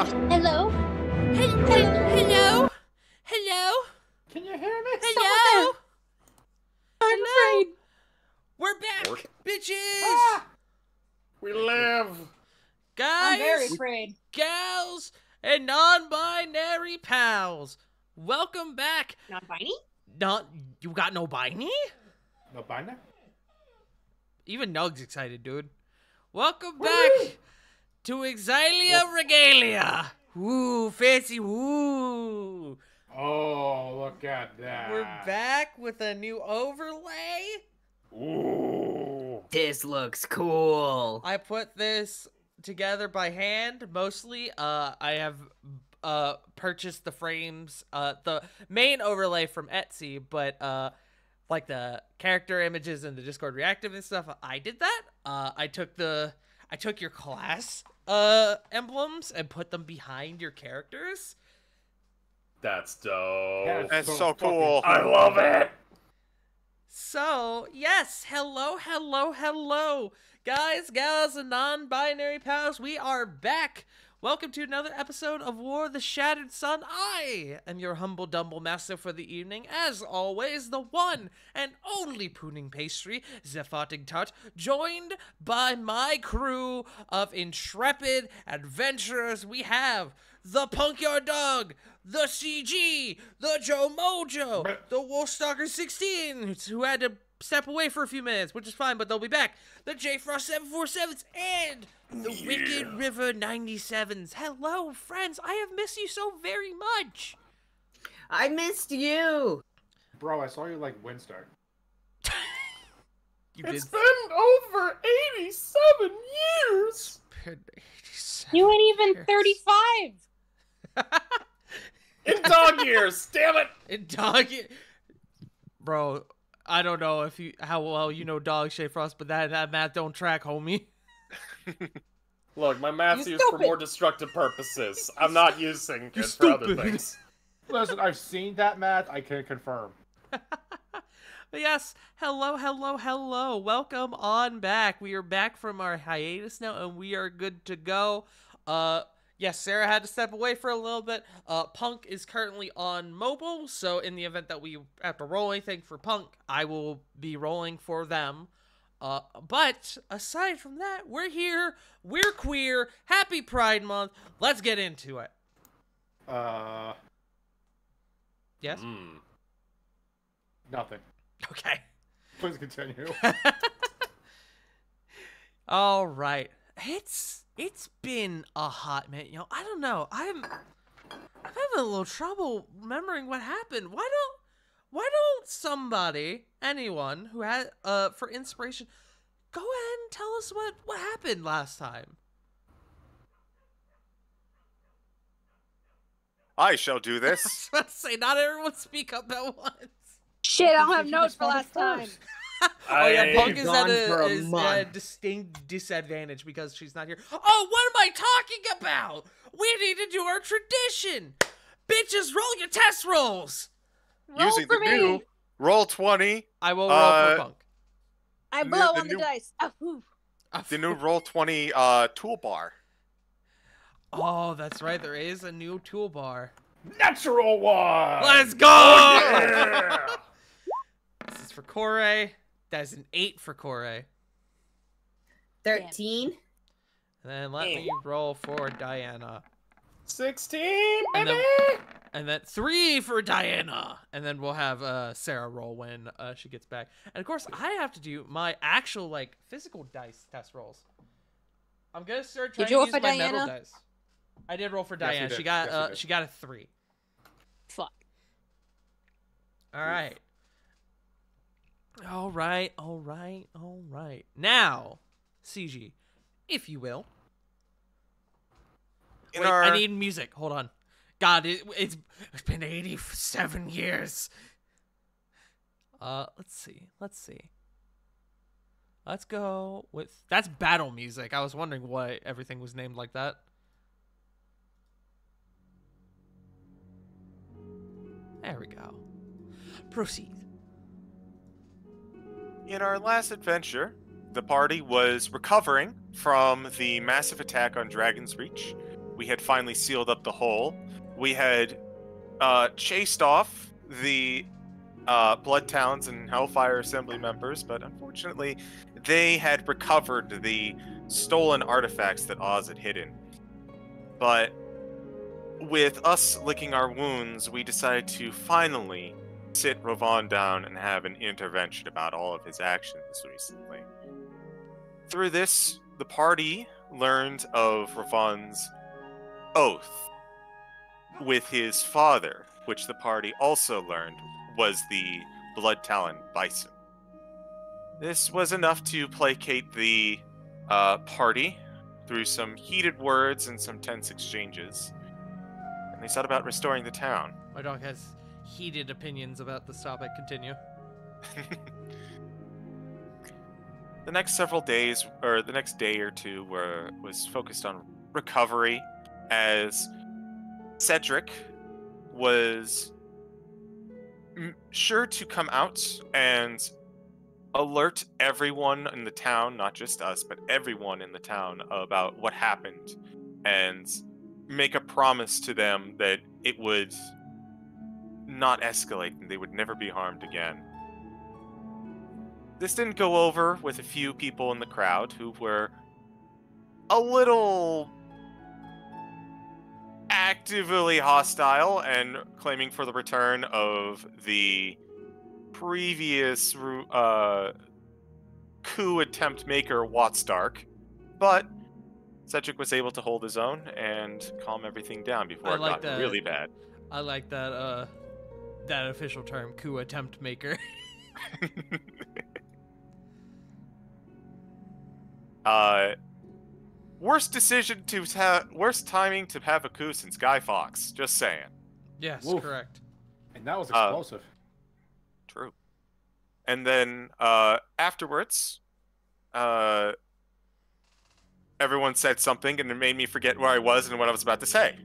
Hello? Hello? Hello? Can you hear me? Hello? I'm Hello? afraid. We're back, bitches! Ah! We live. I'm very Guys, afraid. gals, and non-binary pals. Welcome back. Not Viney? You got no biney? No binder? Even Nug's excited, dude. Welcome back to Exilia Regalia. Woo, fancy woo. Oh, look at that. We're back with a new overlay. Ooh. This looks cool. I put this together by hand mostly. I have purchased the frames, the main overlay from Etsy, but like the character images and the Discord reactive and stuff, I did that. I took your class emblems and put them behind your characters. That's dope. That's so fucking cool. I love it. So, yes, hello, guys, gals, and non-binary pals, we are back. Welcome to another episode of War of the Shattered Sun. I am your humble dumble master for the evening, as always, the one and only Pooning Pastry, Zephotic Tut, joined by my crew of intrepid adventurers. We have the Punkyard Dog, the CG, the Joe Mojo, the Wolfstalker 16, who had to step away for a few minutes, which is fine, but they'll be back. The J Frost 747s and the Wicked River 97s. Hello, friends. I have missed you so very much. I missed you. Bro, I saw you like Windstar. You It's been over 87 years. You ain't even 35. In dog years, damn it. And dog, bro. I don't know how well you know Dog Shay Frost, but that math don't track, homie. Look, my math's You used for stupid. more destructive purposes. I'm not using You it for other stupid. things. Listen, I've seen that math. I can confirm. But yes, hello. Welcome on back. We are back from our hiatus now, and we are good to go. Yes, Sarah had to step away for a little bit. Punk is currently on mobile, so in the event that we have to roll anything for Punk, I will be rolling for them. But aside from that, we're here, we're queer, happy Pride Month, let's get into it. Yes? Nothing. Okay. Please continue. All right. It's been a hot minute, I don't know. I'm having a little trouble remembering what happened. Why don't somebody, anyone who had for inspiration, go ahead and tell us what happened last time? I shall do I was this. about to say, not everyone speak up at once. Shit, I don't have notes for last time. Oh yeah, I- Punk is at gone for a a month. distinct disadvantage because she's not here. Oh, what am I talking about? We need to do our tradition. Bitches, roll your test rolls. Roll Using for the me. new roll 20, I will roll for Punk. I the- blow the on the new- dice. Oh, whew. the new roll 20 toolbar. Oh, that's right. There is a new toolbar. Natural one. Let's go. Yeah. This is for Corey. That is an 8 for Corey. 13. And then let me roll for Diana. 16, And baby. And then 3 for Diana. And then we'll have Sarah roll when she gets back. And of course, I have to do my actual physical dice test rolls. I'm gonna start trying Did you roll to use for my metal Diana? dice. I did roll for Yes, you Diana. did. She got Yes, you did. she got a 3. Fuck. All right. All right. Now, CG, if you will. Wait, I need music. Hold on. God, it's been 87 years. Let's see. Let's go with that's battle music. I was wondering why everything was named like that. There we go. Proceed. In our last adventure, the party was recovering from the massive attack on Dragon's Reach we had finally sealed up the hole. We had chased off the Blood Talons and Hellfire Assembly members, but unfortunately, they had recovered the stolen artifacts that Oz had hidden. But with us licking our wounds, we decided to finally sit Ravon down and have an intervention about all of his actions recently. Through this, the party learned of Ravon's oath with his father, which the party also learned was the Blood Talon Bison. This was enough to placate the party through some heated words and some tense exchanges, and they set about restoring the town. My dog has heated opinions about this topic. Continue. The next several days, or the next day or two, was focused on recovery, as Cedric was sure to come out and alert everyone in the town, not just us, but everyone in the town, about what happened, and make a promise to them that it would not escalate and they would never be harmed again. This didn't go over with a few people in the crowd who were a little actively hostile and claiming for the return of the previous coup attempt maker, Wattstark. But Cedric was able to hold his own and calm everything down before it got really bad. I like that that official term, coup attempt maker. Worst timing to have a coup since Guy Fawkes. Just saying. Yes, Oof. correct. And that was explosive. True. And then afterwards, everyone said something, and it made me forget where I was and what I was about to say.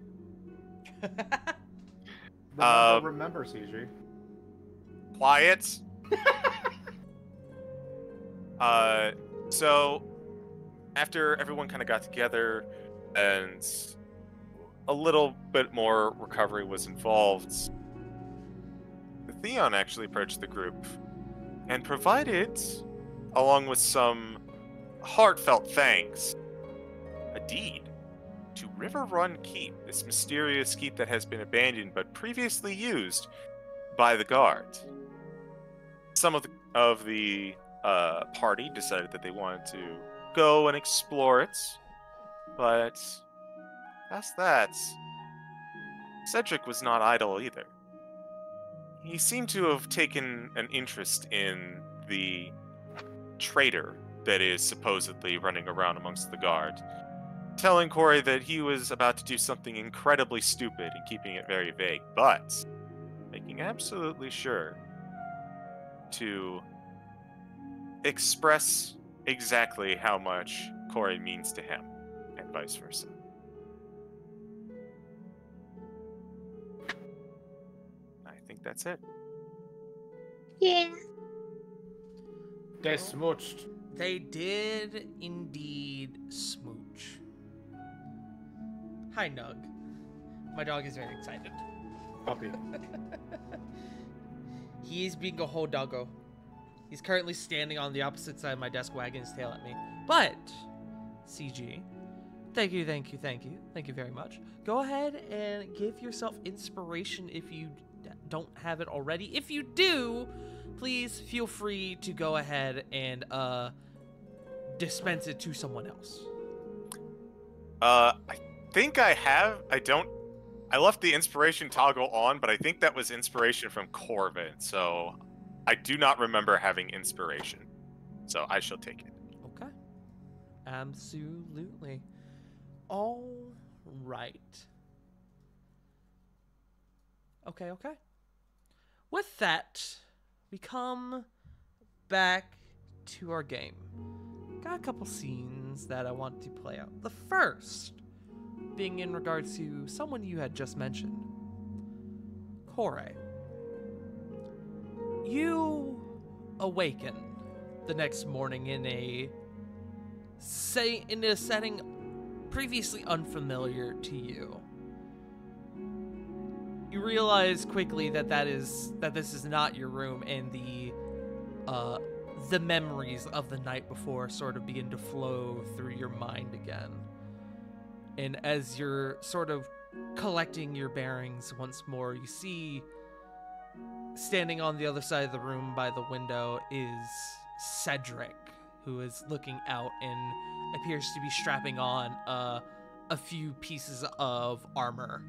Remember, CG. Quiet. So after everyone kind of got together and a little bit more recovery was involved, Theon actually approached the group and provided, along with some heartfelt thanks, a deed to Riverrun Keep, this mysterious keep that has been abandoned but previously used by the guard. Some of the party decided that they wanted to go and explore it, but past that, Cedric was not idle either. He seemed to have taken an interest in the traitor that is supposedly running around amongst the guard, telling Corey that he was about to do something incredibly stupid and keeping it very vague, but making absolutely sure to express exactly how much Corey means to him, and vice versa. I think that's it. Yeah. They smooched. They did indeed smooch. Hi, Nug. My dog is very excited. Puppy. He is being a whole doggo. He's currently standing on the opposite side of my desk, wagging his tail at me. But, CG, thank you very much. Go ahead and give yourself inspiration if you don't have it already. If you do, please feel free to go ahead and dispense it to someone else. I think I have. I left the inspiration toggle on, but I think that was inspiration from Corvin, so I do not remember having inspiration. So I shall take it. Okay. Absolutely. All right. Okay. With that, we come back to our game. Got a couple scenes that I want to play out. The first being in regards to someone you had just mentioned, Corey. You awaken the next morning in a setting previously unfamiliar to you. You realize quickly that this is not your room, and the memories of the night before sort of begin to flow through your mind again. And as you're sort of collecting your bearings once more, you see standing on the other side of the room by the window is Cedric, who is looking out and appears to be strapping on a few pieces of armor.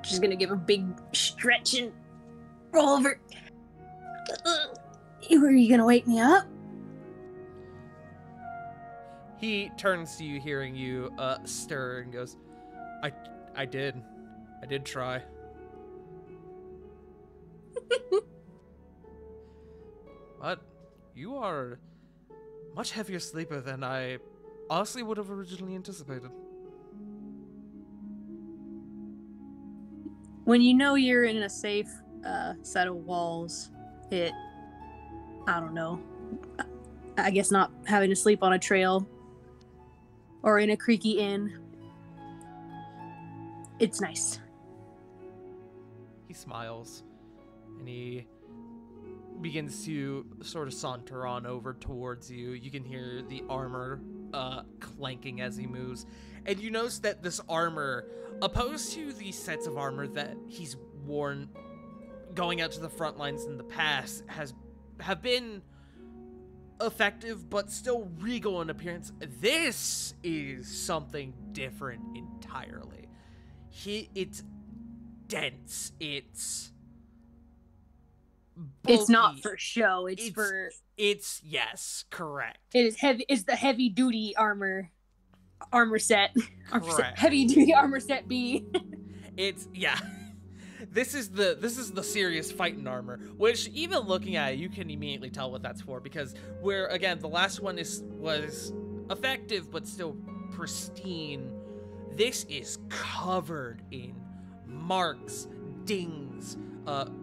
She's gonna give a big stretch and roll over. Were you gonna wake me up? He turns to you, hearing you stir, and goes, I did try. But you are much heavier sleeper than I honestly would have originally anticipated. When you know you're in a safe set of walls, I don't know, I guess not having to sleep on a trail or in a creaky inn, it's nice. He smiles, and he begins to sort of saunter on over towards you. You can hear the armor clanking as he moves, and you notice that this armor, opposed to the sets of armor that he's worn going out to the front lines in the past, have been effective but still regal in appearance. This is something different entirely. It's dense. It's bulky. It's not for show. It's yes, correct. It is heavy. It's the heavy duty armor set. Correct. Heavy duty armor set B. It's This is the serious fighting armor, which even looking at it, you can immediately tell what that's for, because where again the last one was effective but still pristine, this is covered in marks, dings,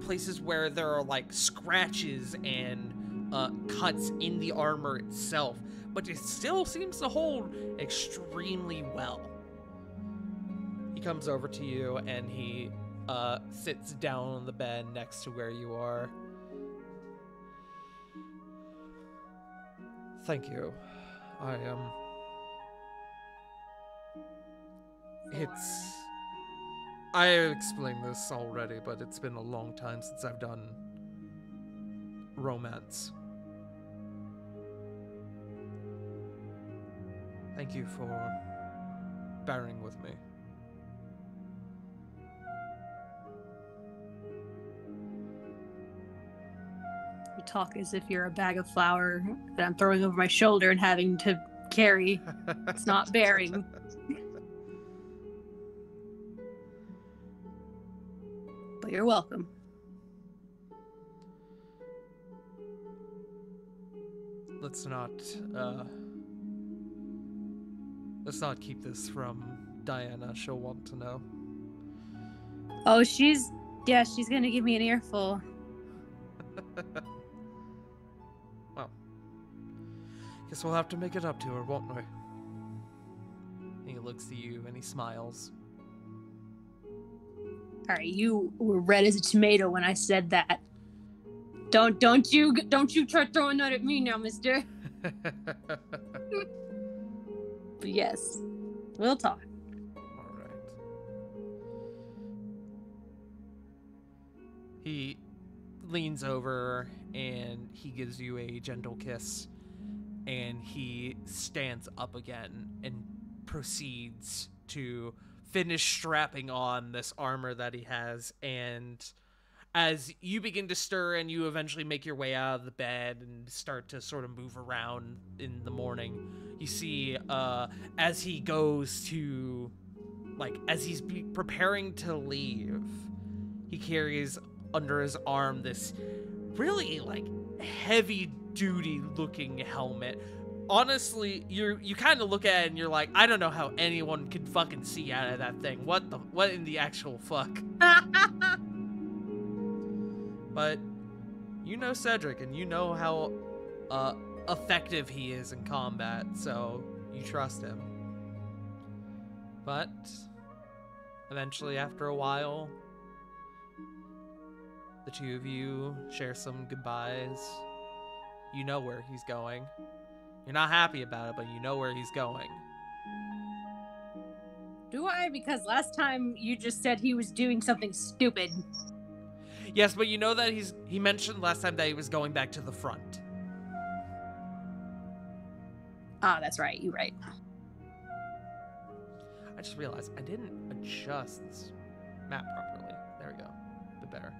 places where there are like scratches and cuts in the armor itself, but it still seems to hold extremely well. He comes over to you and he sits down on the bed next to where you are. Thank you. I explained this already, but it's been a long time since I've done romance. Thank you for bearing with me. You talk as if you're a bag of flour that I'm throwing over my shoulder and having to carry. It's not bearing. But you're welcome. Let's not keep this from Diana. She'll want to know. Oh, she's gonna give me an earful. Well, guess we'll have to make it up to her, won't we? And he looks at you and he smiles. All right, you were red as a tomato when I said that. Don't you try throwing that at me now, mister. But yes, we'll talk. All right. He leans over and he gives you a gentle kiss, and he stands up again and proceeds to finish strapping on this armor that he has. And as you begin to stir and you eventually make your way out of the bed and start to sort of move around in the morning, you see as he goes to, as he's preparing to leave, he carries under his arm this really heavy duty looking helmet. Honestly, you kind of look at it and you're like, I don't know how anyone could fucking see out of that thing. What in the actual fuck? But you know Cedric, and you know how effective he is in combat, so you trust him. But eventually, after a while, the two of you share some goodbyes. You know where he's going. You're not happy about it, but you know where he's going. Do I? Because last time you just said he was doing something stupid. Yes, but you know that he mentioned last time that he was going back to the front. Ah, that's right. You're right. I just realized I didn't adjust this map properly. There we go. A bit better.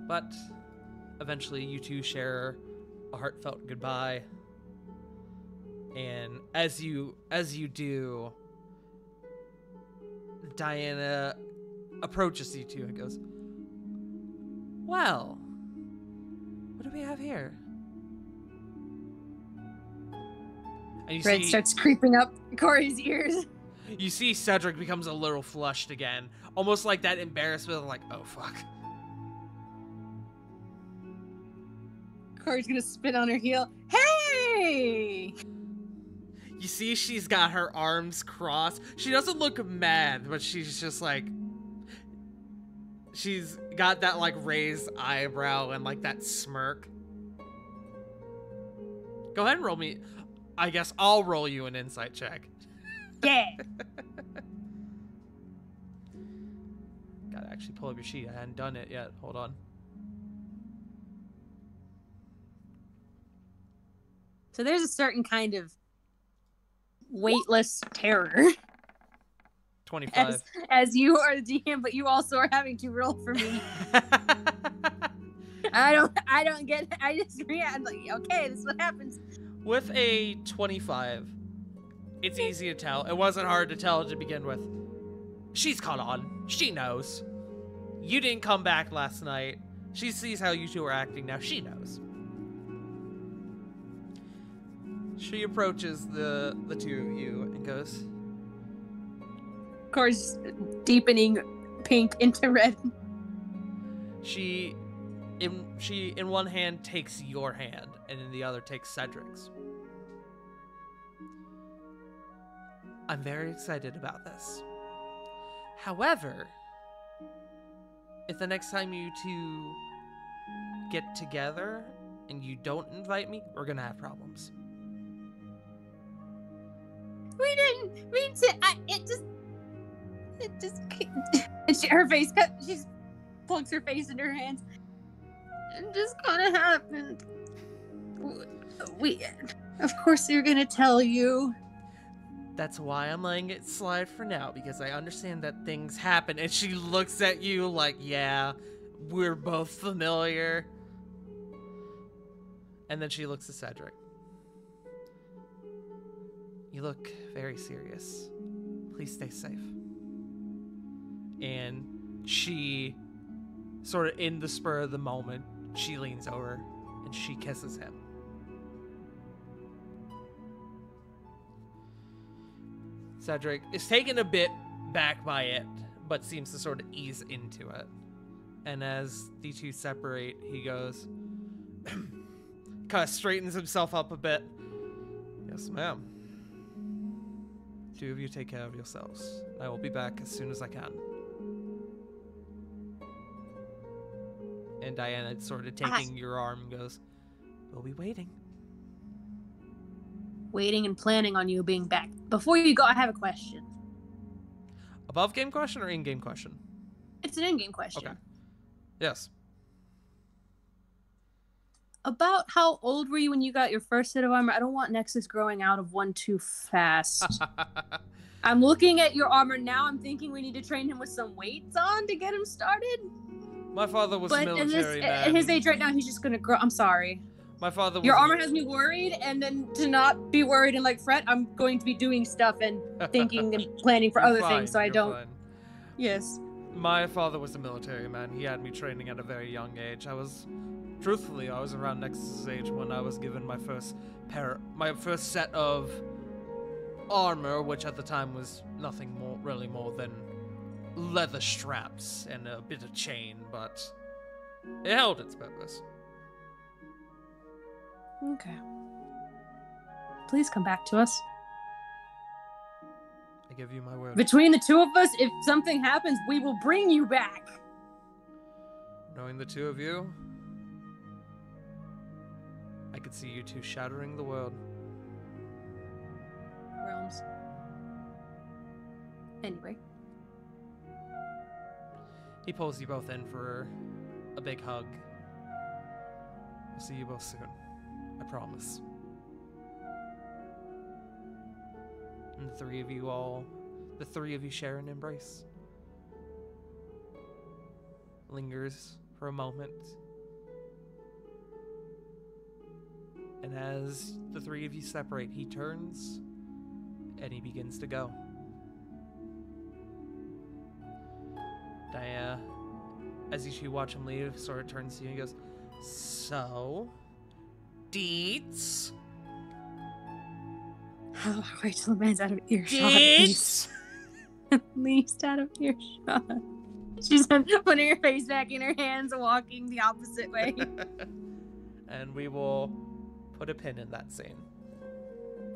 But eventually you two share a heartfelt goodbye. And as you do, Diana approaches you two and goes, "Well, what do we have here?" And you Red see, starts creeping up Corey's ears. you see Cedric becomes a little flushed again, almost like that embarrassment of like, "Oh fuck." Corey's gonna spit on her heel. Hey! You see she's got her arms crossed. She doesn't look mad, but she's just like, she's got that like raised eyebrow and like that smirk. Go ahead and roll me. I guess I'll roll you an insight check. Yeah. Gotta actually pull up your sheet. I hadn't done it yet. Hold on. So there's a certain kind of weightless terror 25. as you are the DM, but you also are having to roll for me. I don't get it. I just react like, okay, this is what happens. With a 25, it's easy to tell. It wasn't hard to tell to begin with. She's caught on. She knows. You didn't come back last night. She sees how you two are acting now. She knows. She approaches the two of you and goes, Corey's deepening pink into red. She in one hand takes your hand and in the other takes Cedric's. I'm very excited about this. However, if the next time you two get together and you don't invite me, we're gonna have problems. We didn't mean to. And her face cut. She plunks her face in her hands. It just kind of happened. We, of course, they're gonna tell you. That's why I'm letting it slide for now, because I understand that things happen. And she looks at you like, yeah, we're both familiar. And then she looks at Cedric. You look very serious. Please stay safe. And she, sort of in the spur of the moment, she leans over and she kisses him. Cedric is taken a bit back by it, but seems to sort of ease into it. And as the two separate, he goes, kind of straightens himself up a bit. Yes, ma'am. Two of you take care of yourselves. I will be back as soon as I can. And Diana sort of taking your arm goes, we'll be waiting. Waiting and planning on you being back. Before you go, I have a question. Above game question or in-game question? It's an in-game question. Okay. Yes. About how old were you when you got your first set of armor? I don't want Nexus growing out of one too fast. I'm looking at your armor now. I'm thinking we need to train him with some weights on to get him started. My father was a military man. At his age right now, he's just going to grow. I'm sorry. My father was Your armor has me worried, and then to not be worried and like fret, I'm going to be doing stuff and thinking and planning for other things, so I don't. Fine. Yes. My father was a military man. He had me training at a very young age. Truthfully, I was around Nexus's age when I was given my first set of armor, which at the time was nothing more than leather straps and a bit of chain, but it held its purpose. Okay. Please come back to us. I give you my word. Between the two of us, if something happens, we will bring you back. Knowing the two of you, I could see you two shattering the world. Realms. Anyway. He pulls you both in for a big hug. I'll see you both soon. I promise. And the three of you share an embrace. Lingers for a moment. And as the three of you separate, he turns and he begins to go. Diana, as you two watch him leave, sort of turns to you and goes, "So, Deets? Oh, wait till the man's out of earshot. Deets?" At least out of earshot. She's putting her face back in her hands and walking the opposite way. And we will put a pin in that scene.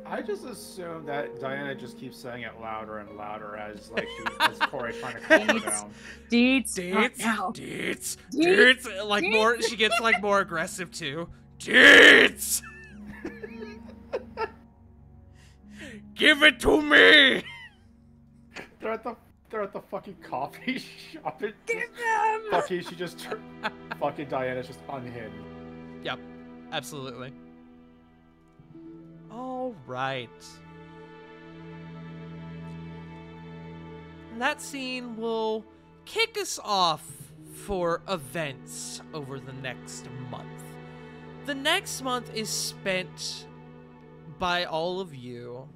I just assume that Diana just keeps saying it louder and louder as as Corey trying to calm her down. Deets, Deets, Deets. Like more, she gets like more aggressive too. Deets, give it to me. They're at the fucking coffee shop. Give them! Fucking, she just fucking Diana's just unhinged. Yep, absolutely. All right. That scene will kick us off for events over the next month. The next month is spent by all of you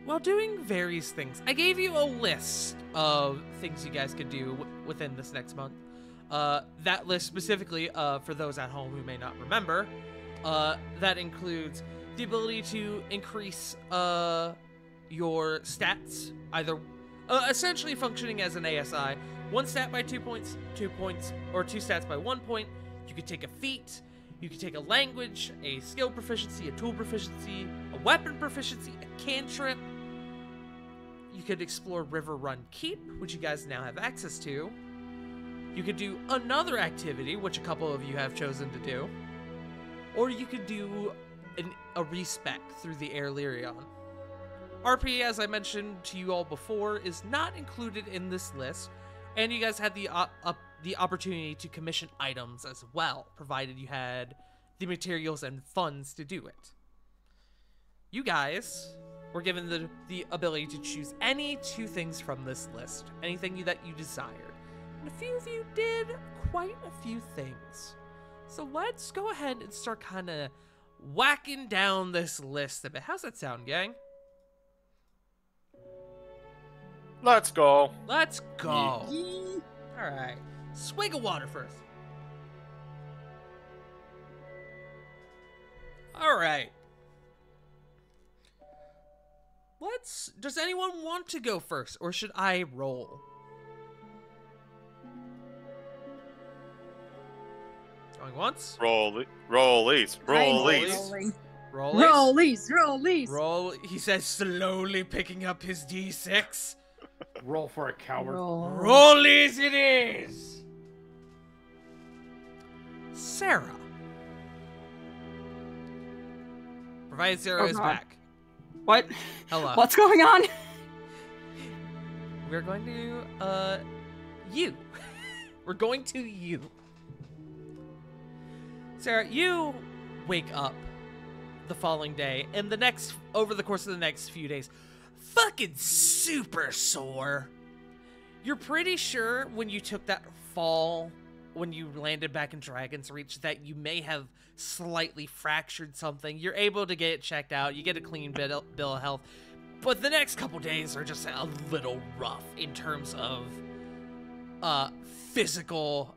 while doing various things. I gave you a list of things you guys could do within this next month. That list specifically, for those at home who may not remember, that includes the ability to increase your stats, either essentially functioning as an ASI. 1 stat by 2 points, 2 points, or 2 stats by 1 point. You could take a feat, you could take a language, a skill proficiency, a tool proficiency, a weapon proficiency, a cantrip. You could explore River Run Keep, which you guys now have access to. You could do another activity, which a couple of you have chosen to do. Or you could do a respec through the Air Lyrion. RP, as I mentioned to you all before, is not included in this list, and you guys had the opportunity to commission items as well, provided you had the materials and funds to do it. You guys were given the ability to choose any 2 things from this list, anything that you desired. And a few of you did quite a few things. So let's go ahead and start kind of whacking down this list a bit. How's that sound, gang? Let's go. Let's go. All right. Swig of water first. All right. Does anyone want to go first, or should I roll? Going once? Rollies. Rolling. Rollies. Roll. He says, slowly picking up his D6. Roll for a coward. Rollies it is. Sarah. Provided Sarah is back. What? Hello. What's going on? We're going to, you. We're going to you. Sarah, you wake up the following day, and over the course of the next few days, fucking super sore. You're pretty sure when you took that fall, when you landed back in Dragon's Reach, that you may have slightly fractured something. You're able to get it checked out. You get a clean bill of health. But the next couple days are just a little rough in terms of physical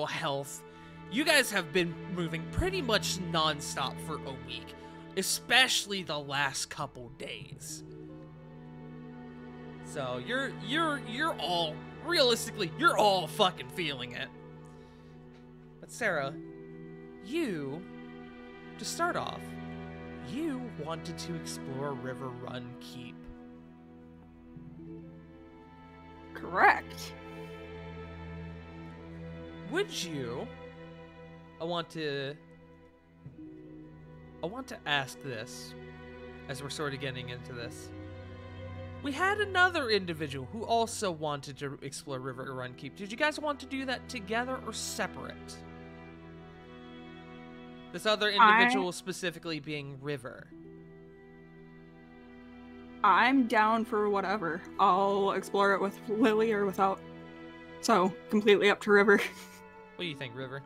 health. You guys have been moving pretty much non-stop for a week, especially the last couple days. So you're all realistically, you're all fucking feeling it. But Sarah, you, to start off, you wanted to explore River Run Keep. Correct. Would you? I want to ask this as we're sort of getting into this. We had another individual who also wanted to explore River Run Keep. Did you guys want to do that together or separate? This other individual specifically being River. I'm down for whatever. I'll explore it with Lily or without. So, completely up to River. What do you think, River?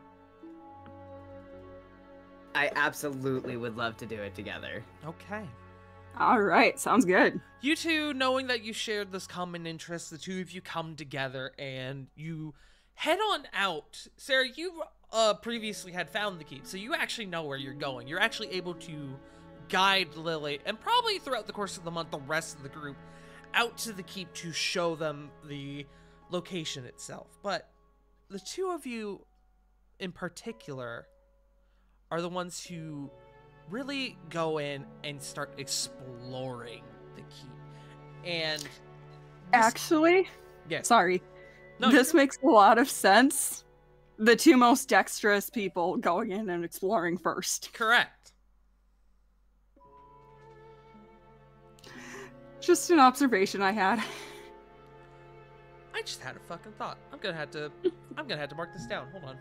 I absolutely would love to do it together. Okay. Alright, sounds good. You two, knowing that you shared this common interest, the two of you come together and you head on out. Sarah, you previously had found the keep, so you actually know where you're going. You're actually able to guide Lily, and probably throughout the course of the month, the rest of the group, out to the keep to show them the location itself. But the two of you in particular are the ones who really go in and start exploring the keep. And Actually, yes. sorry. No, This makes a lot of sense. The two most dexterous people going in and exploring first. Correct. Just an observation I had. I just had a fucking thought. I'm gonna have to mark this down. Hold on.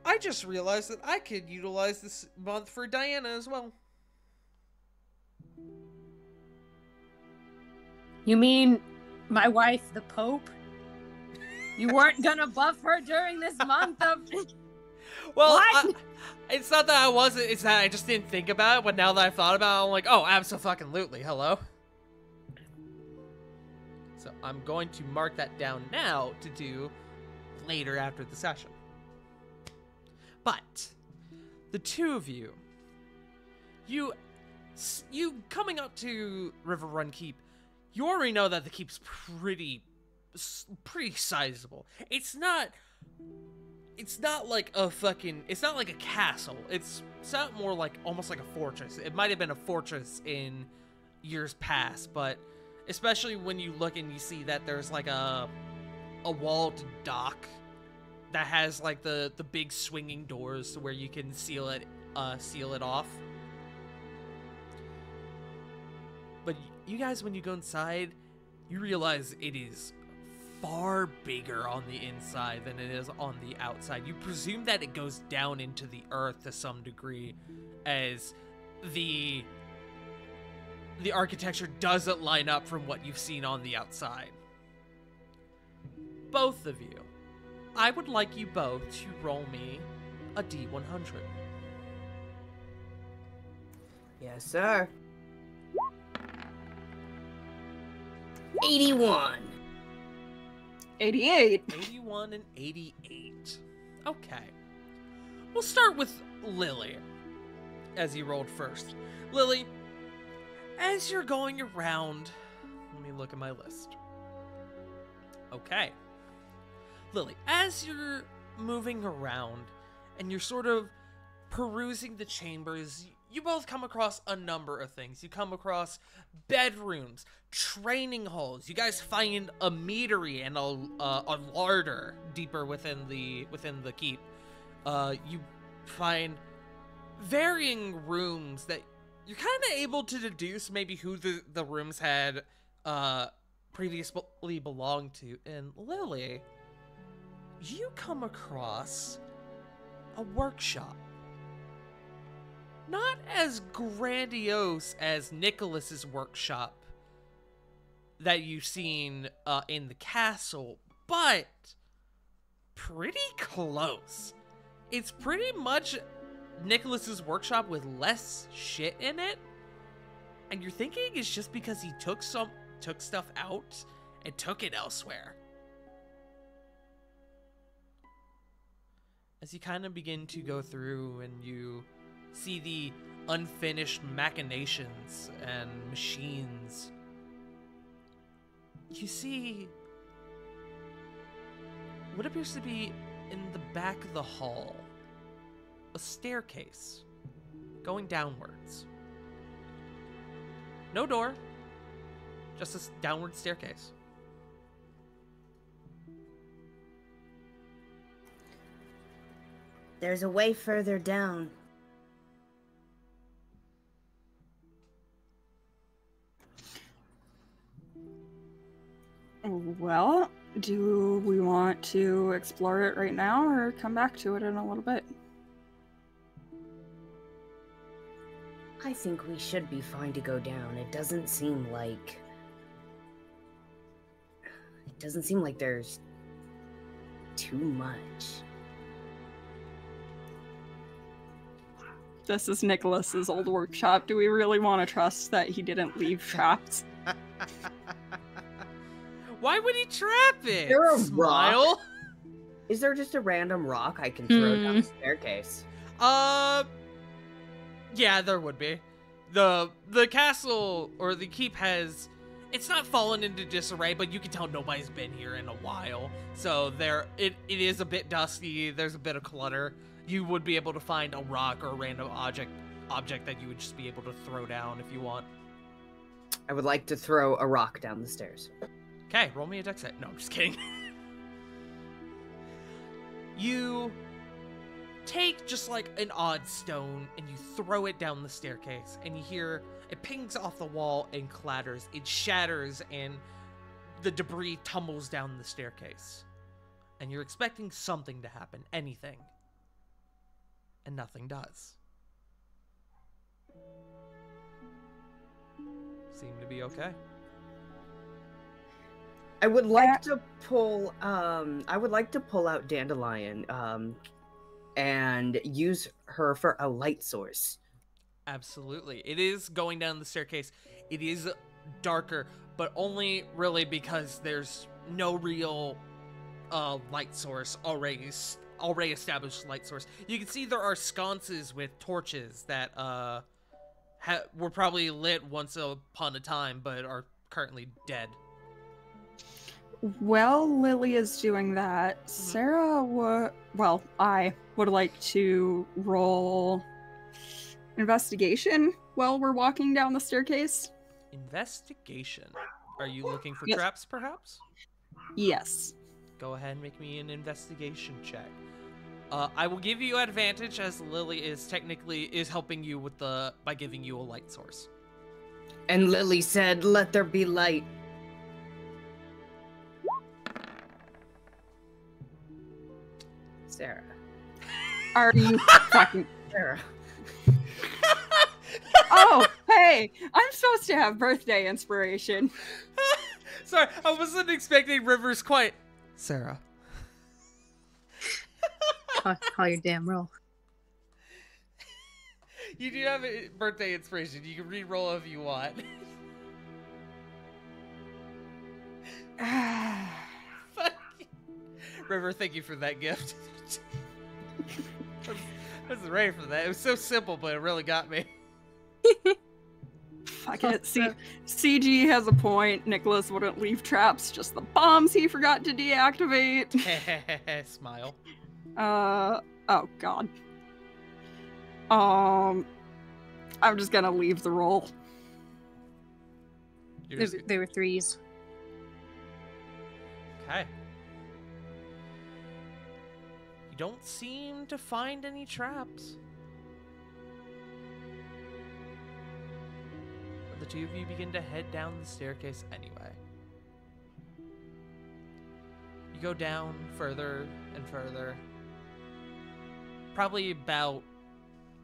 I just realized that I could utilize this month for Diana as well. You mean my wife, the Pope? You weren't gonna buff her during this month of... Well, What? it's not that I wasn't. It's that I just didn't think about it. But now that I've thought about it, I'm like, oh, abso-fucking-lutely. Hello. So I'm going to mark that down now to do later after the session. But the two of you, you coming up to River Run Keep, you already know that the keep's pretty sizable. It's not like a fucking, it's not like a castle. It's not more like almost like a fortress. It might have been a fortress in years past, but especially when you look and you see that there's like a walled dock that has like the big swinging doors where you can seal it off. But you guys, when you go inside, you realize it is far bigger on the inside than it is on the outside. You presume that it goes down into the earth to some degree, as the architecture doesn't line up from what you've seen on the outside. Both of you, I would like you both to roll me a D100. Yes, sir. 81. 88. 81 and 88. Okay. We'll start with Lily, as you rolled first. Lily, as you're going around, let me look at my list. Okay. Lily, as you're moving around and you're sort of perusing the chambers, you both come across a number of things. You come across bedrooms, training halls. You guys find a meadery and a larder deeper within the keep. You find varying rooms that you're kind of able to deduce maybe who the rooms had previously belonged to. And Lily, you come across a workshop. Not as grandiose as Nicholas's workshop that you've seen in the castle, but pretty close. It's pretty much Nicholas's workshop with less shit in it, and you're thinking it's just because he took stuff out and took it elsewhere. As you kind of begin to go through and you see the unfinished machinations and machines you see what appears to be in the back of the hall a staircase going downwards. No door, just this downward staircase. There's a way further down. Well, do we want to explore it right now or come back to it in a little bit? I think we should be fine to go down. It doesn't seem like there's too much. This is Nicholas's old workshop. Do we really want to trust that he didn't leave traps? Why would he trap it? There a Smile. rock? Is there just a random rock I can throw down the staircase? Yeah, there would be. The castle or the keep has, it's not fallen into disarray, but you can tell nobody's been here in a while. So it is a bit dusty. There's a bit of clutter. You would be able to find a rock or a random object that you would just be able to throw down if you want. I would like to throw a rock down the stairs. Okay, roll me a dex save. No, I'm just kidding. You take just like an odd stone and you throw it down the staircase, and you hear it pings off the wall and clatters. It shatters and the debris tumbles down the staircase. And you're expecting something to happen, anything. And nothing does. Seem to be okay. I would like to pull out Dandelion and use her for a light source. Absolutely. It is going down the staircase. It is darker, but only really because there's no real light source already established light source. You can see there are sconces with torches that were probably lit once upon a time, but are currently dead. While Lily is doing that, I would like to roll investigation while we're walking down the staircase. Investigation. Are you looking for Yes. traps, perhaps? Yes. Go ahead and make me an investigation check. I will give you advantage as Lily is helping you with by giving you a light source. And Lily said, "Let there be light." Sarah. Are you fucking... Sarah. Oh, hey! I'm supposed to have birthday inspiration. Sorry, I wasn't expecting River's quiet. Sarah. Call your damn roll. You do have a birthday inspiration. You can re-roll if you want. River, thank you for that gift. I wasn't ready for that. It was so simple, but it really got me. Fuck it. CG has a point. Nicholas wouldn't leave traps, just the bombs he forgot to deactivate. Smile. Oh god. I'm just gonna leave the roll. They were threes. Okay. You don't seem to find any traps. But the two of you begin to head down the staircase anyway. You go down further and further. Probably about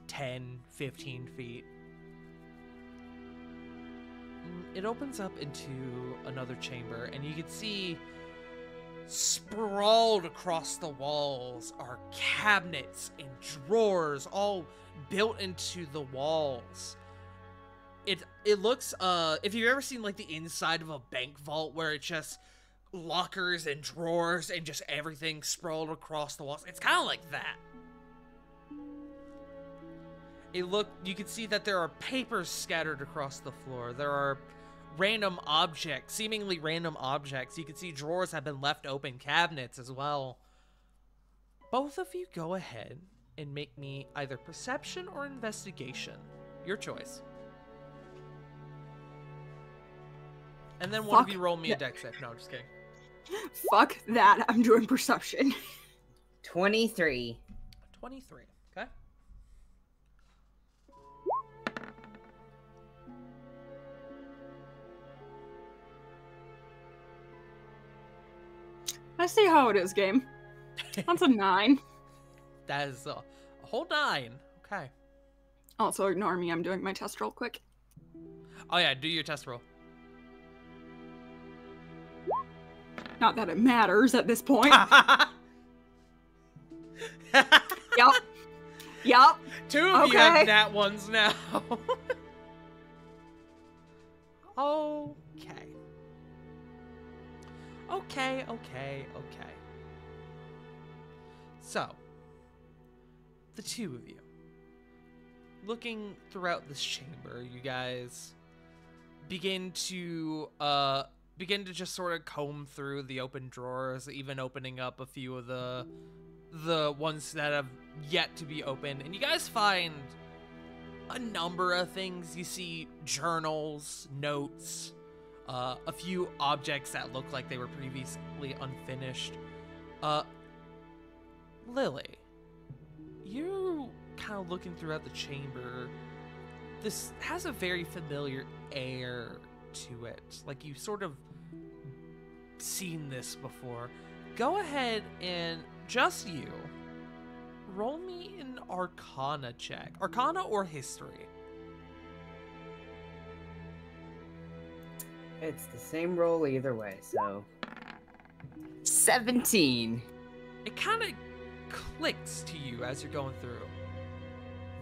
10, 15 feet. It opens up into another chamber, and you can see sprawled across the walls are cabinets and drawers all built into the walls. It looks, if you've ever seen like the inside of a bank vault where it's just lockers and drawers and just everything sprawled across the walls, it's kind of like that. You can see that there are papers scattered across the floor. There are random objects, seemingly random objects. You can see drawers have been left open, cabinets as well. Both of you go ahead and make me either perception or investigation. Your choice. And then one of you roll me a dex save. No, I'm just kidding. Fuck that. I'm doing perception. 23. 23. Okay. I see how it is, game. That's a 9. That is a whole 9. Okay. Also, ignore me. I'm doing my test real quick. Oh yeah, do your test roll. Not that it matters at this point. Yup. Yup. 2 of you have nat ones now. Okay. Okay. So, the 2 of you, looking throughout this chamber, you guys begin to just sort of comb through the open drawers, even opening up a few of the ones that have yet to be opened, and you guys find a number of things. You see journals, notes, a few objects that look like they were previously unfinished. Lily, you kind of looking throughout the chamber. This has a very familiar air to it. Like you sort of seen this before. Go ahead and just you roll me an Arcana check. Arcana or history. It's the same roll either way, so 17. It kind of clicks to you as you're going through.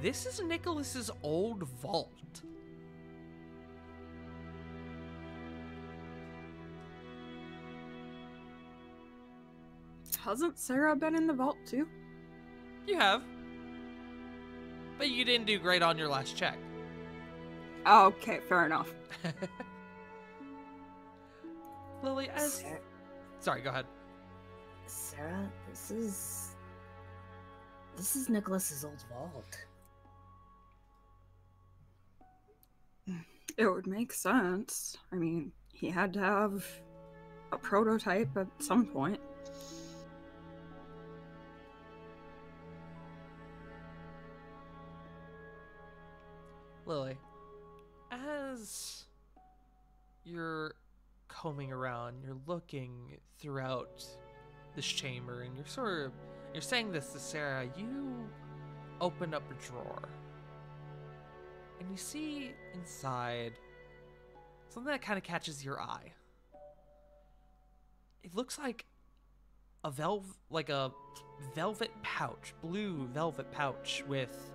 This is Nicholas's old vault. Hasn't Sarah been in the vault too? You have. But you didn't do great on your last check. Okay, fair enough. Lily, sorry, go ahead. Sarah, this is Nicholas's old vault. It would make sense. I mean, he had to have a prototype at some point. Lily, as you're combing around, you're looking throughout this chamber, and you're saying this to Sarah, you open up a drawer, and you see inside something that kind of catches your eye. It looks like a velvet pouch, blue velvet pouch with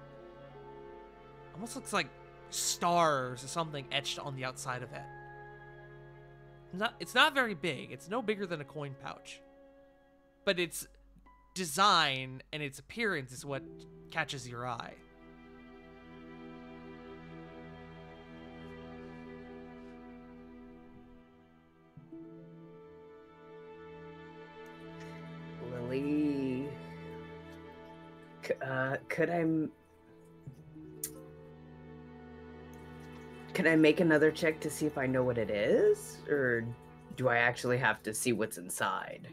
almost looks like stars or something etched on the outside of it. It's not very big. It's no bigger than a coin pouch. But its design and its appearance is what catches your eye. Lily, Can I make another check to see if I know what it is? Or do I actually have to see what's inside?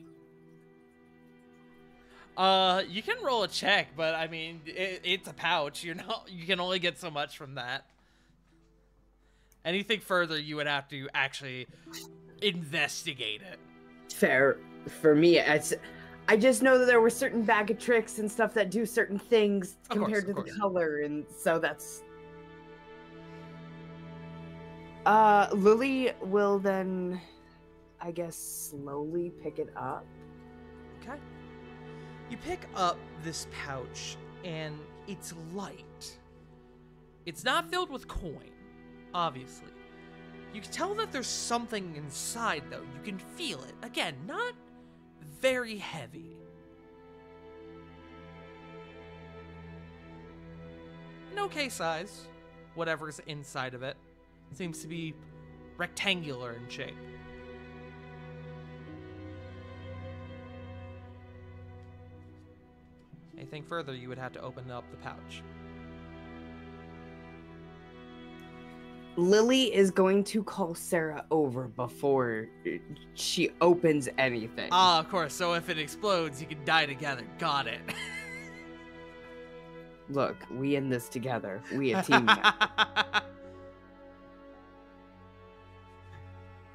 You can roll a check, but I mean, it's a pouch. You can only get so much from that. Anything further, you would have to actually investigate it. Fair. For me, I just know that there were certain bag of tricks and stuff that do certain things compared to the color, and so that's... Lily will then, I guess, slowly pick it up. Okay. You pick up this pouch, and it's light. It's not filled with coin, obviously. You can tell that there's something inside, though. You can feel it. Again, not very heavy. An okay size, whatever's inside of it. Seems to be rectangular in shape. Anything further, you would have to open up the pouch. Lily is going to call Sarah over before she opens anything. Ah, of course. So if it explodes, you can die together. Got it. Look, we in this together. We a team now.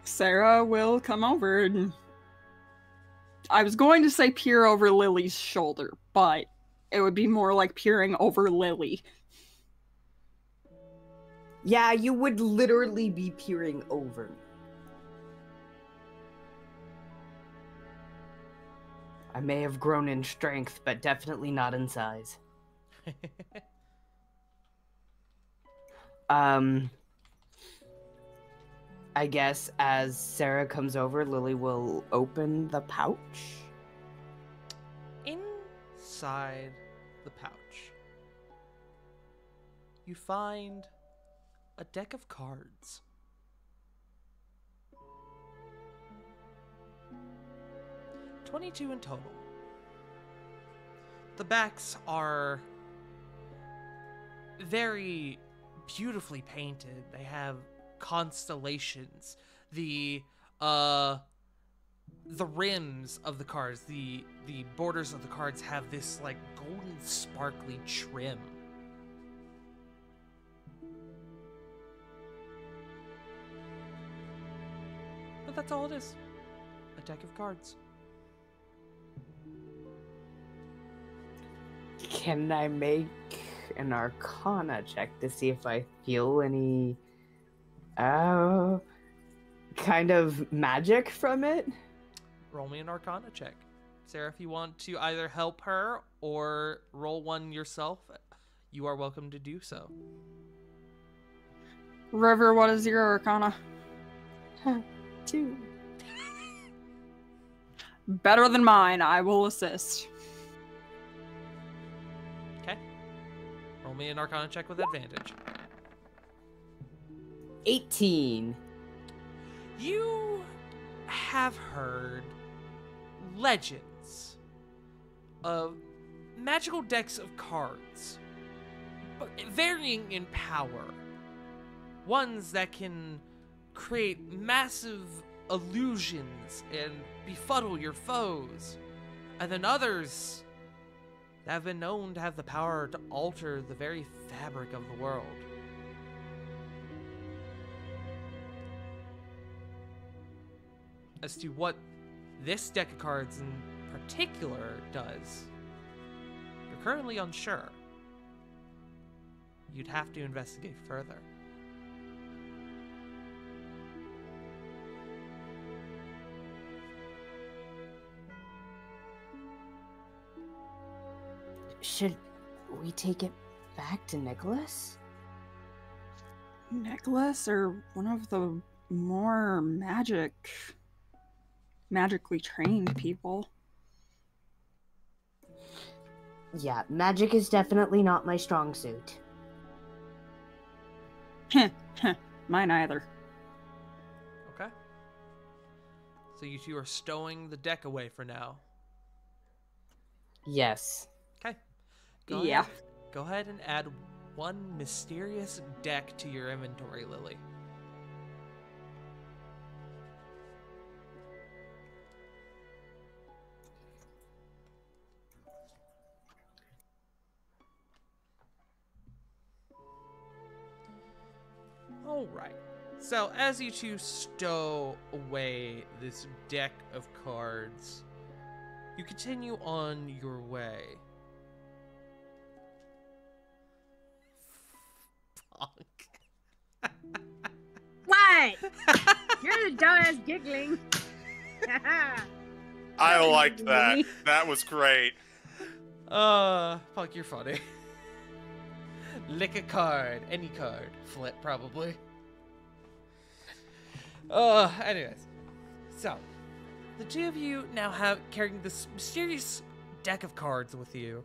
Sarah will come over and I was going to say peer over Lily's shoulder, but it would be more like peering over Lily. Yeah, you would literally be peering over me. I may have grown in strength, but definitely not in size. I guess as Sarah comes over, Lily will open the pouch. Inside the pouch, you find a deck of cards. $22 in total. The backs are very beautifully painted. They have constellations. The rims of the cards, the borders of the cards have this like golden sparkly trim. But that's all it is. A deck of cards. Can I make an Arcana check to see if I feel any kind of magic from it? Roll me an Arcana check. Sarah, if you want to either help her or roll one yourself, you are welcome to do so. River, what is your Arcana? 2. Better than mine. I will assist. Okay. Roll me an Arcana check with advantage. 18. You have heard legends of magical decks of cards, but varying in power. Ones that can create massive illusions and befuddle your foes, and then others that have been known to have the power to alter the very fabric of the world. As to what this deck of cards in particular does, you're currently unsure. You'd have to investigate further. Should we take it back to Nicholas? Nicholas or one of the more magically trained people? Yeah, magic is definitely not my strong suit. Mine either. Okay. So you two are stowing the deck away for now. Yes. Okay. Yeah. Go ahead and add one mysterious deck to your inventory, Lily. Alright. So as you two stow away this deck of cards, you continue on your way. What? You're the dumbass giggling. I liked that. That was great. Fuck, you're funny. Lick a card. Any card. Flip, probably. Anyways. So, the two of you now have carrying this mysterious deck of cards with you.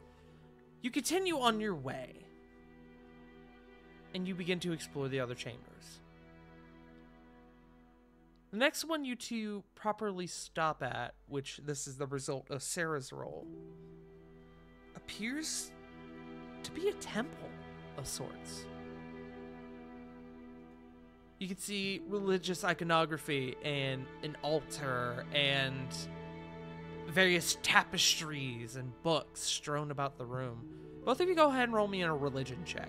You continue on your way. And you begin to explore the other chambers. The next one you two properly stop at, which this is the result of Sarah's roll, appears to be a temple of sorts. You can see religious iconography and an altar and various tapestries and books strewn about the room. Both of you go ahead and roll me in a religion check.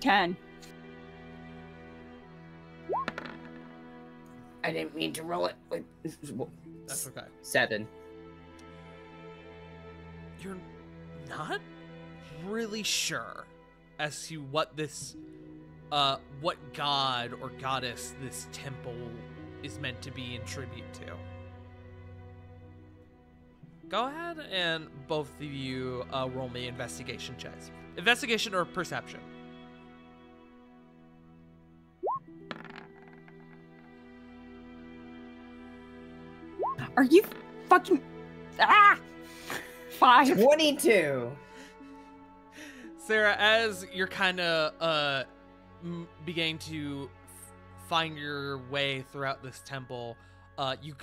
Ten. I didn't mean to roll it. Wait, That's okay. 7. You're not really sure as to what this, what god or goddess this temple is meant to be in tribute to. Go ahead and both of you roll me investigation checks. Investigation or perception. Are you fucking... Ah! 5. 22. Sarah, as you're kind of beginning to find your way throughout this temple, you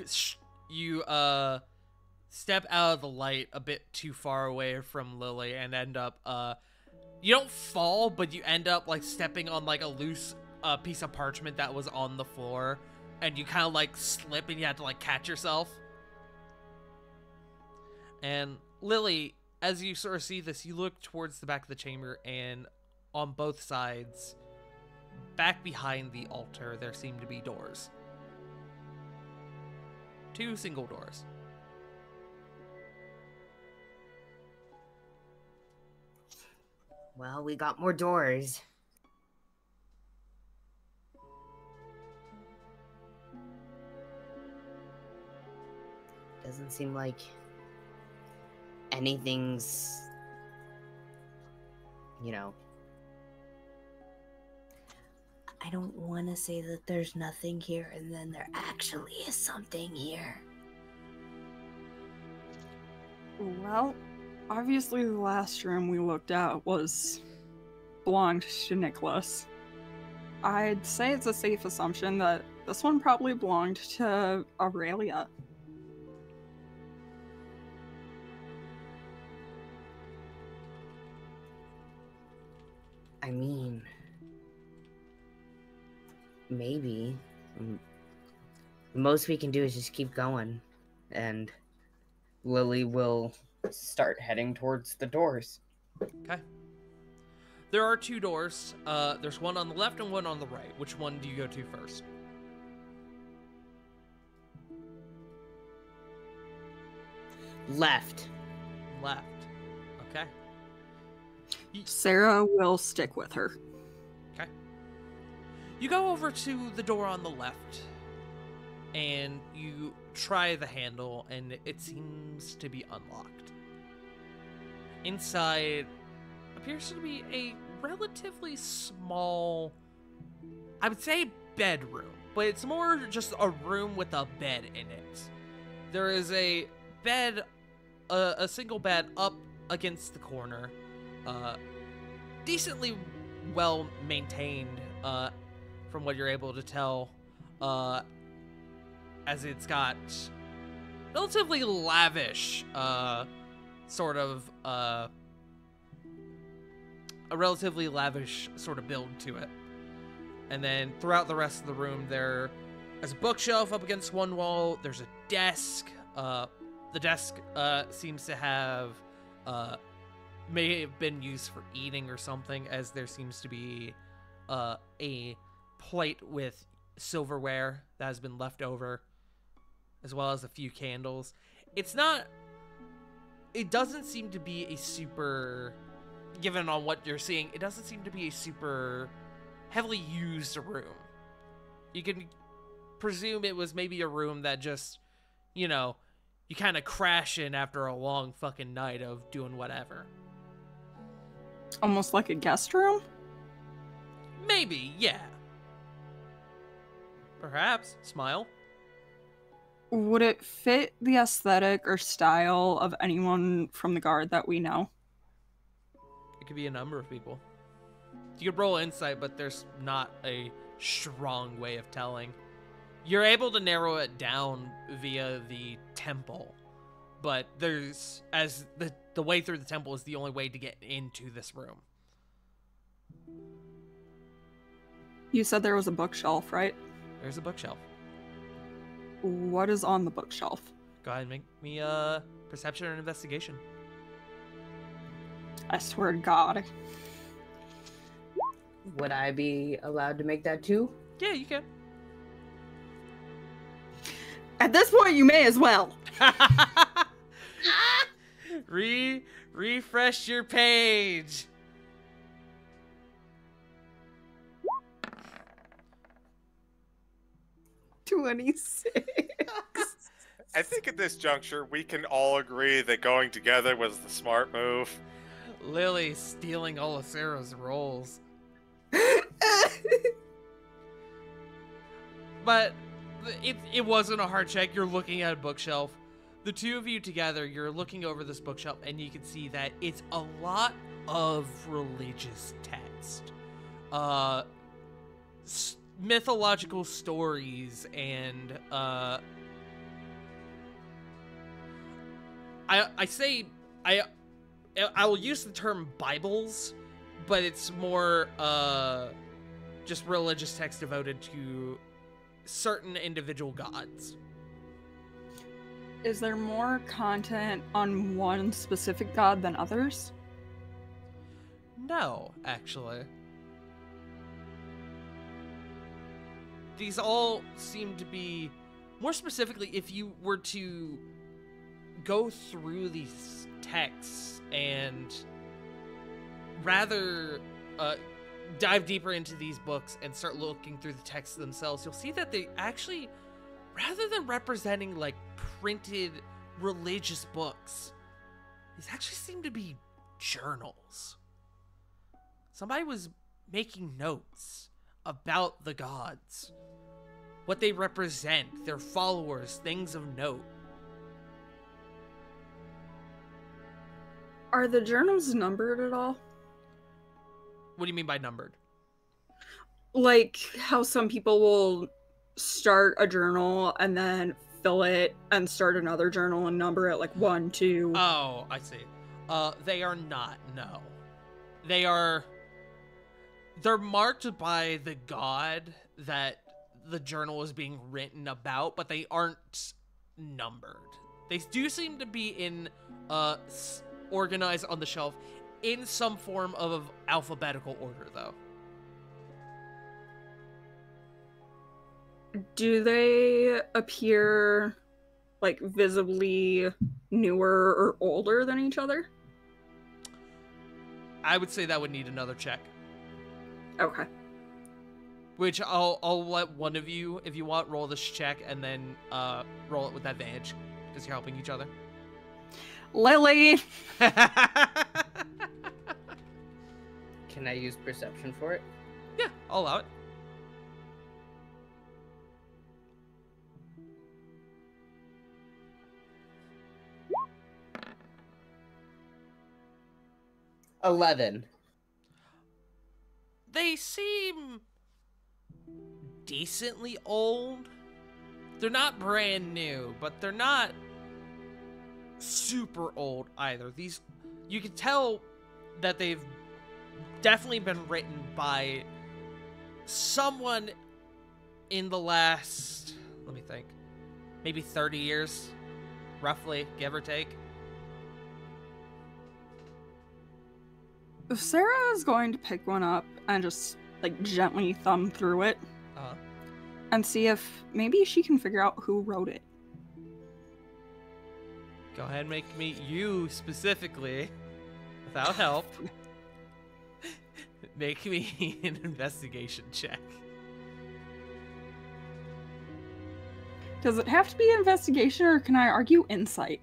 step out of the light a bit too far away from Lily and end up you don't fall, but you end up like stepping on like a loose piece of parchment that was on the floor, and you kind of like slip and you have to like catch yourself. And Lily, as you sort of see this, you look towards the back of the chamber, and on both sides, back behind the altar, there seem to be doors. 2 single doors. Well, we got more doors. Doesn't seem like anything's, you know. I don't want to say that there's nothing here and then there actually is something here. Well, obviously the last room we looked at belonged to Nicholas. I'd say it's a safe assumption that this one probably belonged to Aurelia. I mean, maybe. The most we can do is just keep going, and Lily will start heading towards the doors. Okay. There are 2 doors. There's one on the left and one on the right. Which one do you go to first? Left. Left. Okay. Sarah will stick with her. Okay. You go over to the door on the left, and you try the handle, and it seems to be unlocked. Inside appears to be a relatively small, I would say bedroom, but it's more just a room with a bed in it. There is a bed, a single bed up against the corner, decently well maintained, from what you're able to tell, as it's got relatively lavish, sort of, a relatively lavish sort of build to it. And then throughout the rest of the room, there is a bookshelf up against one wall. There's a desk. The desk seems to have, may have been used for eating or something, as there seems to be a plate with silverware that has been left over, as well as a few candles. It doesn't seem to be a super, given on what you're seeing, it doesn't seem to be a super heavily used room. You can presume it was maybe a room that just, you know, you kind of crash in after a long fucking night of doing whatever. Almost like a guest room? Maybe, yeah. Perhaps. Smile. Would it fit the aesthetic or style of anyone from the guard that we know? It could be a number of people. You could roll insight, but there's not a strong way of telling. You're able to narrow it down via the temple, but there's the way through the temple is the only way to get into this room. You said there was a bookshelf, right? There's a bookshelf. What is on the bookshelf? Go ahead and make me a perception or an investigation. I swear to God. Would I be allowed to make that too? Yeah, you can. At this point, you may as well. Refresh your page. I think at this juncture, we can all agree that going together was the smart move. Lily stealing all of Sarah's rolls. But it wasn't a hard check. You're looking at a bookshelf. The two of you together, you're looking over this bookshelf, and you can see that it's a lot of religious text. Mythological stories and I will use the term Bibles, but it's more just religious text devoted to certain individual gods. Is there more content on one specific god than others? No, actually. These all seem to be, more specifically, if you were to go through these texts and rather dive deeper into these books and start looking through the texts themselves, you'll see that they actually, rather than representing like printed religious books, these actually seem to be journals. Somebody was making notes about the gods, what they represent, their followers, things of note. Are the journals numbered at all? What do you mean by numbered? Like how some people will start a journal and then fill it and start another journal and number it like 1, 2. Oh, I see. They are not, no. They're marked by the god that the journal is being written about, but they aren't numbered. They do seem to be in organized on the shelf in some form of alphabetical order, though. Do they appear like visibly newer or older than each other? I would say that would need another check. Okay. Which I'll let one of you, if you want, roll this check and then roll it with advantage because you're helping each other. Lily! Can I use perception for it? Yeah, I'll allow it. $11. They seem decently old. They're not brand new, but they're not super old either. These, you can tell that they've definitely been written by someone in the last, let me think, maybe 30 years, roughly, give or take. If Sarah is going to pick one up and just like gently thumb through it and see if maybe she can figure out who wrote it. Go ahead and make me, you specifically, without help, make me an investigation check. Does it have to be investigation or can I argue insight?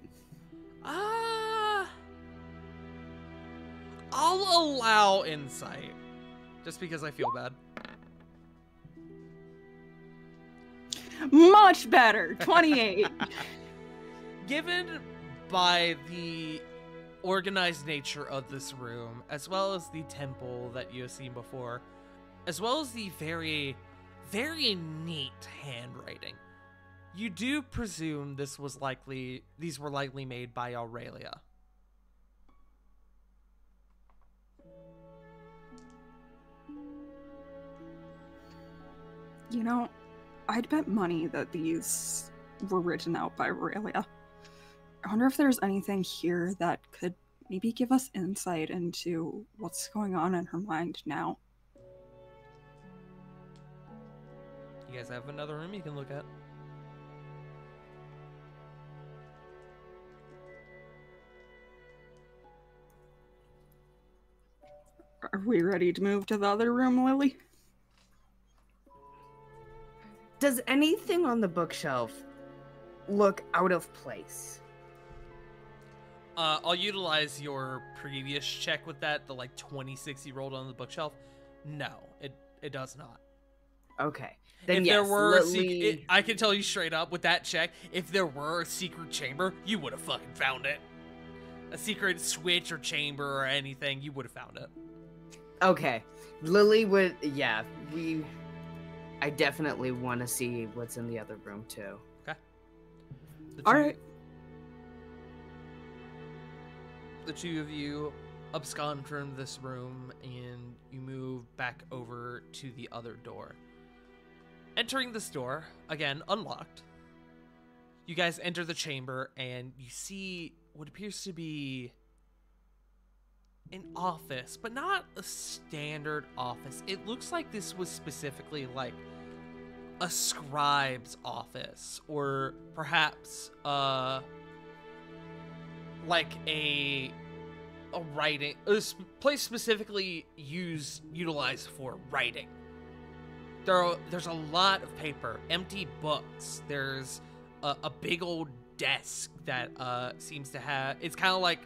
I'll allow insight, just because I feel bad. Much better! 28! Given by the organized nature of this room, as well as the temple that you have seen before, as well as the very, very neat handwriting, you do presume these were likely made by Aurelia. You know, I'd bet money that these were written out by Aurelia. I wonder if there's anything here that could maybe give us insight into what's going on in her mind now. You guys have another room you can look at. Are we ready to move to the other room, Lily? Does anything on the bookshelf look out of place? I'll utilize your previous check with that, the like 26 you rolled on the bookshelf. No, it does not. Okay. Then If yes, there were Lily... I can tell you straight up with that check, if there were a secret chamber, you would have fucking found it. A secret switch or chamber or anything, you would have found it. Okay. Lily would... Yeah, I definitely want to see what's in the other room, too. Okay. Alright. The two of you abscond from this room and you move back over to the other door. Entering this door, again, unlocked, you guys enter the chamber and you see what appears to be an office, but not a standard office. It looks like this was specifically like a scribe's office, or perhaps like a writing, a place specifically utilized for writing. There's a lot of paper, empty books. There's a big old desk that seems to have, it's kind of like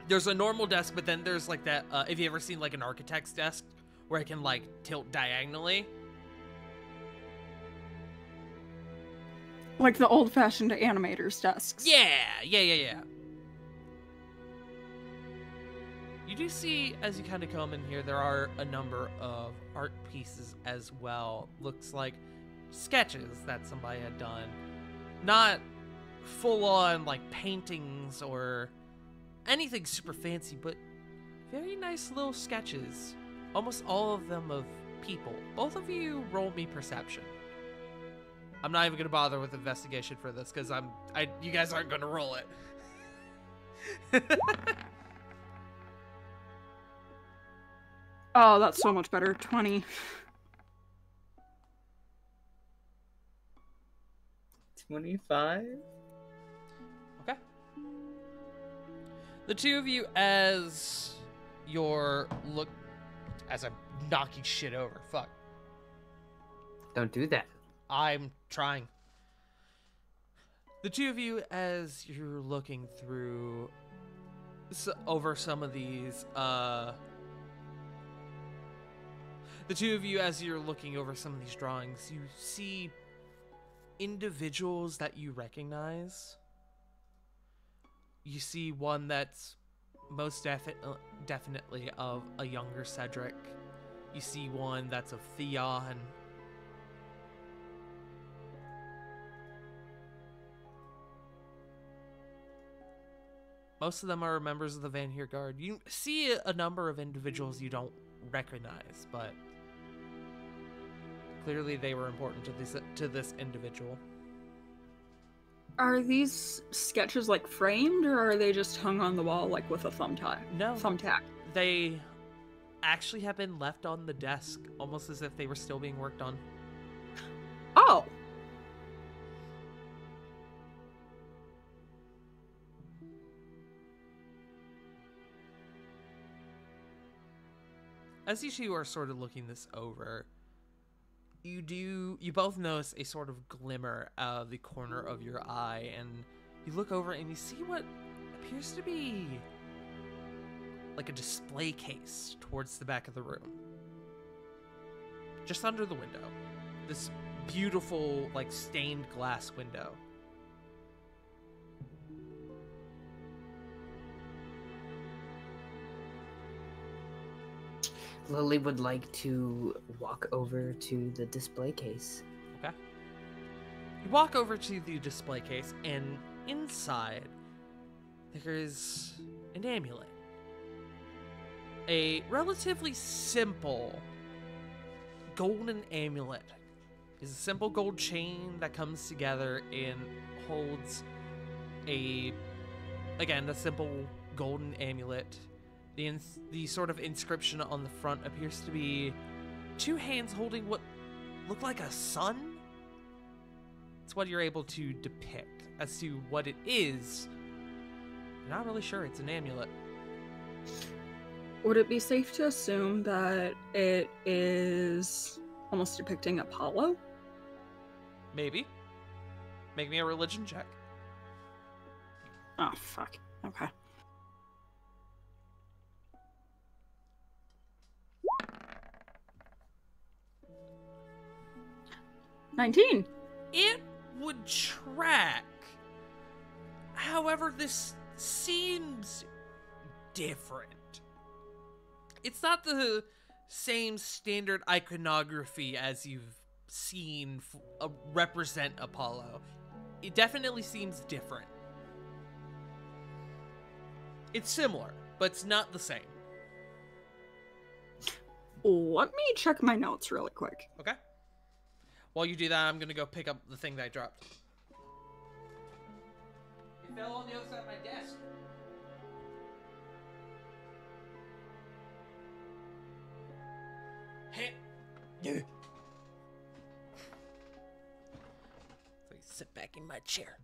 there's a normal desk, but then there's like that, have you ever seen like an architect's desk where it can like tilt diagonally? Like the old-fashioned animator's desks. Yeah. You do see, as you kind of come in here, there are a number of art pieces as well. Looks like sketches that somebody had done. Not full-on, like, paintings or anything super fancy, but very nice little sketches. Almost all of them of people. Both of you roll me perception. I'm not even going to bother with investigation for this, because you guys aren't going to roll it. Oh, that's so much better. 20. 25? Okay. The two of you, as I'm knocking shit over. Fuck. Don't do that. I'm trying. The two of you, as you're looking through over some of these, drawings, you see individuals that you recognize. You see one that's most definitely of a younger Cedric. You see one that's of Theon. Most of them are members of the Vanheir Guard. You see a number of individuals you don't recognize, but clearly they were important to this individual. Are these sketches like framed, or are they just hung on the wall like with a thumbtack? No. Thumbtack. They actually have been left on the desk, almost as if they were still being worked on. Oh. As you two are sort of looking this over, you both notice a sort of glimmer out of the corner of your eye, and you look over and you see what appears to be like a display case towards the back of the room. Just under the window. This beautiful, like, stained glass window. Lily would like to walk over to the display case. Okay. You walk over to the display case, and inside there is an amulet. A relatively simple golden amulet. Is a simple gold chain that comes together and holds a simple golden amulet. The sort of inscription on the front appears to be two hands holding what look like a sun. It's what you're able to depict. As to what it is, I'm not really sure. It's an amulet. Would it be safe to assume that it is almost depicting Apollo? Maybe. Make me a religion check. Oh, fuck. Okay. $19. It would track. However, this seems different. It's not the same standard iconography as you've seen represent Apollo. It definitely seems different. It's similar, but it's not the same. Let me check my notes really quick. Okay. While you do that, I'm gonna go pick up the thing that I dropped. It fell on the other side of my desk. Hey. So I sit back in my chair.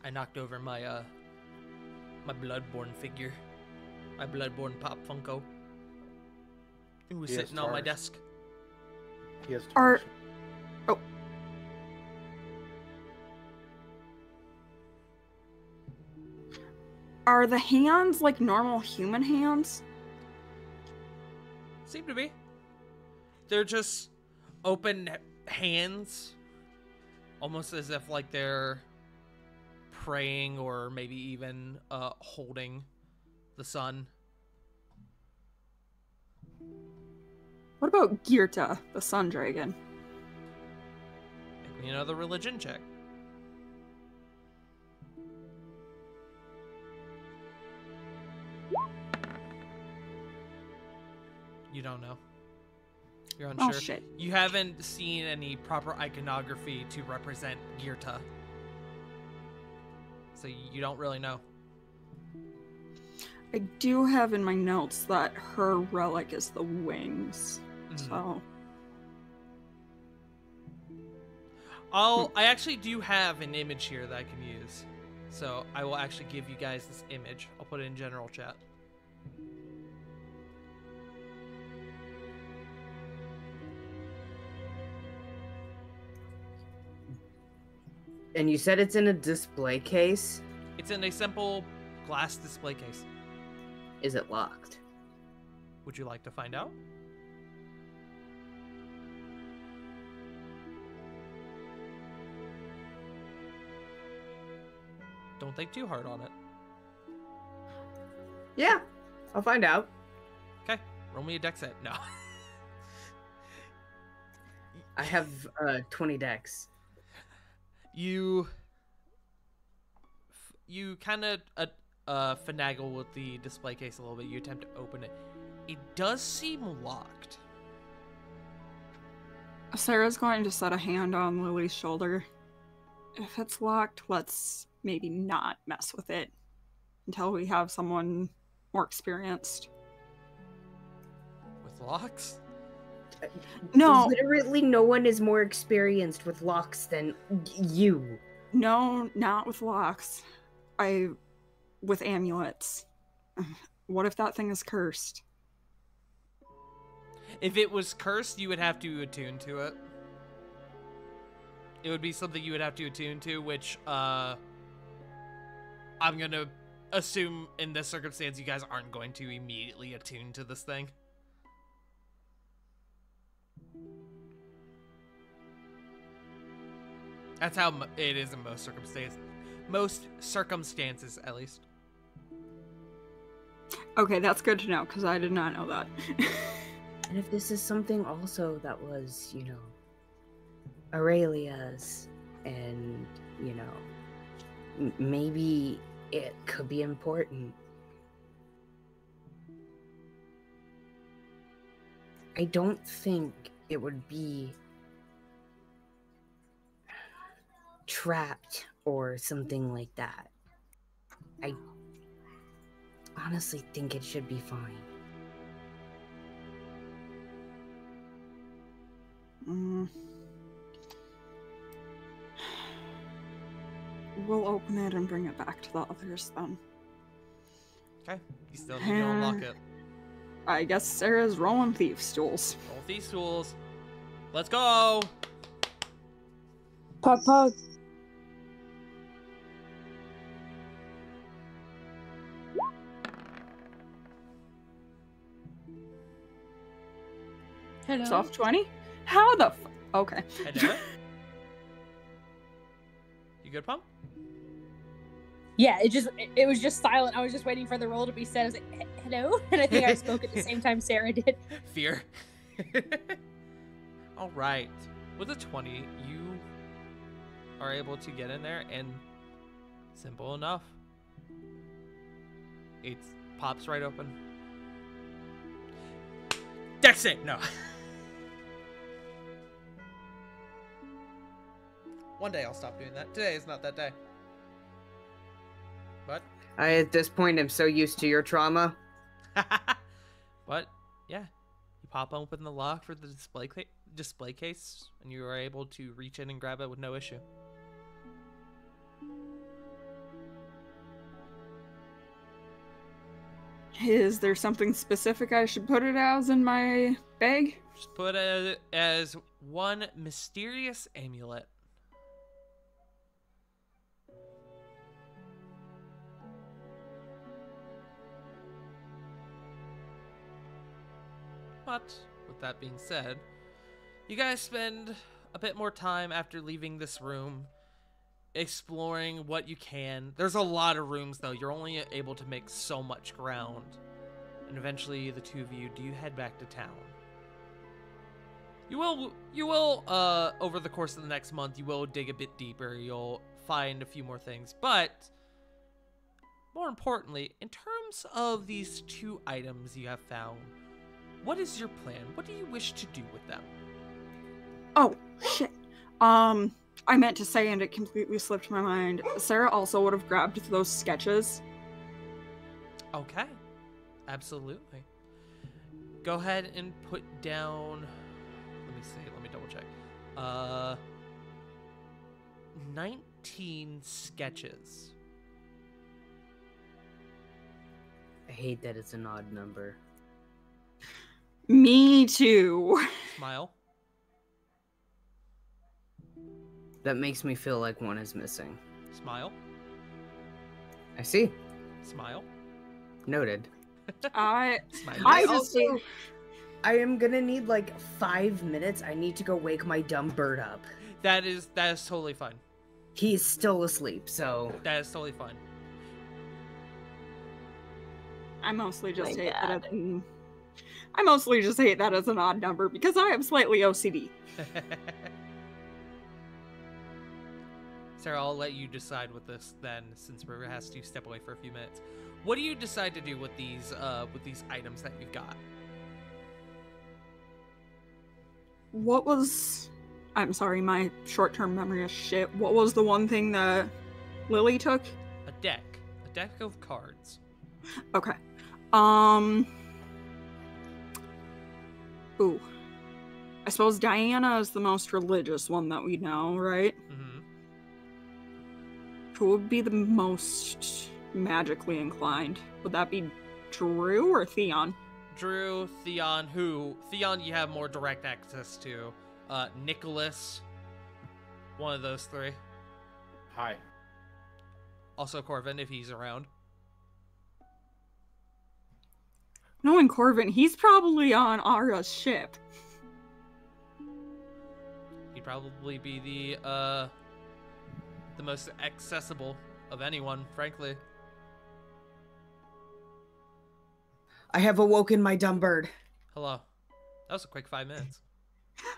I knocked over my my Bloodborne figure. My Bloodborne Pop Funko. It was He has sitting on my Tars. desk. He has Are- Tars. Are the hands like normal human hands? Seem to be. They're just open hands. Almost as if like they're praying or maybe even holding the sun. What about Girta, the sun dragon? Make me another religion check. You don't know. You're unsure. Oh shit. You haven't seen any proper iconography to represent Girta. So you don't really know. I do have in my notes that her relic is the wings. So I actually do have an image here that I can use. So I will actually give you guys this image. I'll put it in general chat. And you said it's in a display case? It's in a simple glass display case. Is it locked? Would you like to find out? Don't think too hard on it. Yeah, I'll find out. Okay, roll me a dex set. No. I have 20 decks. You kind of finagle with the display case a little bit. You attempt to open it. It does seem locked. Sarah's going to set a hand on Lily's shoulder. If it's locked, let's maybe not mess with it until we have someone more experienced. With locks? No, Literally no one is more experienced with locks than you. no, not with locks. With amulets. What if that thing is cursed? If it was cursed, you would have to attune to it. It would be something you would have to attune to, which I'm gonna assume in this circumstance you guys aren't going to immediately attune to this thing. That's how it is in most circumstances. Most circumstances, at least. Okay, that's good to know, because I did not know that. And if this is something also that was, Aurelia's, and, maybe it could be important. I don't think it would be trapped or something like that. I honestly think it should be fine. We'll open it and bring it back to the others then. Okay, you still need to unlock it. I guess Sarah's rolling thief stools. Roll these stools. Let's go! Pog pog. Hello. Soft 20? How the okay. Hello? You good, Pump? Yeah, it was just silent. I was just waiting for the roll to be said. I was like, hello? And I think I spoke at the same time Sarah did. Fear. All right. With a 20, you are able to get in there, and simple enough. It pops right open. Dex it! No. One day I'll stop doing that. Today is not that day. But I, at this point, am so used to your trauma. but yeah, you pop open the lock for the display case, and you are able to reach in and grab it with no issue. Is there something specific I should put it as in my bag? Just put it as one mysterious amulet. But, with that being said, you guys spend a bit more time after leaving this room exploring what you can. There's a lot of rooms, though. You're only able to make so much ground. And eventually, the two of you do head back to town. You will, over the course of the next month, you will dig a bit deeper. You'll find a few more things. But, more importantly, in terms of these two items you have found, what is your plan? What do you wish to do with them? Oh, shit. I meant to say, and it completely slipped my mind, Sarah also would have grabbed those sketches. Okay. Absolutely. Go ahead and put down... Let me see. Let me double check. 19 sketches. I hate that it's an odd number. Me too. Smile. That makes me feel like one is missing. Smile. I see. Smile. Noted. I Smile. also... I am gonna need like 5 minutes. I need to go wake my dumb bird up. That is totally fine. He's still asleep, so... That is totally fine. I mostly just My hate God. that. I mostly just hate that as an odd number because I am slightly OCD. Sarah, I'll let you decide with this then, since River has to step away for a few minutes. What do you decide to do with these items that you've got? What was... I'm sorry, my short-term memory is shit. What was the one thing that Lily took? A deck of cards. Okay. Ooh. I suppose Diana is the most religious one that we know, right? Mm-hmm. Who would be the most magically inclined? Would that be Drew or Theon? Drew, Theon, Theon you have more direct access to. Nicholas, one of those three. Hi. Also Corvin, if he's around. Knowing Corvin, he's probably on Ara's ship. He'd probably be the most accessible of anyone, frankly. I have awoken my dumb bird. Hello. That was a quick 5 minutes.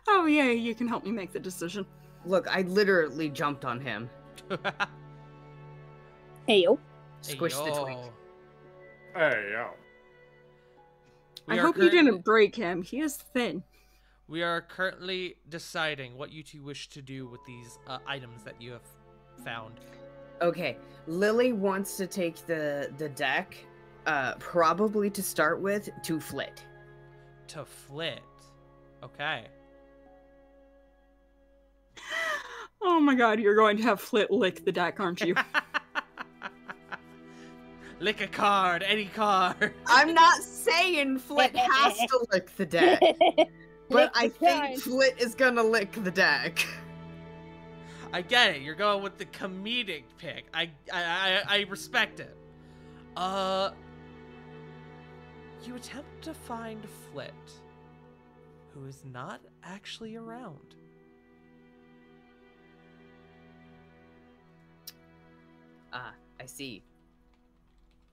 Oh yeah, you can help me make the decision. Look, I literally jumped on him. Hey yo. Squished the twig. Hey, yo. We I are hope you currently- didn't break him. He is thin. We are currently deciding what you two wish to do with these items that you have found. Okay, Lily wants to take the deck, probably to start with, to Flit. To Flit. Okay. Oh my god, you're going to have Flit lick the deck, aren't you? Lick a card, any card. I'm not saying Flit has to lick the deck, but I think Flit is gonna lick the deck. I get it. You're going with the comedic pick. I respect it. You attempt to find Flit, who is not actually around. Ah, I see.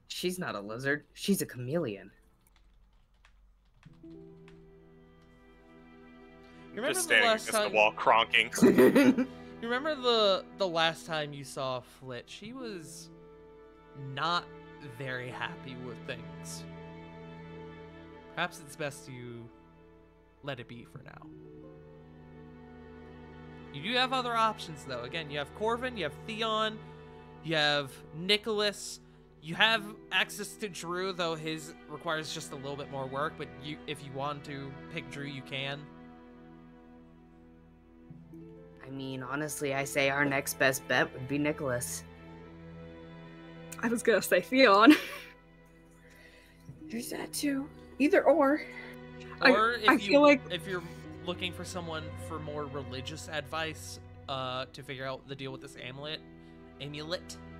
She's not a lizard. She's a chameleon. You remember Just the standing last against time? the wall, cronking. You remember the last time you saw Flit? She was not very happy with things. Perhaps it's best to let it be for now. You do have other options, though. Again, you have Corvin, you have Theon, you have Nicholas. You have access to Drew, though his requires just a little bit more work. But if you want to pick Drew, you can. I mean, honestly, I say our next best bet would be Nicholas. I was gonna say Theon. There's that too. Either or. Or I feel like if you're looking for someone for more religious advice to figure out the deal with this amulet,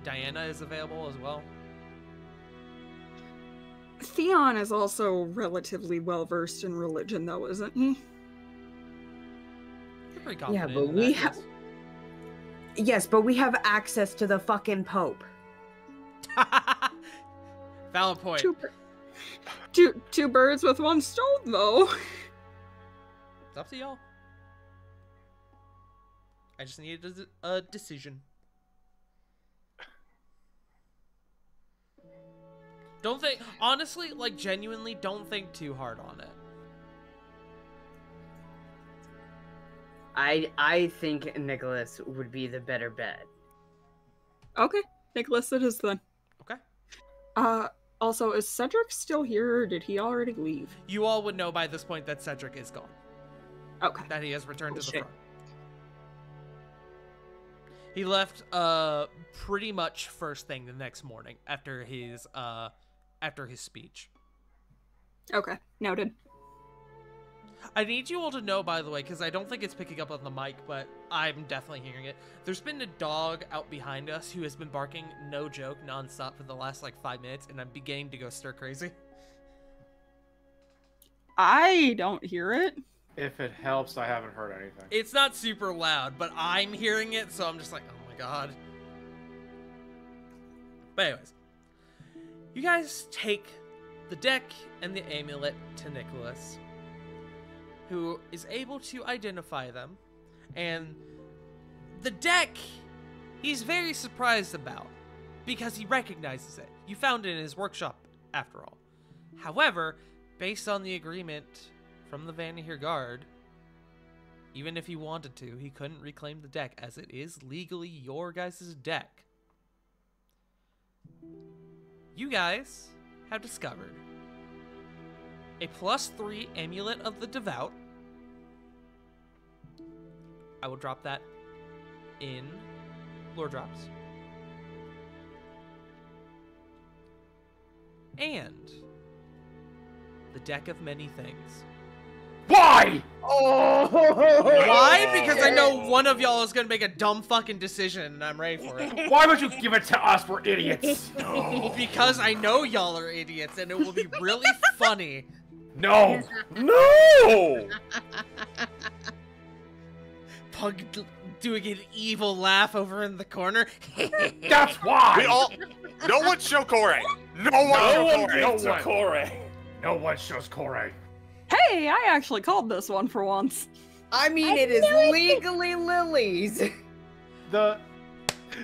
Diana is available as well. Theon is also relatively well versed in religion, though, isn't he? You're pretty Yeah, confident but in we that, have. yes. Yes, but we have access to the fucking Pope. Valid point. Two birds with one stone, though. It's up to y'all. I just needed a decision. Don't think, honestly, like genuinely, don't think too hard on it. I think Nicholas would be the better bet. Okay, Nicholas, it is then. Okay. Also, is Cedric still here, or did he already leave? You all would know by this point that Cedric is gone. Okay. That he has returned to the Shit. front. He left pretty much first thing the next morning after his speech. Okay, noted. I need you all to know, by the way, because I don't think it's picking up on the mic, but I'm definitely hearing it. There's been a dog out behind us who has been barking, no joke, nonstop for the last, 5 minutes, and I'm beginning to go stir crazy. I don't hear it. If it helps, I haven't heard anything. It's not super loud, but I'm hearing it, so I'm just like, oh my god. But anyways, you guys take the deck and the amulet to Nicholas, who is able to identify them, and the deck he's very surprised about because he recognizes it. You found it in his workshop, after all. However, based on the agreement from the Vanihir Guard, even if he wanted to, he couldn't reclaim the deck, as it is legally your guys' deck. You guys have discovered a +3 Amulet of the Devout. I will drop that in lore drops. And the Deck of Many Things. Why? Oh! Why? Because I know one of y'all is gonna make a dumb fucking decision, and I'm ready for it. Why would you give it to us? We're idiots. Because I know y'all are idiots, and it will be really funny. No. No! Pug doing an evil laugh over in the corner. That's why. We all. No one show Corey. No one No show one Corey. gives No a one. Corey. No one shows Corey. Hey, I actually called this one for once. I mean, it is legally lilies. The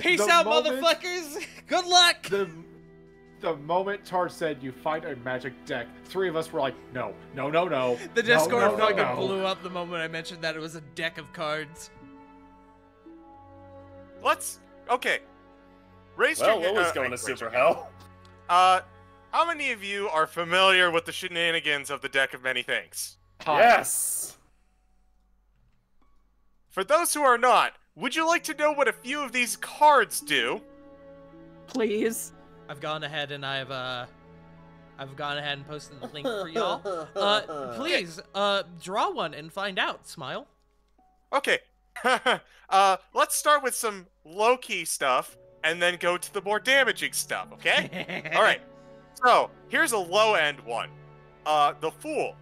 Peace the out, moment- motherfuckers! Good luck! The moment Tar said you find a magic deck, 3 of us were like, no, no, no, no. The Discord no, no, fucking no. blew up the moment I mentioned that it was a deck of cards. Okay. Raise Well, your Lily's going to super hell. How many of you are familiar with the shenanigans of the Deck of Many Things? Yes. For those who are not, would you like to know what a few of these cards do? Please. I've gone ahead and I've gone ahead and posted the link for y'all. Please, draw one and find out. Smile. Okay. Let's start with some low-key stuff, and then go to the more damaging stuff, okay? Alright. So, here's a low-end one. The Fool.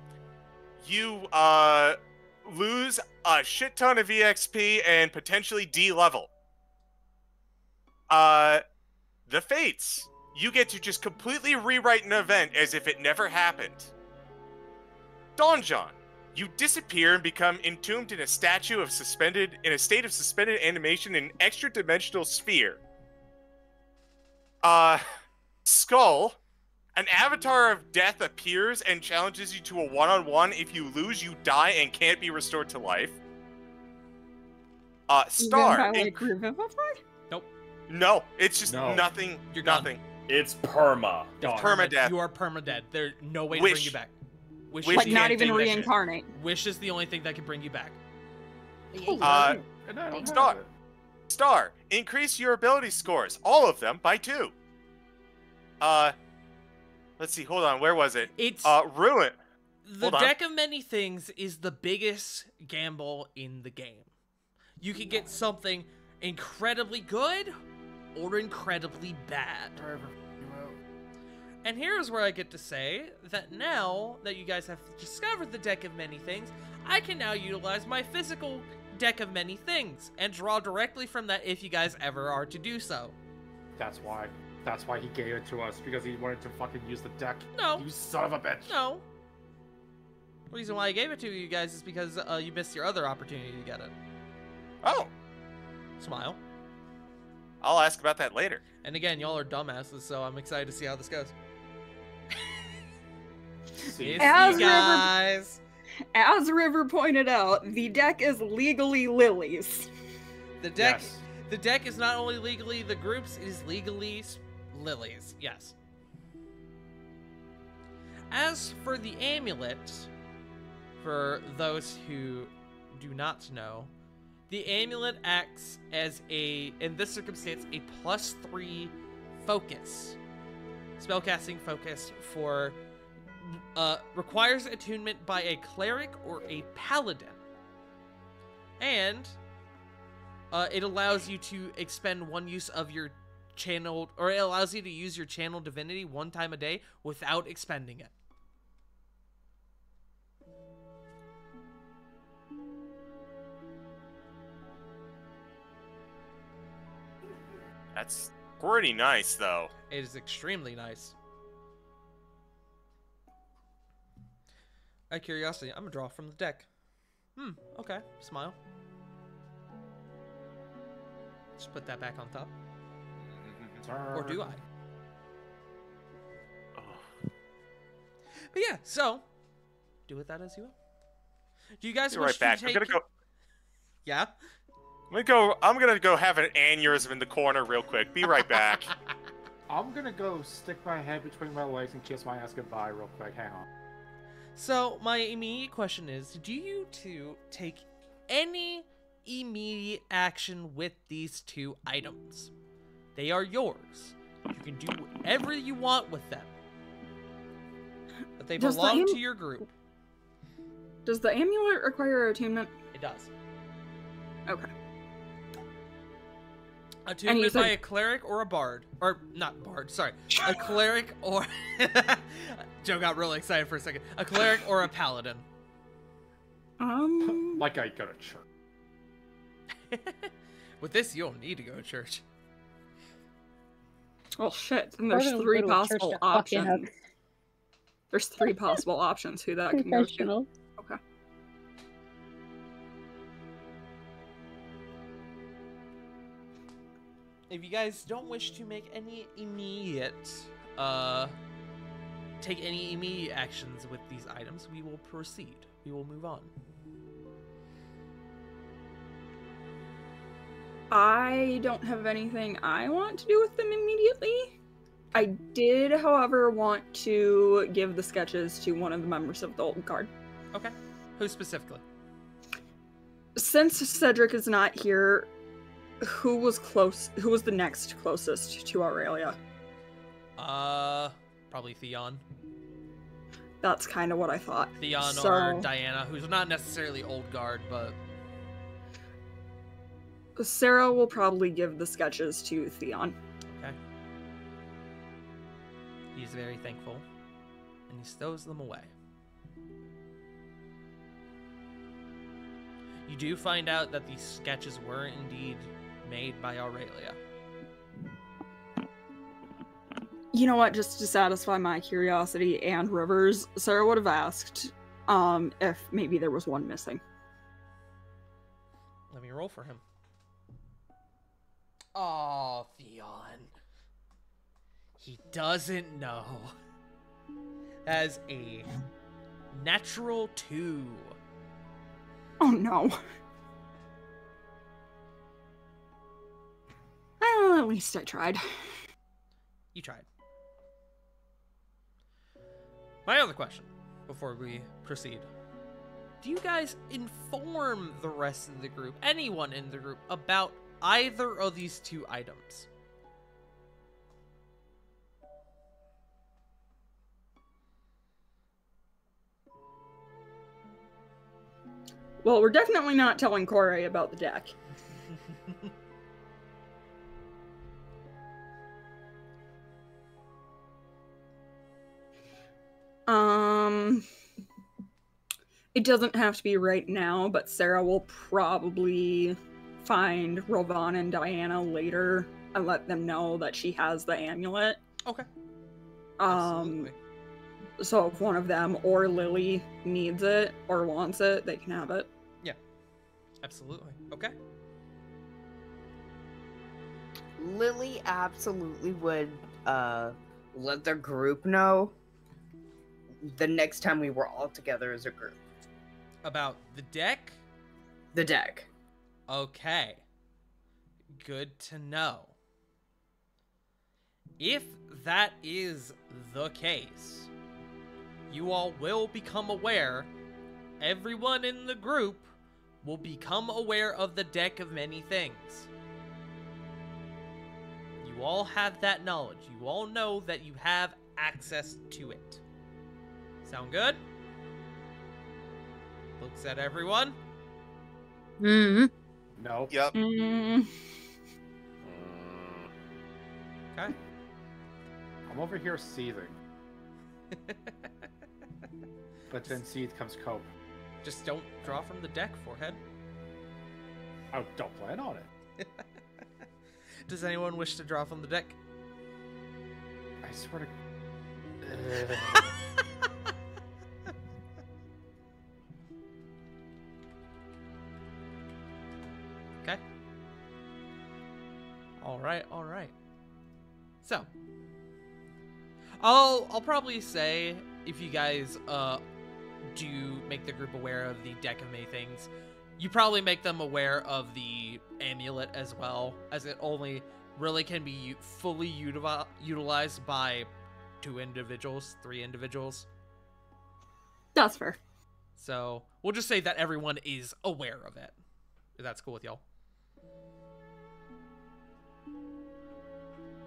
You, lose a shit ton of EXP and potentially D-level. The Fates. You get to just completely rewrite an event as if it never happened. Donjon. You disappear and become entombed in a state of suspended animation in an extra-dimensional sphere. Skull. An avatar of death appears and challenges you to a one-on-one. If you lose, you die and can't be restored to life. Star. Revivify? No, it's just No. nothing. You're gone. nothing. It's perma. Dog. Permadeath. You are permadeath. There's no way to bring Wish. you back. Wish, Wish Like, you not can't even do that shit. reincarnate. Wish is the only thing that can bring you back. And I don't Star. have it. Star. Increase your ability scores, all of them, by 2. Let's see. Hold on. Where was it? It's Ruin. the hold on. Deck of Many Things is the biggest gamble in the game. You can get something incredibly good or incredibly bad. And here's where I get to say that now that you guys have discovered the Deck of Many Things, I can now utilize my physical Deck of Many Things and draw directly from that if you guys ever are to do so. That's why he gave it to us, because he wanted to fucking use the deck. No. You son of a bitch. No. The reason why I gave it to you guys is because you missed your other opportunity to get it. Oh, Smile. I'll ask about that later. And again, y'all are dumbasses, so I'm excited to see how this goes. See. It's As you River- guys. As River pointed out, the deck is legally lilies. The deck. Yes. The deck is not only legally the groups; it is legally lilies. Yes. As for the amulet, for those who do not know, the amulet acts as in this circumstance, a +3 focus. Spellcasting focus for, requires attunement by a cleric or a paladin. And, it allows you to expend one use of your channeled, or it allows you to use your channeled divinity 1 time a day without expending it. That's pretty nice, though. It is extremely nice. Out of curiosity, I'm gonna draw from the deck. Okay. Smile. Just put that back on top. Or do I? Oh. But yeah, so do with that as you will. Do you guys Be wish right back. to I'm take... gonna go. Yeah? I'm gonna go have an aneurysm in the corner real quick. Be right back. I'm gonna go stick my head between my legs and kiss my ass goodbye real quick. Hang on. So, my immediate question is, do you two take any immediate action with these 2 items? They are yours. You can do whatever you want with them. But they Does the belong to your group. Does the amulet require attunement? It does. Okay. Attunement by said- a cleric or a bard. Or, not bard, sorry. A cleric or... Joe got really excited for a second. A cleric or a paladin. Like I go to church. With this, you don't need to go to church. Well, shit. Then there's Or 3 go to a church possible to fuck it up. options. There's 3 possible options who that can go to. Professional. Okay. If you guys don't wish to make any immediate, take any immediate actions with these items, we will proceed. We will move on. I don't have anything I want to do with them immediately. I did, however, want to give the sketches to one of the members of the Old Guard. Okay. Who specifically? Since Cedric is not here, who was the next closest to Aurelia? Probably Theon. That's kind of what I thought. Theon So- or Diana, who's not necessarily Old Guard, but Sarah will probably give the sketches to Theon. okay. He's very thankful, and he stows them away. You do find out that these sketches were indeed made by Aurelia. You know what? Just to satisfy my curiosity and Rivers, Sarah would have asked if maybe there was one missing. Let me roll for him. Oh, Theon. He doesn't know. As a natural 2. Oh no. Well, at least I tried. You tried. My other question, before we proceed. Do you guys inform the rest of the group, anyone in the group, about either of these 2 items? Well, we're definitely not telling Corey about the deck. It doesn't have to be right now, but Sarah will probably find Rovan and Diana later and let them know that she has the amulet. Okay. Um, so if one of them or Lily needs it or wants it, they can have it. Absolutely. Okay. Lily absolutely would let the group know the next time we were all together as a group. About the deck? The deck. Okay. Good to know. If that is the case, you all will become aware, everyone in the group will become aware of the deck of many things. You all have that knowledge. You all know that you have access to it. Sound good? Looks at everyone. Mm-hmm. No. Yep. Okay. I'm over here seething. But then seethe comes cope. Just don't draw from the deck, forehead. I don't plan on it. Does anyone wish to draw from the deck? I swear to... Okay. All right. So, I'll probably say if you guys do make the group aware of the deck of many things, you probably make them aware of the amulet as well, as it only really can be fully utilized by 2 individuals, 3 individuals. That's fair. So we'll just say that everyone is aware of it. If that's cool with y'all.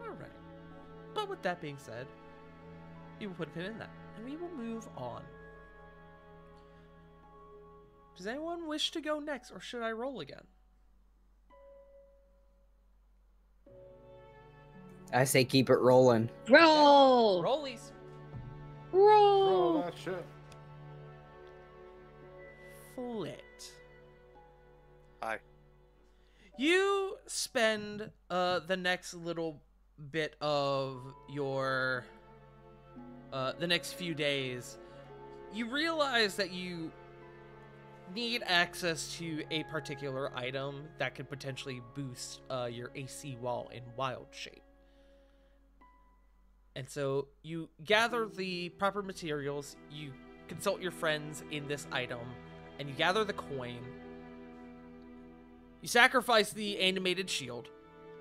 Alright. But with that being said, we will put a pin in that, and we will move on. Does anyone wish to go next, or should I roll again? I say keep it rolling. Roll! Rollies. Oh, that shit. Flit. Hi. You spend the next little bit of your the next few days, you realize that you need access to a particular item that could potentially boost your AC wall in wild shape. And so you gather the proper materials, you consult your friends in this item, and you gather the coin. You sacrifice the animated shield,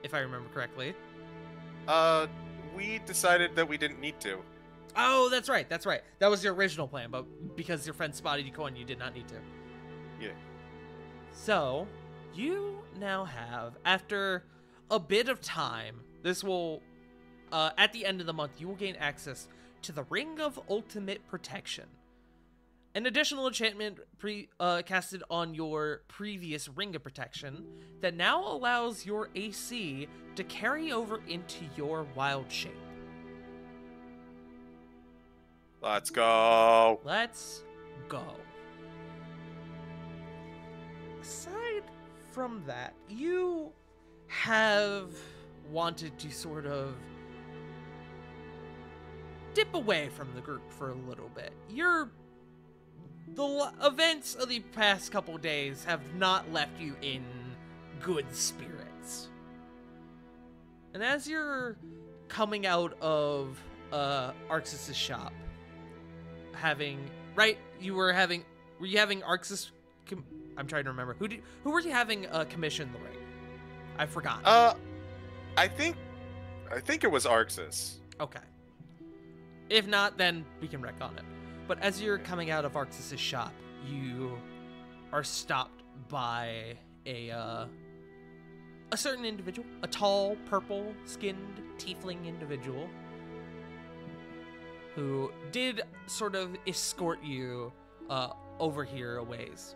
if I remember correctly. We decided that we didn't need to. Oh, that's right, that's right. That was your original plan, but because your friend spotted your coin, you did not need to. Yeah. So, you now have, after a bit of time, this will, at the end of the month, you will gain access to the Ring of Ultimate Protection. An additional enchantment casted on your previous Ring of Protection that now allows your AC to carry over into your wild shape. Let's go. Let's go. Aside from that, you have wanted to sort of dip away from the group for a little bit. The events of the past couple days have not left you in good spirits. And as you're coming out of Arxis' shop, were you having Arxis? I'm trying to remember who were you having commission the ring? I forgot. I think it was Arxis. Okay. If not, then we can wreck on it. But as you're coming out of Arxis' shop, you are stopped by a certain individual, a tall, purple-skinned tiefling individual who did sort of escort you over here a ways.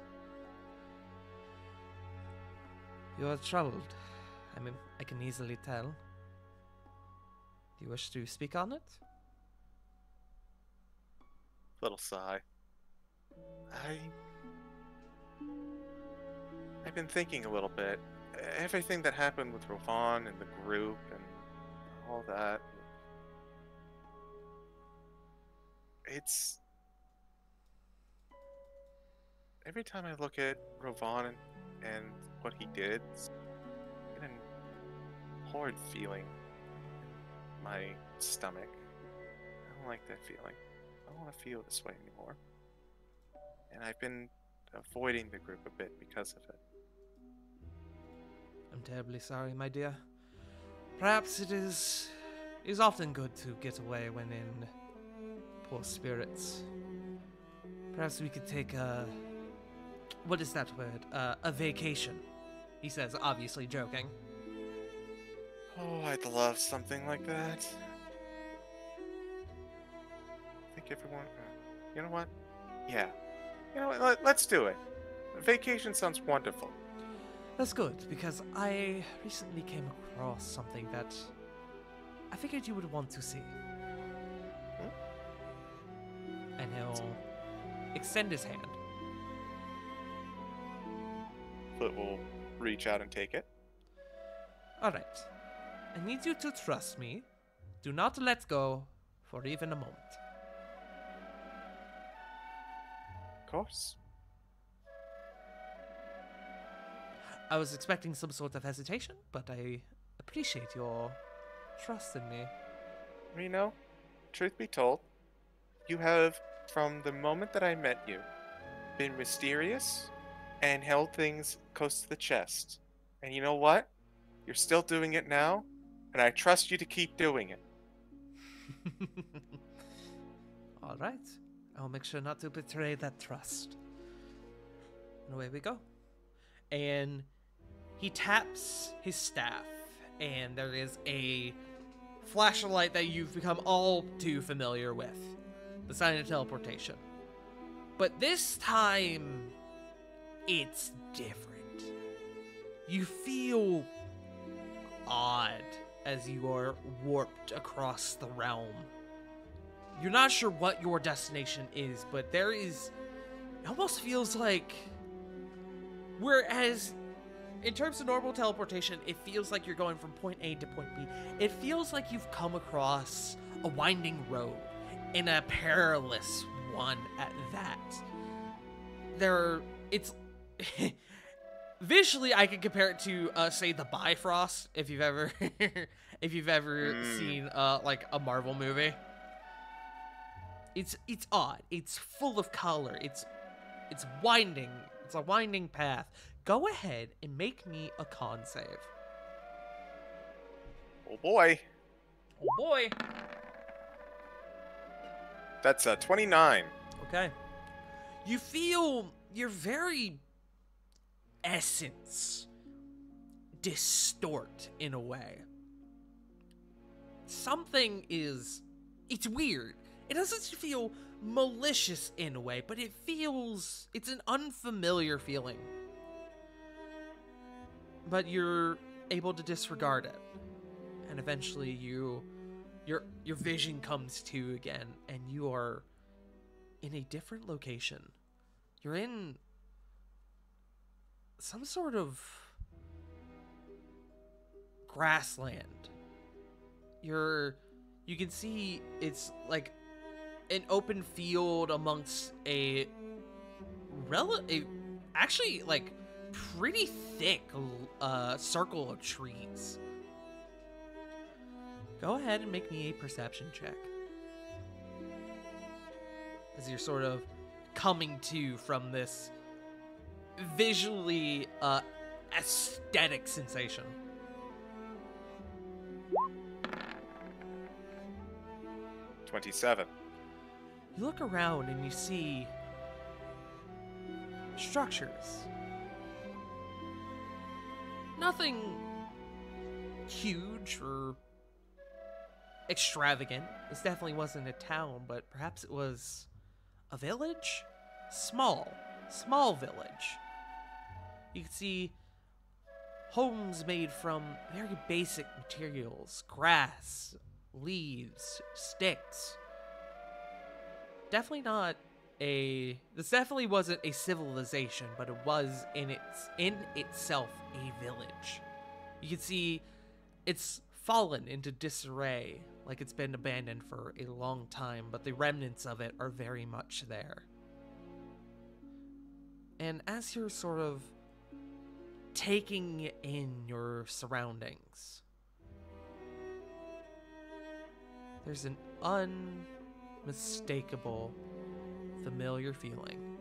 You are troubled. I mean, I can easily tell. Do you wish to speak on it? Little sigh. I've been thinking a little bit. Everything that happened with Rovan and the group and all that. It's... Every time I look at Rovan and what he did, I get a horrid feeling in my stomach. I don't like that feeling. I don't want to feel this way anymore. And I've been avoiding the group a bit because of it. I'm terribly sorry, my dear. Perhaps it is often good to get away when in poor spirits. Perhaps we could take what is that word? A vacation, he says, obviously joking. Oh, I'd love something like that. I think everyone... you know what? Yeah. You know what? Let's do it. Vacation sounds wonderful. That's good, because I recently came across something that I figured you would want to see. And he'll extend his hand. Foot will reach out and take it. Alright. I need you to trust me. Do not let go for even a moment. Of course. I was expecting some sort of hesitation, but I appreciate your trust in me. Reno, truth be told, you have, from the moment that I met you, been mysterious and held things close to the chest. And you know what? You're still doing it now, and I trust you to keep doing it. All right. I'll make sure not to betray that trust. And away we go. And he taps his staff, and there is a flashlight that you've become all too familiar with. The sign of teleportation. But this time, it's different. You feel odd as you are warped across the realm. You're not sure what your destination is, but there is... It almost feels like... Whereas, in terms of normal teleportation, it feels like you're going from point A to point B. It feels like you've come across a winding road. and a perilous one at that. It's visually, I can compare it to say the Bifrost, if you've ever seen like a Marvel movie. It's odd. It's full of color. It's winding. It's a winding path. Go ahead and make me a con save. Oh boy. Oh boy. That's a 29. Okay. You feel your very essence distort in a way. It's weird. It doesn't feel malicious in a way, but it's an unfamiliar feeling. But you're able to disregard it. And eventually your vision comes to again, and you are in a different location. You're in some sort of grassland. You can see it's like an open field amongst actually like pretty thick circle of trees. Go ahead and make me a perception check. As you're sort of coming to from this visually aesthetic sensation. $27. You look around and you see structures. Nothing huge or extravagant. This definitely wasn't a town, but perhaps it was a village? Small village. You can see homes made from very basic materials. Grass, leaves, sticks. This definitely wasn't a civilization, but it was in itself a village. You can see it's fallen into disarray, like it's been abandoned for a long time, but the remnants of it are very much there. And as you're sort of taking in your surroundings, there's an unmistakable, familiar feeling.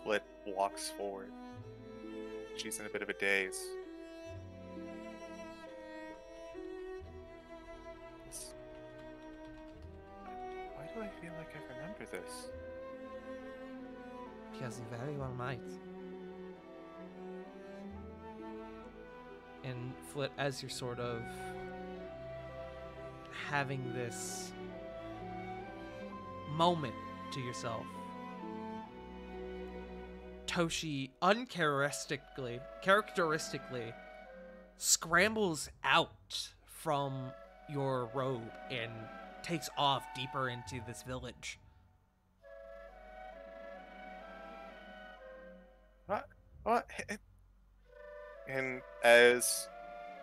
Flit walks forward. She's in a bit of a daze. Why do I feel like I remember this? Because you very well might. And Flit, as you're sort of having this moment to yourself, Toshi characteristically scrambles out from your robe and takes off deeper into this village. What? And as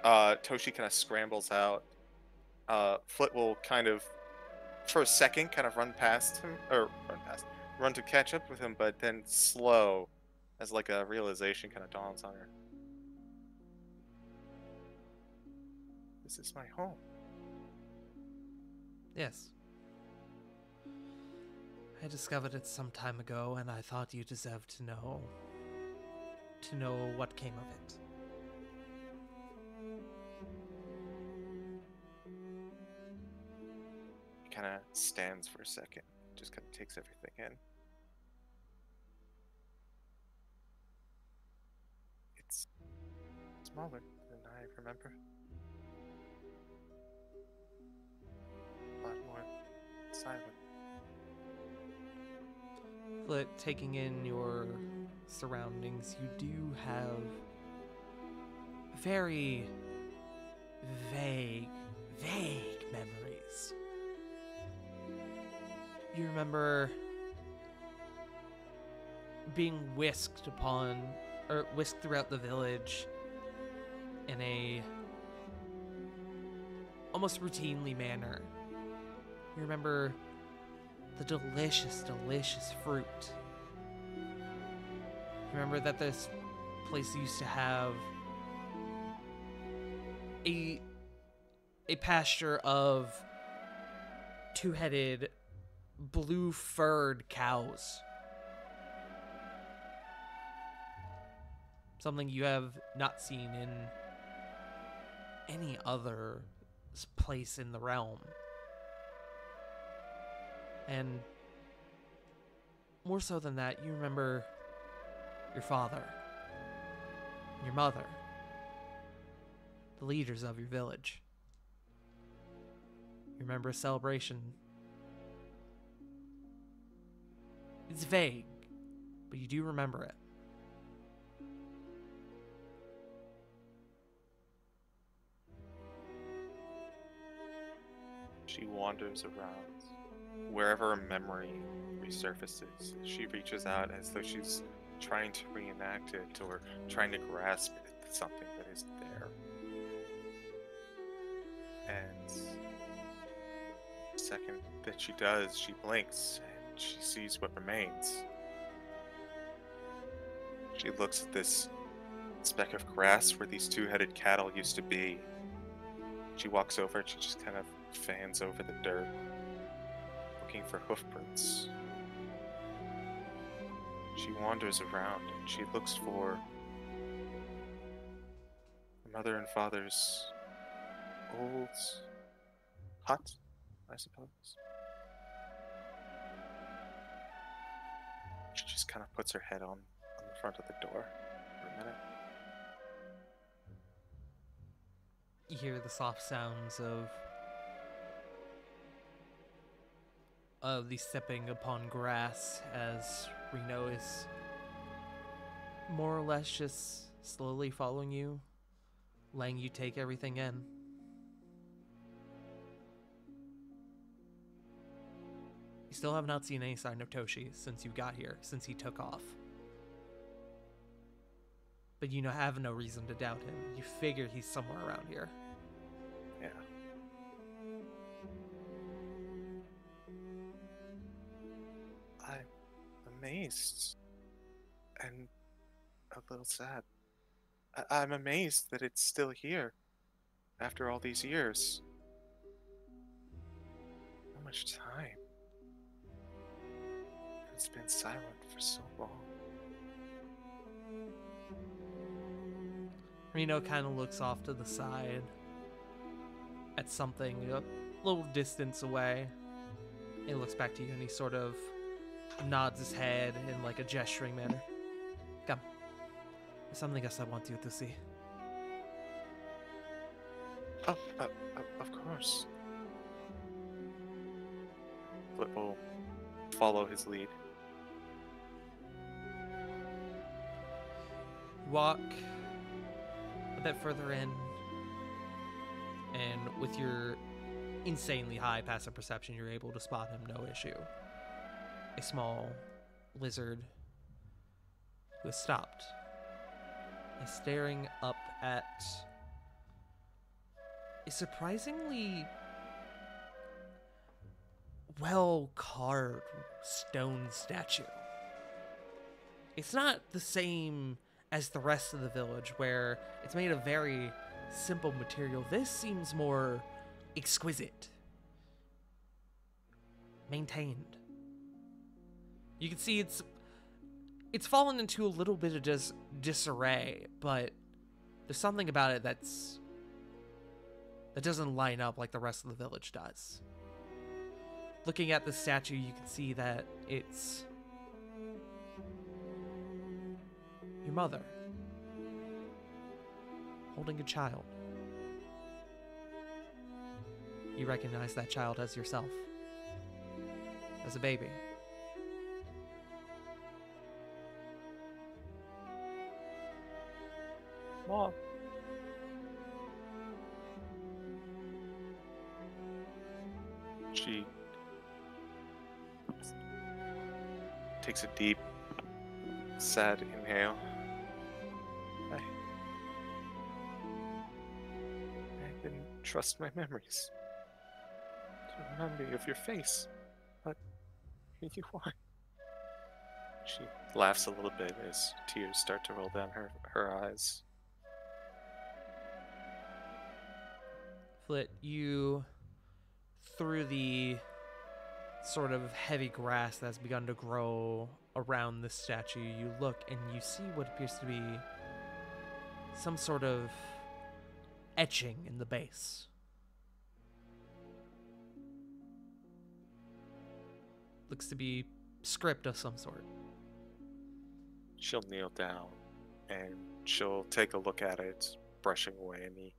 Toshi kind of scrambles out, Flit will kind of, for a second, kind of run to catch up with him, but then slow, as like a realization kind of dawns on her. This is my home. Yes. I discovered it some time ago, and I thought you deserved to know what came of it. He kind of stands for a second, just kind of takes everything in. It's smaller than I remember. A lot more silent. Flit, taking in your surroundings, you do have very vague memories. You remember being whisked throughout the village in a almost routinely manner. You remember the delicious, delicious fruit. Remember that this place used to have a pasture of two-headed, blue-furred cows. Something you have not seen in any other place in the realm. And more so than that, you remember your father, your mother, the leaders of your village. You remember a celebration. It's vague, but you do remember it. She wanders around. Wherever a memory resurfaces, she reaches out as though she's trying to reenact it or trying to grasp something that is there. And the second that she does, she blinks and she sees what remains. She looks at this speck of grass where these two-headed cattle used to be. She walks over and she just kind of fans over the dirt, looking for hoof prints. She wanders around and she looks for her mother and father's old hut, I suppose. She just kind of puts her head on the front of the door for a minute. You hear the soft sounds of the stepping upon grass as Reno is more or less just slowly following you, letting you take everything in. You still have not seen any sign of Toshi since you got here, since he took off. But you have no reason to doubt him. You figure he's somewhere around here. Yeah. I'm amazed and a little sad. I'm amazed that it's still here after all these years. How much time? It's been silent for so long. Reno kind of looks off to the side at something a little distance away. He looks back to you and he sort of nods his head in like a gesturing manner. Come. There's something else I want you to see. Oh, of course. Flip will follow his lead. You walk a bit further in, and with your insanely high passive perception, you're able to spot him no issue. A small lizard who has stopped is staring up at a surprisingly well-carved stone statue. It's not the same as the rest of the village, where it's made of very simple material. This seems more exquisite, maintained. You can see it's fallen into a little bit of disarray, but there's something about it that doesn't line up like the rest of the village does. Looking at the statue, you can see that it's your mother holding a child. You recognize that child as yourself, as a baby. Mom. She takes a deep, sad inhale. I've been trust my memories. To remind me of your face. But here you are. She laughs a little bit as tears start to roll down her eyes. Flit, you, through the sort of heavy grass that's begun to grow around the statue, you look and you see what appears to be some sort of etching in the base. Looks to be script of some sort. She'll kneel down and she'll take a look at it, brushing away any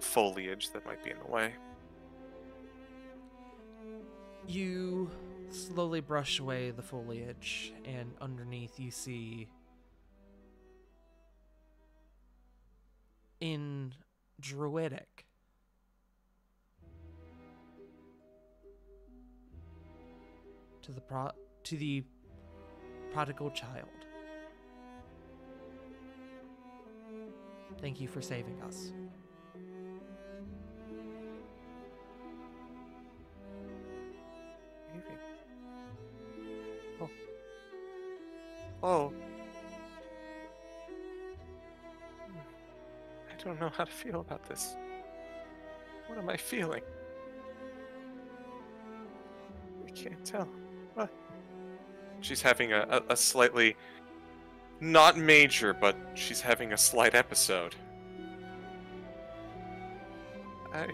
foliage that might be in the way. You slowly brush away the foliage, and underneath you see, in Druidic, to the prodigal child. Thank you for saving us. Maybe. Oh. I don't know how to feel about this. What am I feeling? I can't tell. What? She's having a slightly, not major, but she's having a slight episode. I'm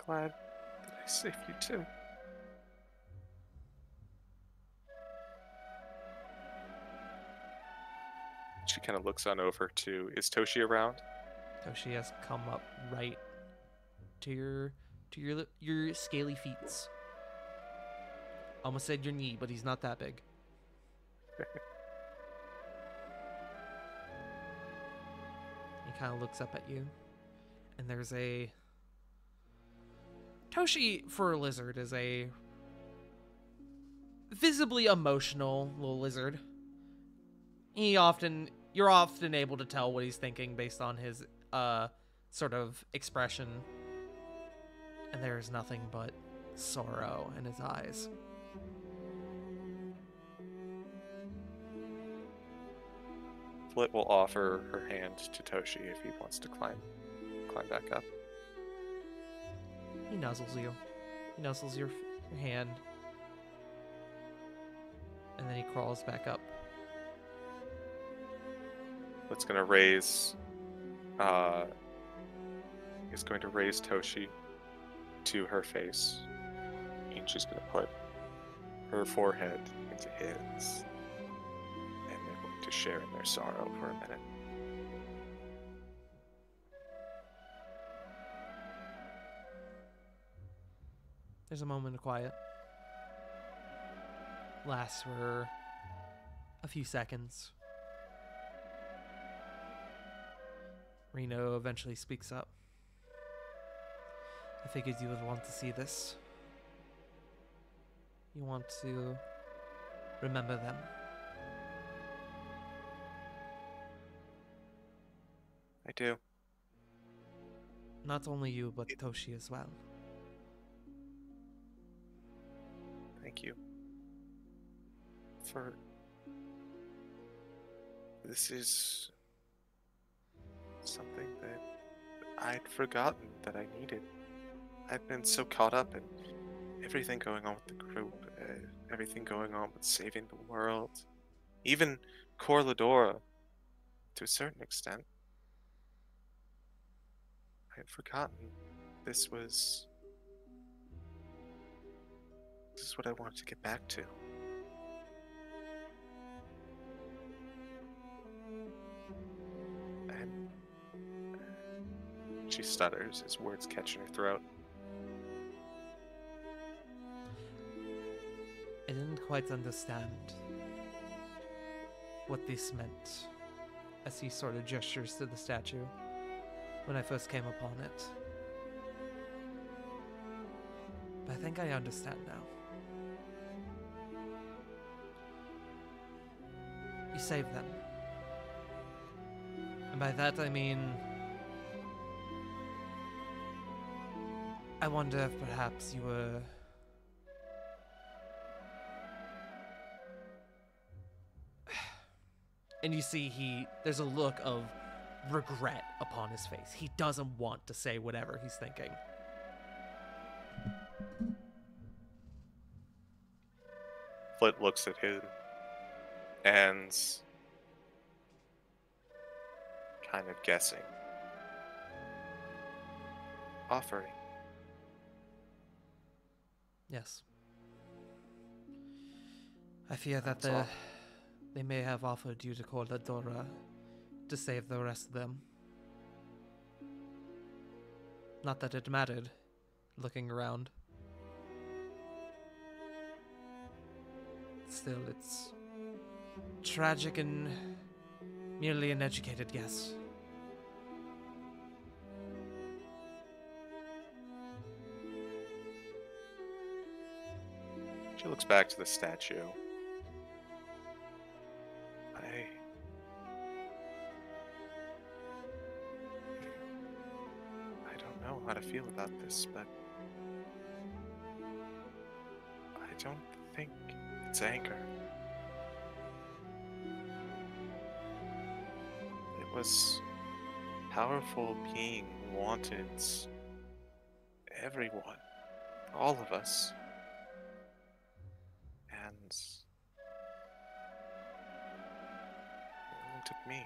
glad that I saved you too. She kind of looks on over to, is Toshi around? Toshi has come up right to your scaly feet. Almost said your knee, but he's not that big. He kind of looks up at you, and there's a Toshi for a lizard is a visibly emotional little lizard. You're often able to tell what he's thinking based on his sort of expression. And there is nothing but sorrow in his eyes. Flit will offer her hand to Toshi if he wants to climb back up. He nuzzles you. He nuzzles your hand. And then he crawls back up. Flit's gonna raise he's going to raise Toshi to her face, and she's going to put her forehead into his, and they're going to share in their sorrow for a minute. There's a moment of quiet. Lasts for a few seconds. Reno eventually speaks up. I figured you would want to see this. You want to remember them. I do. Not only you, but Toshi as well. Thank you. This is something that I'd forgotten that I needed. I've been so caught up in everything going on with the group, everything going on with saving the world, even Corladora, to a certain extent. I had forgotten this is what I wanted to get back to. And she stutters as words catch in her throat. I didn't quite understand what this meant as he sort of gestures to the statue when I first came upon it. But I think I understand now. You saved them. And by that I mean, I wonder if perhaps you were... And you see there's a look of regret upon his face. He doesn't want to say whatever he's thinking. Flit looks at him and kind of guessing. Offering. Yes. I fear that That's all. they may have offered you to Corladora to save the rest of them. Not that it mattered, looking around. Still, it's tragic and merely an educated guess. She looks back to the statue. I don't know how to feel about this, but I don't think it's anger. It was powerful being wanted everyone, all of us. And it only took me.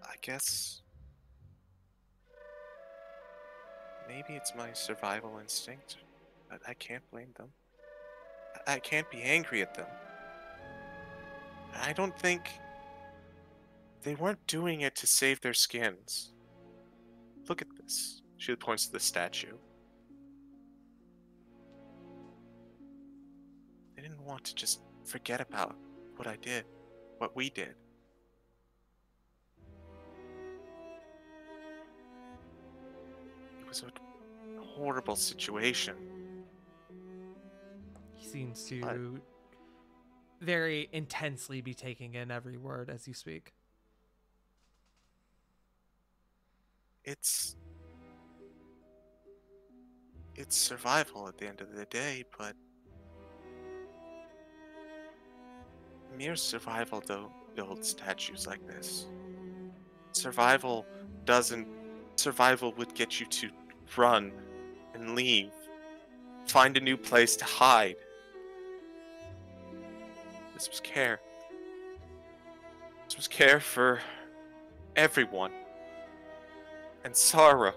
I guess maybe it's my survival instinct, but I can't blame them. I can't be angry at them. I don't think they weren't doing it to save their skins. Look at this. She points to the statue. They didn't want to just forget about what I did, what we did. It was a horrible situation. He seems to very intensely be taking in every word as you speak. It's survival at the end of the day, but mere survival don't build statues like this. Survival would get you to run and leave, find a new place to hide. This was care. This was care for everyone. And sorrow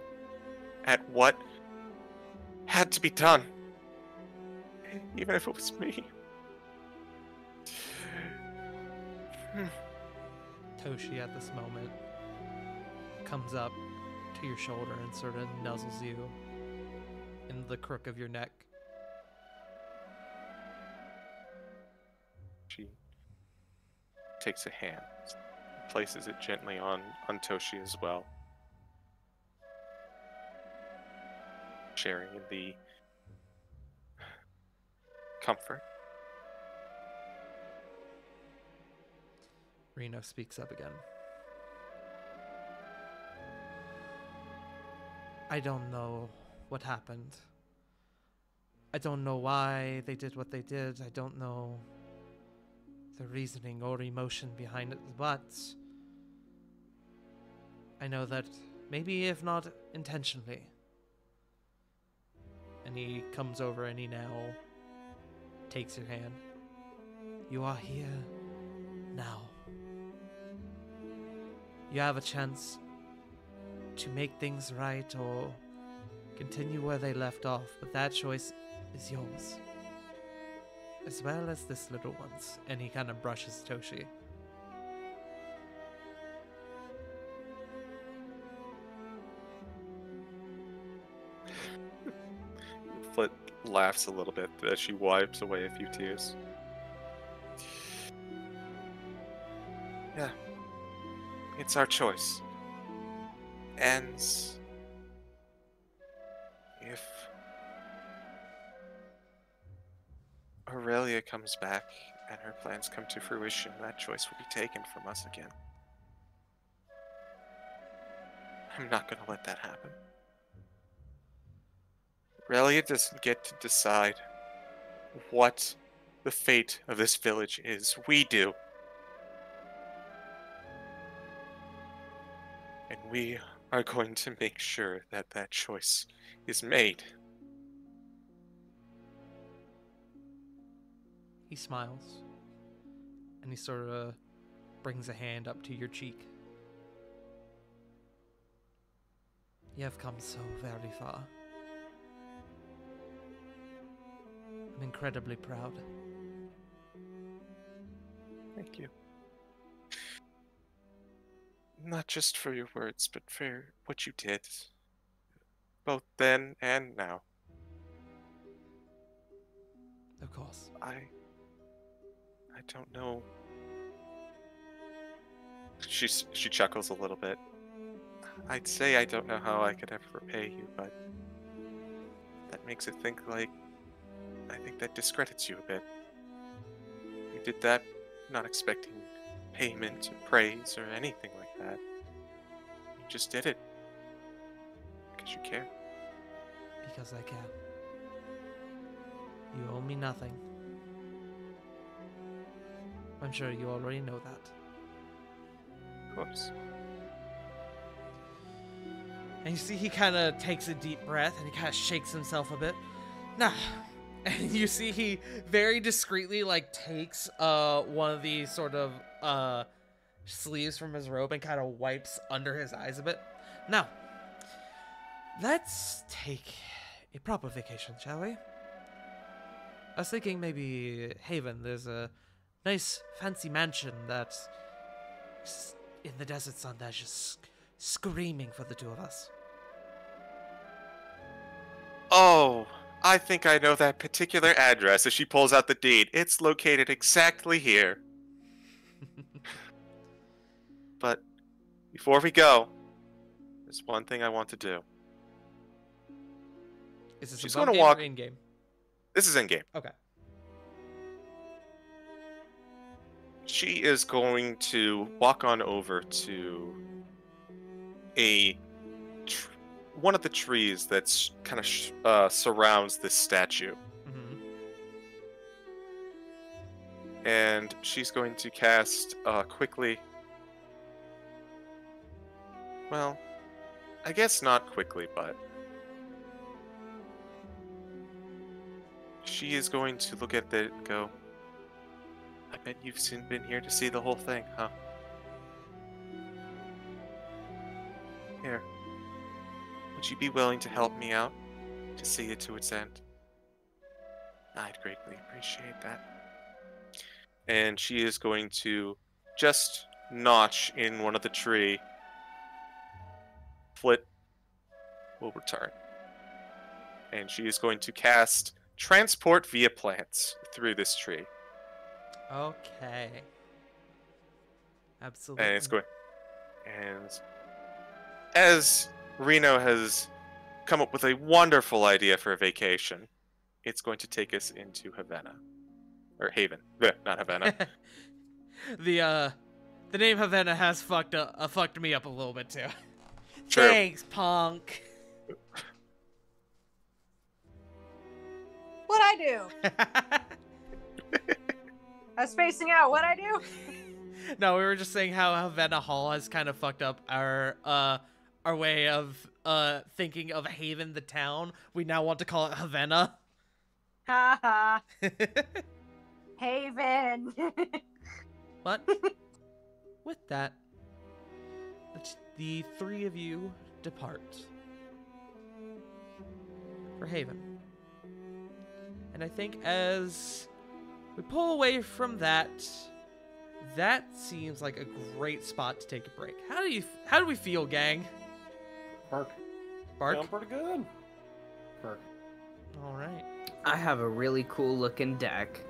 at what had to be done. Even if it was me. Toshi at this moment comes up to your shoulder and sort of nuzzles you in the crook of your neck. She takes a hand, places it gently on Toshi as well, sharing in the comfort. Reno speaks up again. I don't know what happened. I don't know why they did what they did. I don't know the reasoning or emotion behind it, but I know that maybe if not intentionally. And he comes over and he now takes your hand. You are here now. You have a chance to make things right or continue where they left off, but that choice is yours. As well as this little one's. And he kind of brushes Toshi. Flit laughs a little bit as she wipes away a few tears. Yeah. It's our choice. And if Aurelia comes back and her plans come to fruition, that choice will be taken from us again. I'm not going to let that happen. Relia doesn't get to decide what the fate of this village is. We do. And we are going to make sure that that choice is made. He smiles, and he sort of brings a hand up to your cheek. You have come so very far. I'm incredibly proud. Thank you. Not just for your words, but for what you did. Both then and now. Of course. I don't know. She chuckles a little bit. I'd say I don't know how I could ever repay you, but that makes it think like I think that discredits you a bit. You did that not expecting payment or praise or anything like that. You just did it because you care. Because I care. You owe me nothing. I'm sure you already know that. Of course. And you see he kind of takes a deep breath and he kind of shakes himself a bit. Nah. And you see he very discreetly takes one of the sort of sleeves from his robe and kind of wipes under his eyes a bit. Now, let's take a proper vacation, shall we? I was thinking maybe Haven. There's a nice fancy mansion that's in the desert sun that's just screaming for the two of us. Oh, I think I know that particular address. As she pulls out the deed, it's located exactly here. But before we go, there's one thing I want to do. Is this She's above gonna game walk- or in game? This is in game. Okay. She is going to walk on over to one of the trees that's kind of surrounds this statue. Mm-hmm. And she's going to cast quickly. Well, I guess not quickly, but she is going to look at it and go, I bet you've been here to see the whole thing, huh? Here. Would you be willing to help me out to see it to its end? I'd greatly appreciate that. And she is going to just notch in one of the tree. Flit will return. And she is going to cast Transport via Plants through this tree. Okay. Absolutely. And it's going. And as Reno has come up with a wonderful idea for a vacation, it's going to take us into Havana. Or Haven. Bleh, not Havana. The name Havana has fucked me up a little bit too. True. Thanks, punk. What'd I do? I was spacing out. What'd I do? No, we were just saying how Havana Hall has kind of fucked up our way of thinking of Haven, the town. We now want to call it Havana. Ha ha. Haven. But with that, the three of you depart for Haven. And I think as we pull away from that seems like a great spot to take a break. How do we feel, gang? Bark. Bark? Feeling pretty good. Bark. All right. I have a really cool looking deck.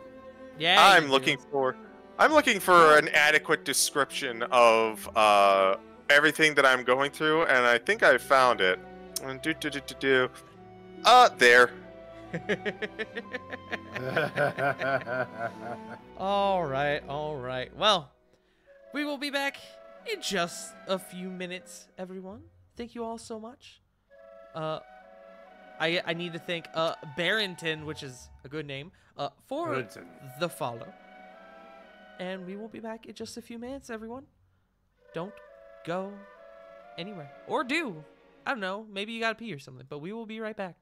Yeah. I'm you looking do. for an adequate description of everything that I'm going through, and I think I found it. There. All right. Well, we will be back in just a few minutes, everyone. Thank you all so much. I need to thank Barrington, which is a good name, for Barrington. the follow. And we will be back in just a few minutes, everyone. Don't go anywhere. Or do. I don't know. Maybe you gotta pee or something. But we will be right back.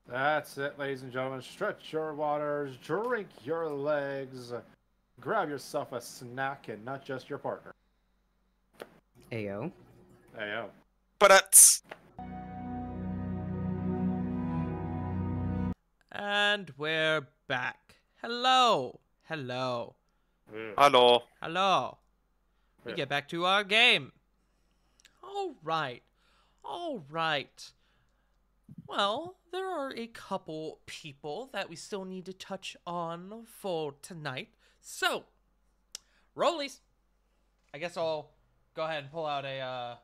That's it, ladies and gentlemen. Stretch your waters, drink your legs, grab yourself a snack, and not just your partner. Ayo. Ayo. But And we're back. Hello. hello. We Yeah. get back to our game. All right. Well, there are a couple people that we still need to touch on for tonight. So, rollies. I guess I'll go ahead and pull out a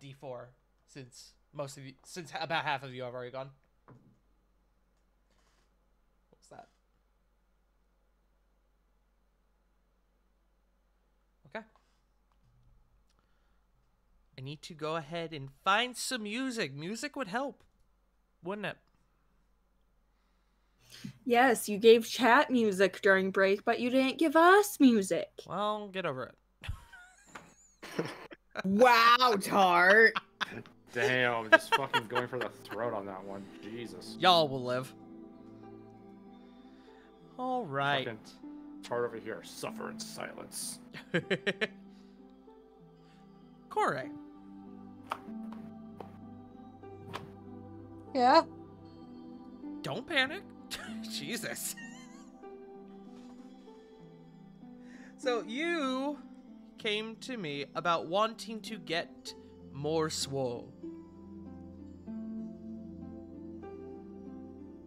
D4 since about half of you have already gone. What's that? Okay. I need to go ahead and find some music. Music would help, wouldn't it? Yes, you gave chat music during break, but you didn't give us music. Well, get over it. Wow, Tart. Damn, I'm just fucking going for the throat on that one. Jesus. Y'all will live. All right. Fucking Tart over here, suffer in silence. Corey. Yeah. Don't panic. Jesus. So you came to me about wanting to get more swole.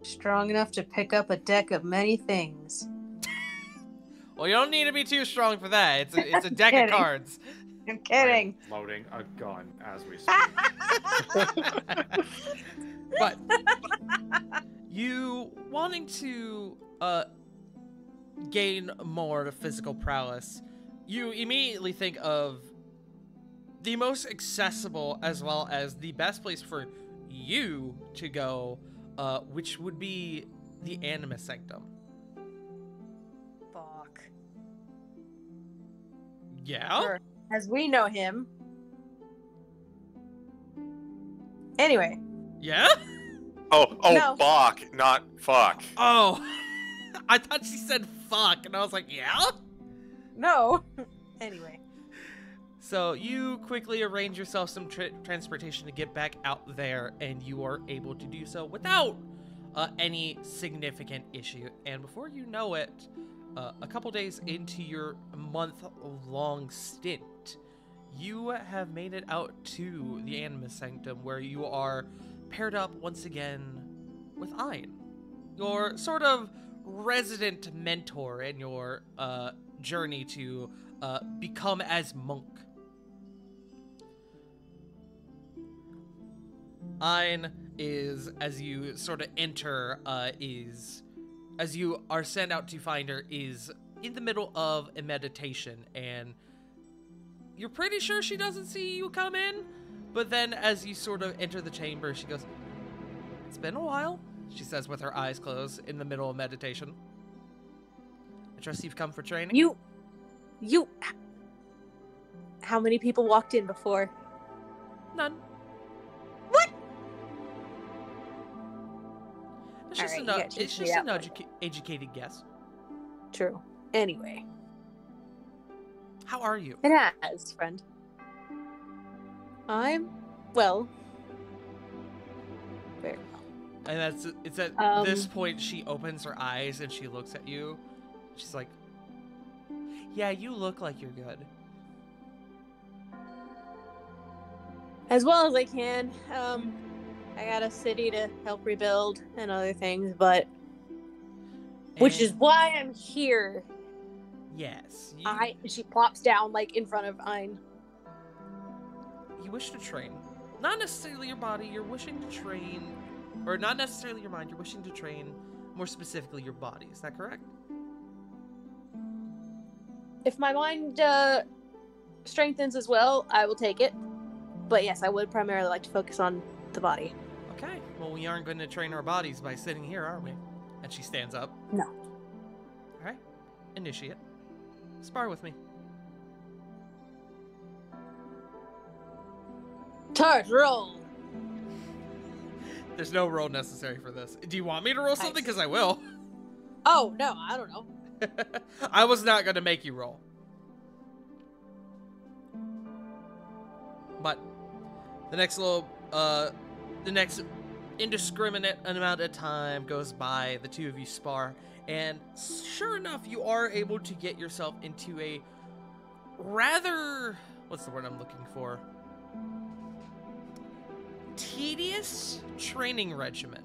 Strong enough to pick up a deck of many things. Well, you don't need to be too strong for that. It's a deck of Kidding. cards. I'm kidding. I am loading a gun as we speak. But you wanting to gain more physical prowess, you immediately think of the most accessible as well as the best place for you to go, which would be the Animus Sanctum. Fuck. Yeah? Sure. As we know him. Anyway. Yeah? Oh, No. Bach, not fuck. Oh. I thought she said fuck, and I was like, yeah? No. Anyway. So you quickly arrange yourself some transportation to get back out there, and you are able to do so without any significant issue. And before you know it, a couple days into your month-long stint, you have made it out to the Animus Sanctum, where you are paired up once again with Ein, your sort of resident mentor in your journey to become as monk. Ein is, as you sort of enter, as you are sent out to find her, is in the middle of a meditation, and you're pretty sure she doesn't see you come in, but then as you sort of enter the chamber, she goes, "It's been a while," she says with her eyes closed in the middle of meditation. "I trust you've come for training?" You. How many people walked in before? None. What? It's just, Alright, you gotta teach me that one. educated guess. True. Anyway. How are you? It has, friend. I'm well. Very well. And it's at this point she opens her eyes and she looks at you. She's like, "Yeah, you look like you're good." As well as I can. I got a city to help rebuild and other things, but which is And- why I'm here. Yes. She plops down like in front of Ein. You wish to train. not necessarily your body, you're wishing to train, or not necessarily your mind, you're wishing to train more specifically your body. Is that correct? If my mind strengthens as well, I will take it. But yes, I would primarily like to focus on the body. Okay, well, we aren't going to train our bodies by sitting here, are we? And she stands up. No. All right, initiate. Spar with me. Charge, roll. There's no roll necessary for this. Do you want me to roll something? Because I will. Oh, no, I don't know. I was not going to make you roll. But the next indiscriminate amount of time goes by, the two of you spar, and sure enough, you are able to get yourself into a rather, what's the word I'm looking for? Tedious training regimen.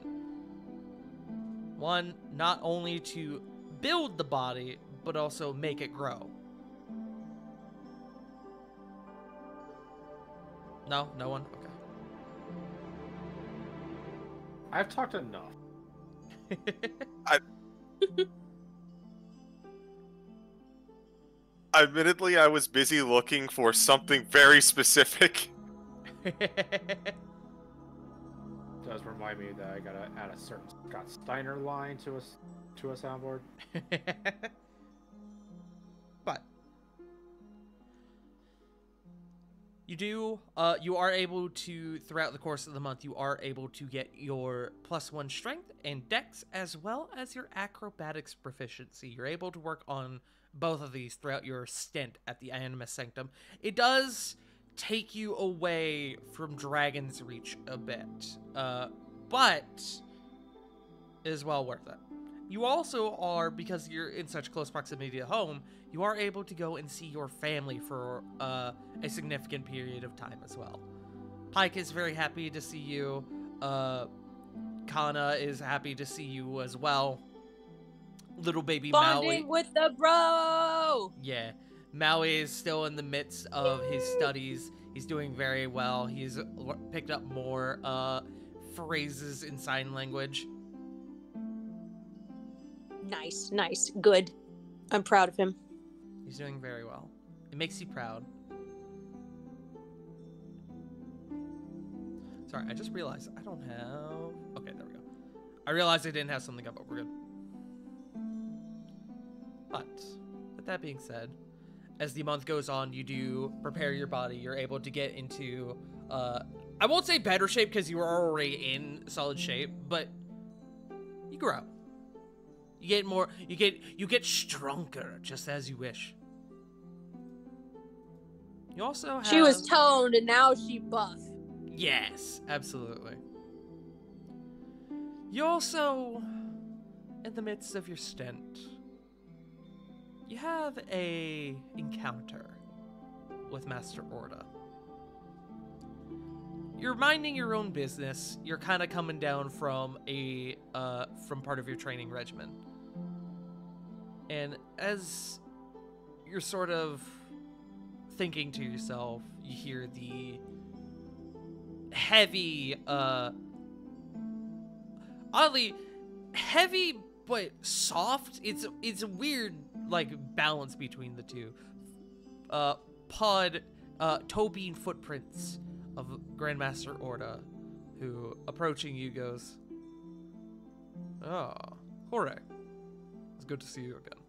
One, not only to build the body, but also make it grow. No? No one? Okay. I've talked enough. Admittedly, I was busy looking for something very specific. Does remind me that I gotta add a certain Scott Steiner line to a soundboard. But you are able to, throughout the course of the month, you are able to get your +1 strength and dex, as well as your acrobatics proficiency. You're able to work on both of these throughout your stint at the Animus Sanctum. It does take you away from Dragon's Reach a bit, but it is well worth it. You also are, because you're in such close proximity to home, you are able to go and see your family for a significant period of time as well. Pike is very happy to see you. Kana is happy to see you as well. Little baby Bonding Maui. with the bro! Yeah. Maui is still in the midst of his studies. He's doing very well. He's picked up more phrases in sign language. Nice, nice, good. I'm proud of him. He's doing very well. It makes you proud. Sorry, I just realized I don't have... Okay, there we go. I realized I didn't have something up, but we're good. But, with that being said, as the month goes on, you do prepare your body. You're able to get into, I won't say better shape because you are already in solid shape, but you grow. You get more, you get stronger just as you wish. You also have... She was toned and now she buff. Yes, absolutely. You also, in the midst of your stint, you have a encounter with Master Orda. You're minding your own business. You're kind of coming down from from part of your training regimen. And as you're sort of thinking to yourself, you hear the heavy, oddly heavy but soft. It's a weird like balance between the two. Toe bean footprints of Grandmaster Orda, who approaching you goes, "Ah, Jorge, it's good to see you again.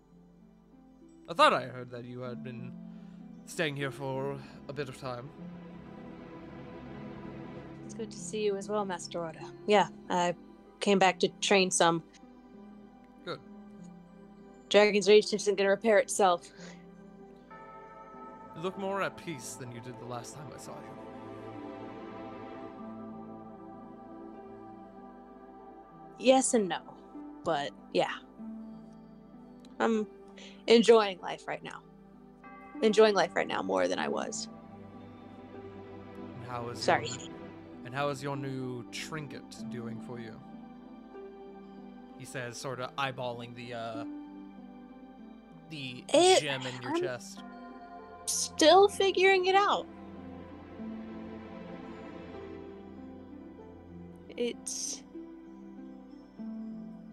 I thought I heard that you had been staying here for a bit of time." It's good to see you as well, Master Orda. Yeah, I came back to train some. Good. Dragon's Reach isn't going to repair itself. You look more at peace than you did the last time I saw you. Yes and no, but yeah. I'm enjoying life right now. Enjoying life right now more than I was. And how is Sorry. And how is your new trinket doing for you? He says, sort of eyeballing the gem in your chest. Still figuring it out.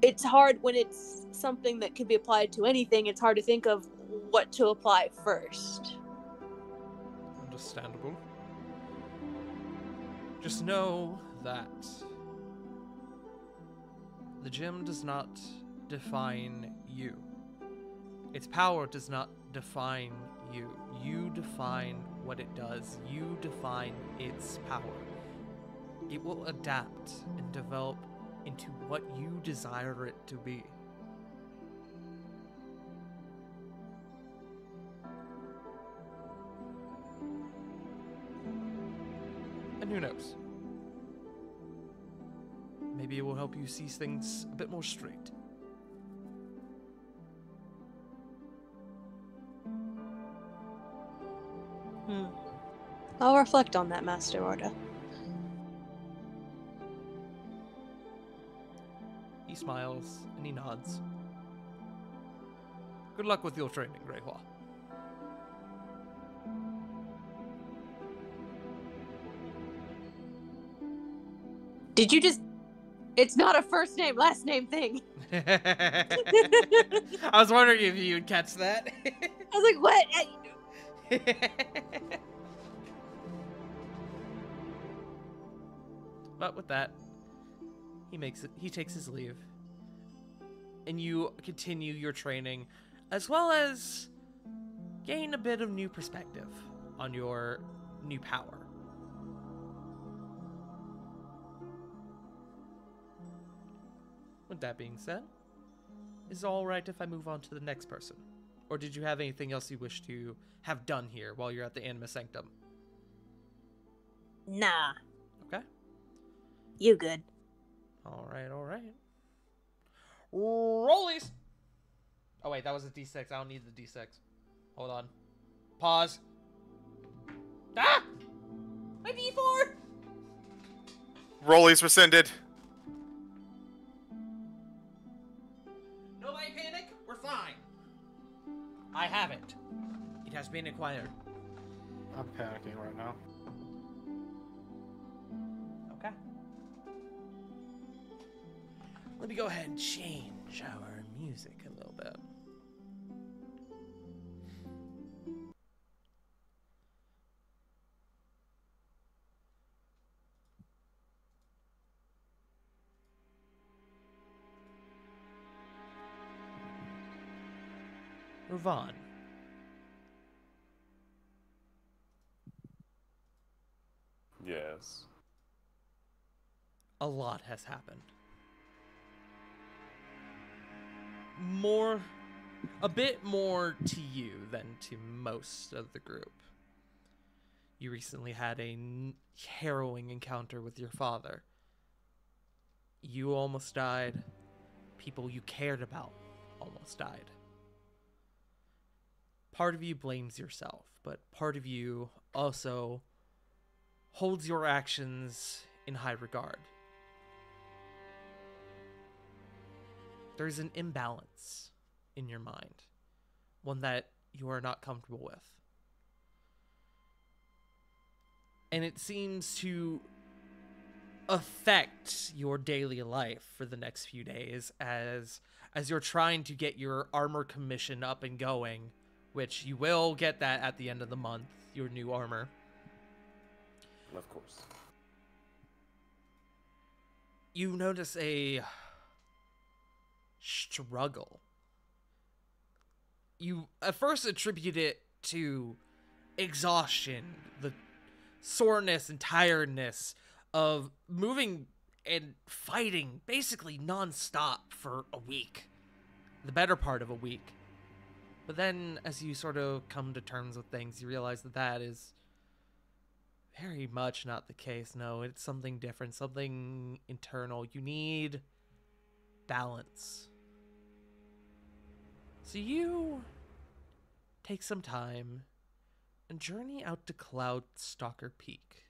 it's hard when it's something that could be applied to anything. It's hard to think of what to apply first. Understandable. Just know that the gem does not define you. Its power does not define you. You define what it does. You define its power. It will adapt and develop into what you desire it to be. And who knows? Maybe it will help you see things a bit more straight. I'll reflect on that, Master Orda. He smiles and he nods. Good luck with your training, Greyhua. Did you just... It's not a first name, last name thing. I was wondering if you'd catch that. I was like, what? But with that, he takes his leave. And you continue your training, as well as gain a bit of new perspective on your new power. With that being said, is it alright if I move on to the next person? Or did you have anything else you wish to have done here while you're at the Anima Sanctum? Nah. Okay. You good. Alright. Rollies! Oh wait, that was a D6. I don't need the D6. Hold on. Pause. Ah! My D4! Rollies rescinded. Nobody panic. We're fine. I have it. It has been acquired. I'm panicking right now. Okay. Let me go ahead and change our music a little bit. Ravon. Yes. A lot has happened. A bit more to you than to most of the group. You recently had a harrowing encounter with your father. You almost died. People you cared about almost died. Part of you blames yourself, but part of you also holds your actions in high regard. There's an imbalance in your mind, one that you are not comfortable with. And it seems to affect your daily life for the next few days as you're trying to get your armor commission up and going, which you will get that at the end of the month, your new armor. Of course. You notice a struggle. You at first attribute it to exhaustion, the soreness and tiredness of moving and fighting basically non-stop for a week, the better part of a week. But then as you sort of come to terms with things, you realize that that is very much not the case. No, it's something different, something internal. You need balance. So you take some time and journey out to Cloudstalker Peak.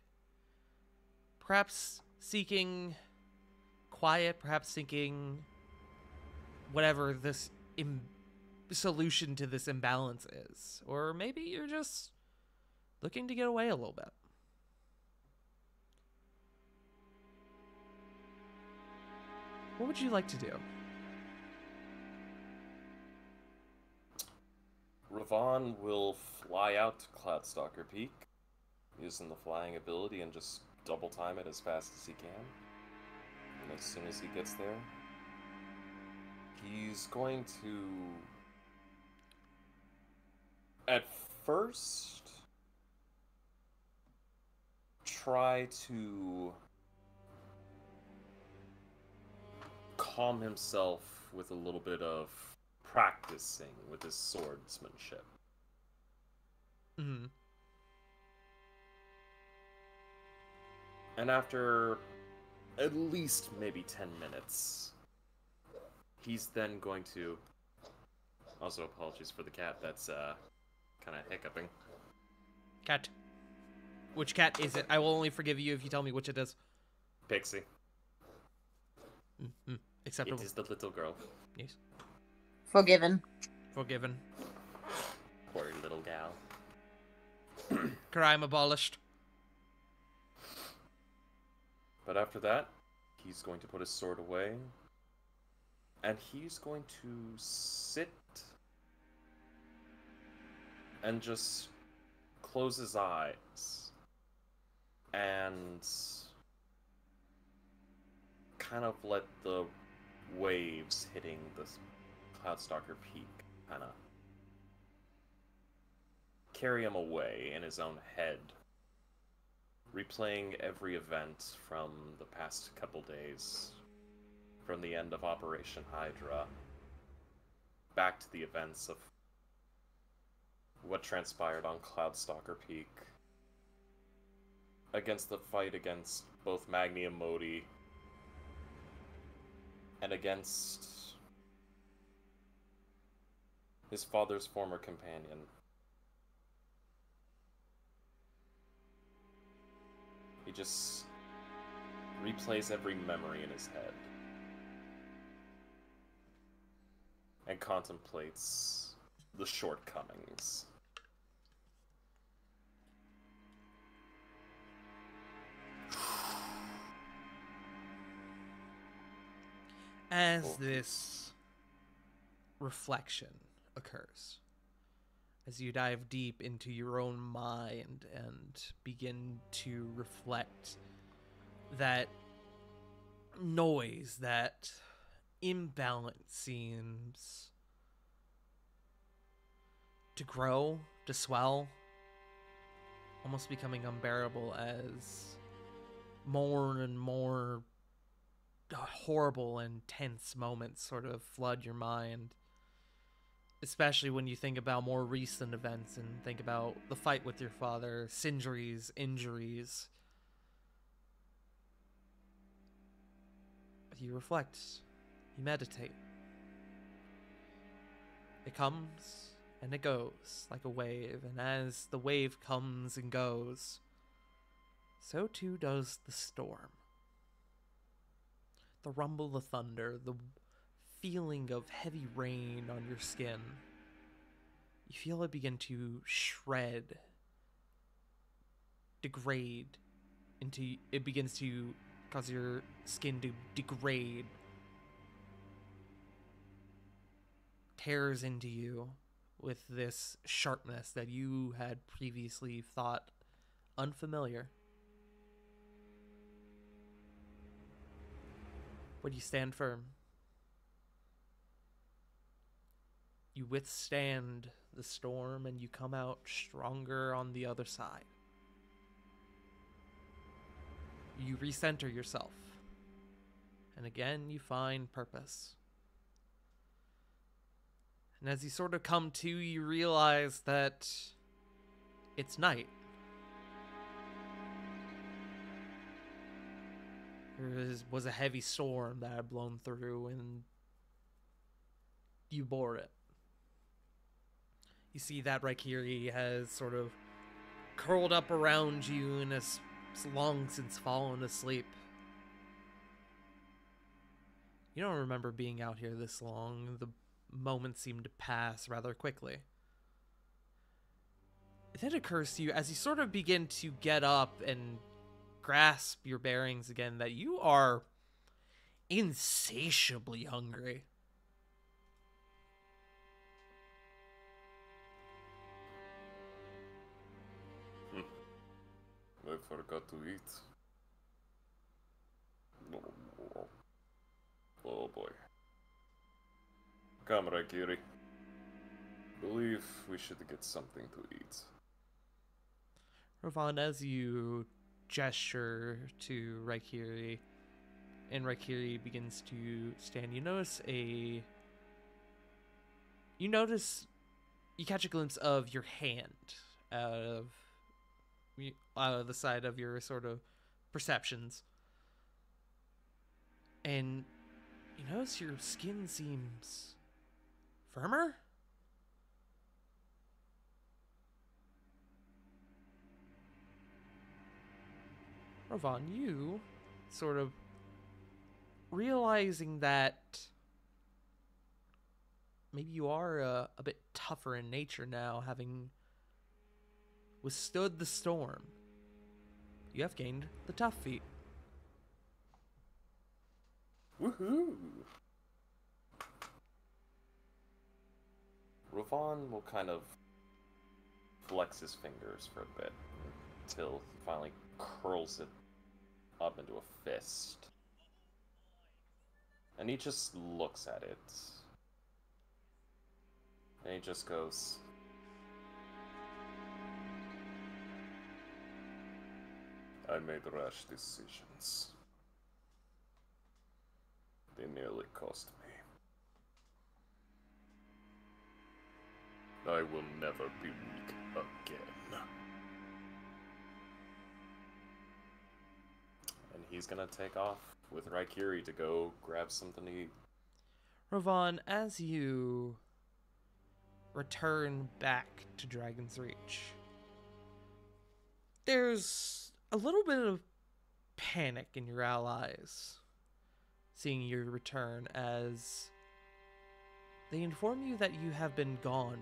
Perhaps seeking quiet, perhaps seeking whatever this solution to this imbalance is. Or maybe you're just looking to get away a little bit. What would you like to do? Ravon will fly out to Cloudstalker Peak, using the flying ability, and just double time it as fast as he can. And as soon as he gets there, he's going to, at first, try to calm himself with a little bit of practicing with his swordsmanship. Mm-hmm. And after at least maybe 10 minutes, he's then going to... Also, apologies for the cat, that's kind of hiccuping. Cat. Which cat is it? I will only forgive you if you tell me which it is. Pixie. Mm-hmm. Acceptable. It is the little girl. Yes. Forgiven. Forgiven. Poor little gal. Crime abolished. But after that, he's going to put his sword away, and he's going to sit and just close his eyes and kind of let the waves hitting the Cloudstalker Peak kind of carry him away in his own head, replaying every event from the past couple days, from the end of Operation Hydra, back to the events of what transpired on Cloudstalker Peak, against the fight against both Magni and Modi, and against his father's former companion. He just replays every memory in his head and contemplates the shortcomings. As this reflection occurs, as you dive deep into your own mind and begin to reflect, that noise, that imbalance seems to grow, to swell, almost becoming unbearable as more and more horrible and tense moments sort of flood your mind. Especially when you think about more recent events and think about the fight with your father, Sindri's injuries. You reflect, you meditate. It comes and it goes like a wave, and as the wave comes and goes, so too does the storm. The rumble of thunder, the feeling of heavy rain on your skin. You feel it begin to shred, degrade into, it begins to cause your skin to degrade, tears into you with this sharpness that you had previously thought unfamiliar. But you stand firm. You withstand the storm and you come out stronger on the other side. You recenter yourself. And again, you find purpose. And as you sort of come to, you realize that it's night. There was a heavy storm that had blown through, and you bore it. You see that Raikiri has sort of curled up around you and has long since fallen asleep. You don't remember being out here this long. The moments seem to pass rather quickly. It then occurs to you as you sort of begin to get up and grasp your bearings again that you are insatiably hungry. I forgot to eat. Oh boy. Come, Raikiri. Believe we should get something to eat. Ravon, as you gesture to Raikiri, and Raikiri begins to stand, you catch a glimpse of your hand out of the side of your sort of perceptions. And you notice your skin seems firmer? Ravon, you sort of realizing that maybe you are a bit tougher in nature now, having withstood the storm. You have gained the tough feat. Woohoo! Ravon will kind of flex his fingers for a bit until he finally curls it up into a fist. And he just looks at it. And he just goes, I made rash decisions. They nearly cost me. I will never be weak again. And he's gonna take off with Raikiri to go grab something to eat. Ravon, as you return back to Dragon's Reach, there's a little bit of panic in your allies seeing your return, as they inform you that you have been gone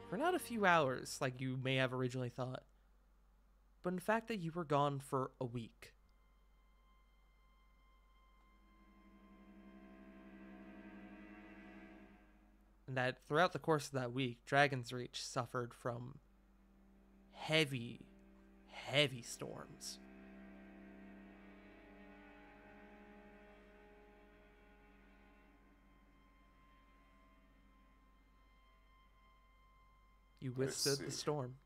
for not a few hours like you may have originally thought, but in fact that you were gone for a week. And that throughout the course of that week, Dragon's Reach suffered from heavy storms. You withstood the storm.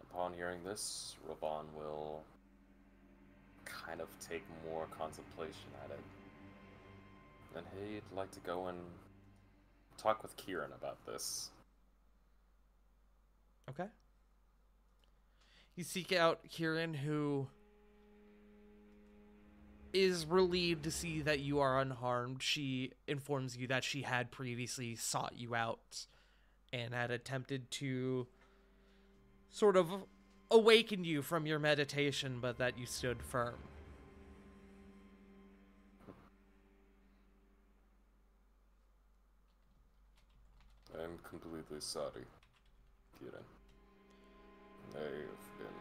Upon hearing this, Ravon will kind of take more contemplation at it. And he'd like to go and talk with Kieran about this. Okay. You seek out Kieran, who is relieved to see that you are unharmed. She informs you that she had previously sought you out and had attempted to sort of awaken you from your meditation, but that you stood firm. I'm completely sorry, Kieran. I have been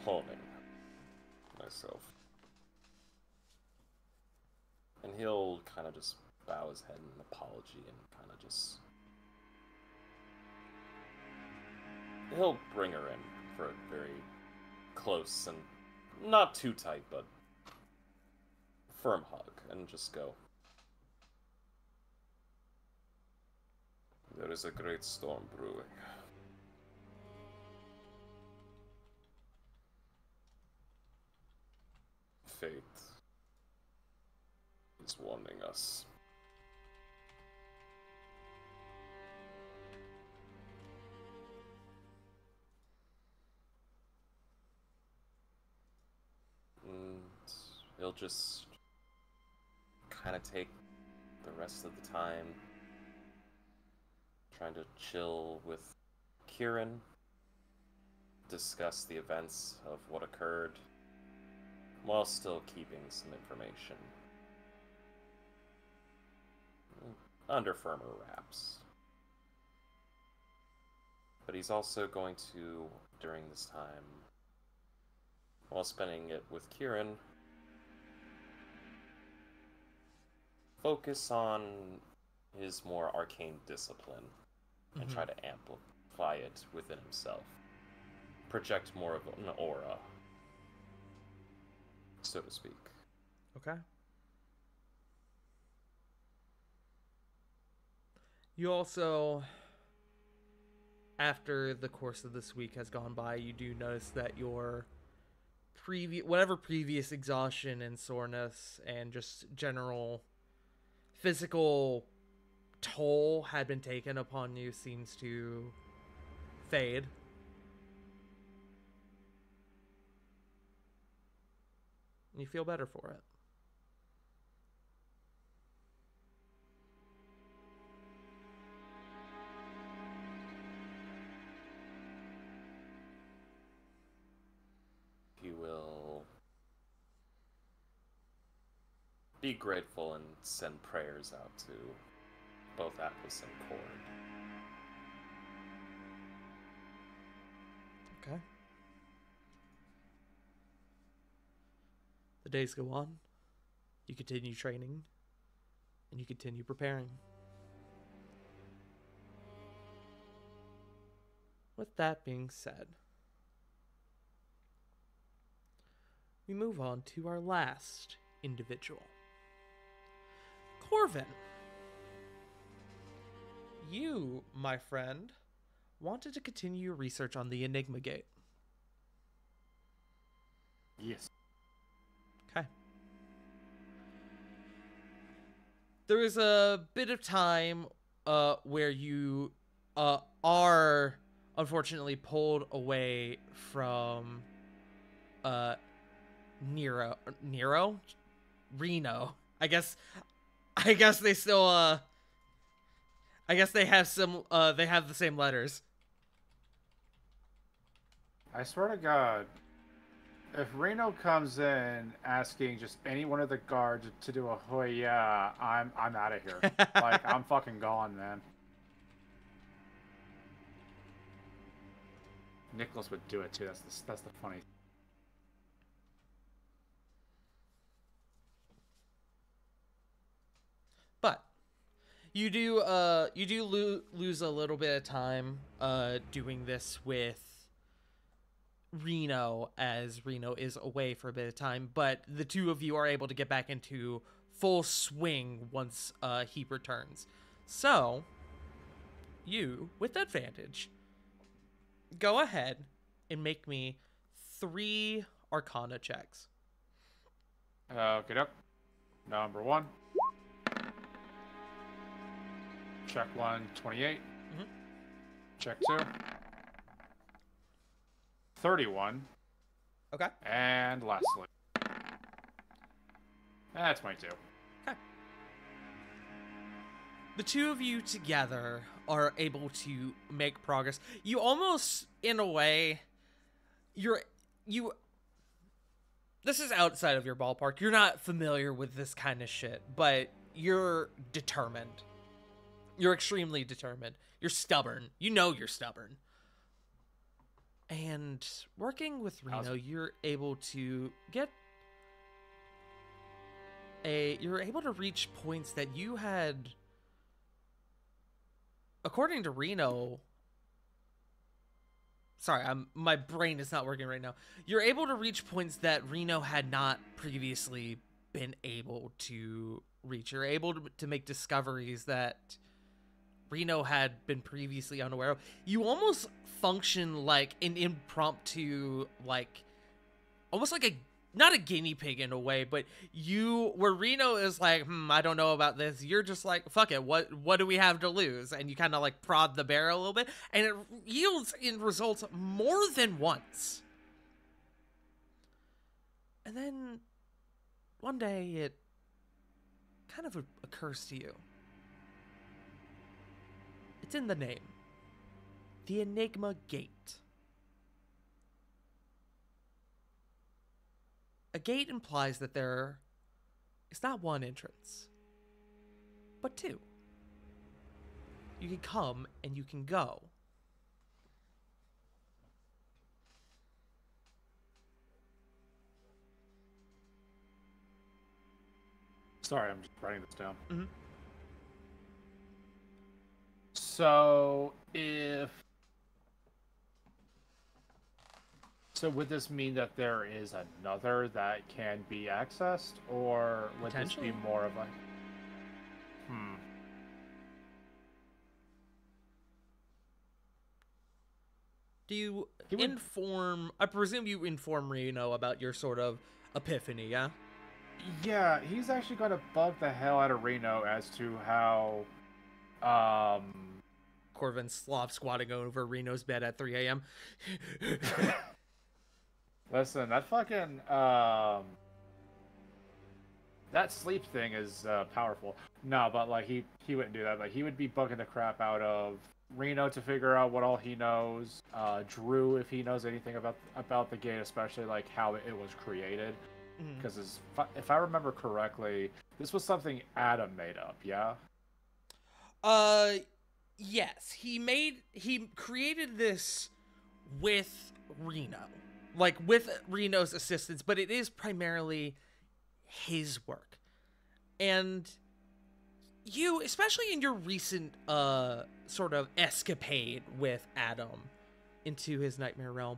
honing myself. And he'll kind of just bow his head in apology and kind of just... He'll bring her in for a very close and not too tight, but firm hug, and just go, there is a great storm brewing. Fate is warning us. And he'll just kind of take the rest of the time trying to chill with Kieran, discuss the events of what occurred, while still keeping some information. under firmer wraps. But he's also going to, during this time, while spending it with Kieran, focus on his more arcane discipline and try to amplify it within himself. Project more of an aura, so to speak. Okay. You also, after the course of this week has gone by, you do notice that your whatever previous exhaustion and soreness and just general physical toll had been taken upon you seems to fade. You feel better for it. You will be grateful and send prayers out to both Atlas and Cord. Okay. The days go on. You continue training. And you continue preparing. With that being said, we move on to our last individual. Corvin. You, my friend, wanted to continue your research on the Enigma Gate. Yes. Okay. There is a bit of time where you are unfortunately pulled away from Reno. I guess they still I guess they have some they have the same letters. I swear to God, if Reno comes in asking just any one of the guards to do a Hoya, I'm out of here. Like, I'm fucking gone, man. Nicholas would do it too. That's the funny. But you do lose a little bit of time doing this with Reno, as Reno is away for a bit of time, but the two of you are able to get back into full swing once he returns. So you, with advantage, go ahead and make me 3 Arcana checks. Okay, up. Number 1. Check 1, 28. Check 2. 31. Okay. And lastly. That's 22. Okay. The two of you together are able to make progress. You almost, in a way, this is outside of your ballpark. You're not familiar with this kind of shit, but you're determined. You're extremely determined. You're stubborn. You know you're stubborn. And working with Reno, you're able to reach points that you had, according to Reno. Sorry, my brain is not working right now. You're able to reach points that Reno had not previously been able to reach. You're able to make discoveries that Reno had been previously unaware of. You almost function like an impromptu, like almost like not a guinea pig in a way, but where Reno is like, I don't know about this. You're just like, fuck it. What do we have to lose? And you kind of like prod the bear a little bit, and it yields in results more than once. And then one day it kind of occurs to you. It's in the name. The Enigma Gate. A gate implies that there is not one entrance, but 2. you can come and you can go. Sorry, I'm just writing this down. Mhm. So would this mean that there is another that can be accessed, or would this be Potentially. more of a Do you He would- inform... I presume you inform Reno about your sort of epiphany, yeah? Yeah, he's actually going to bug the hell out of Reno as to how Corvin slob squatting over Reno's bed at 3 a.m. listen, that fucking that sleep thing is powerful. No, but like he wouldn't do that. Like he would be bugging the crap out of Reno to figure out what all he knows. Drew, if he knows anything about the gate, especially like how it was created. Because if I remember correctly, this was something Adam made up. Yeah. Yes. He created this with Reno. Like, with Reno's assistance, but it is primarily his work. And you, especially in your recent, sort of escapade with Adam into his nightmare realm,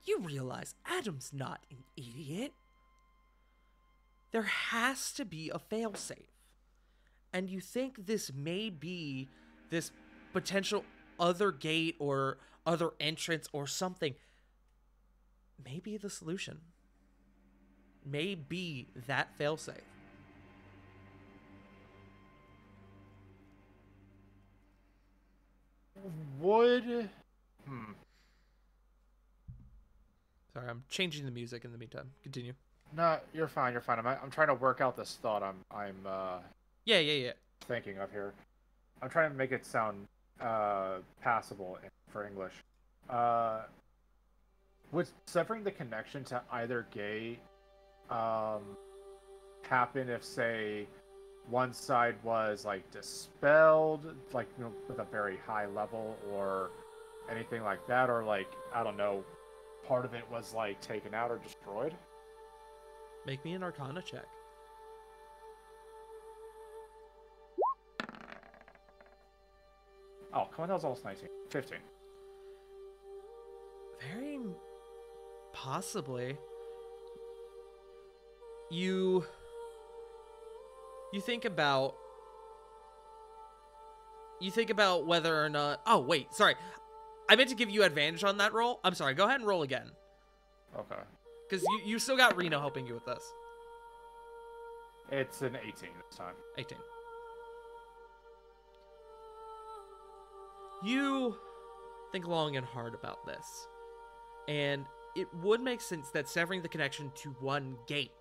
you realize Adam's not an idiot. There has to be a failsafe. And you think this may be this potential other gate or other entrance or something. May be the solution. May be that failsafe. Would Sorry, I'm changing the music in the meantime. Continue. No, you're fine. You're fine. I'm trying to work out this thought. I'm Yeah. thinking of here. I'm trying to make it sound passable for English. Would severing the connection to either gate happen if, say, one side was like dispelled, like with a very high level, or anything like that, or like I don't know, part of it was like taken out or destroyed? Make me an Arcana check. Oh, come on, that was almost 19. 15. Very possibly. You think about whether or not... Oh, wait, sorry. I meant to give you advantage on that roll. I'm sorry, go ahead and roll again. Okay. Because you still got Reno helping you with this. It's an 18 this time. 18. You think long and hard about this. And it would make sense that severing the connection to one gate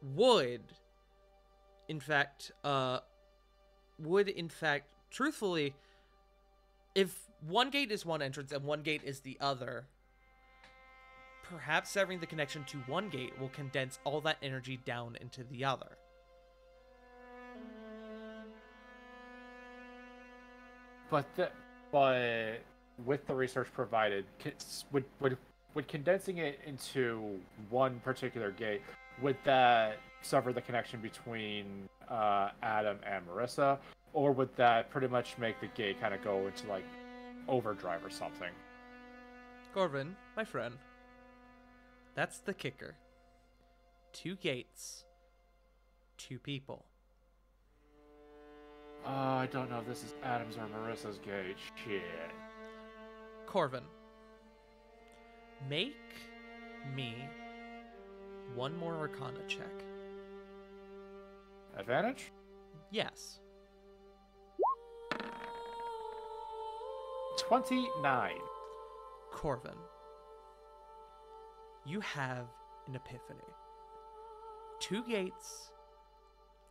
would, in fact, truthfully, if one gate is one entrance and one gate is the other, perhaps severing the connection to one gate will condense all that energy down into the other. But with the research provided, would condensing it into one particular gate, would that sever the connection between Adam and Marissa, or would that pretty much make the gate kind of go into like overdrive or something? Corvin, my friend, that's the kicker. 2 gates, 2 people. I don't know if this is Adam's or Marissa's gate. Shit. Corvin, make me one more Arcana check. Advantage? Yes. 29. Corvin, you have an epiphany. 2 gates,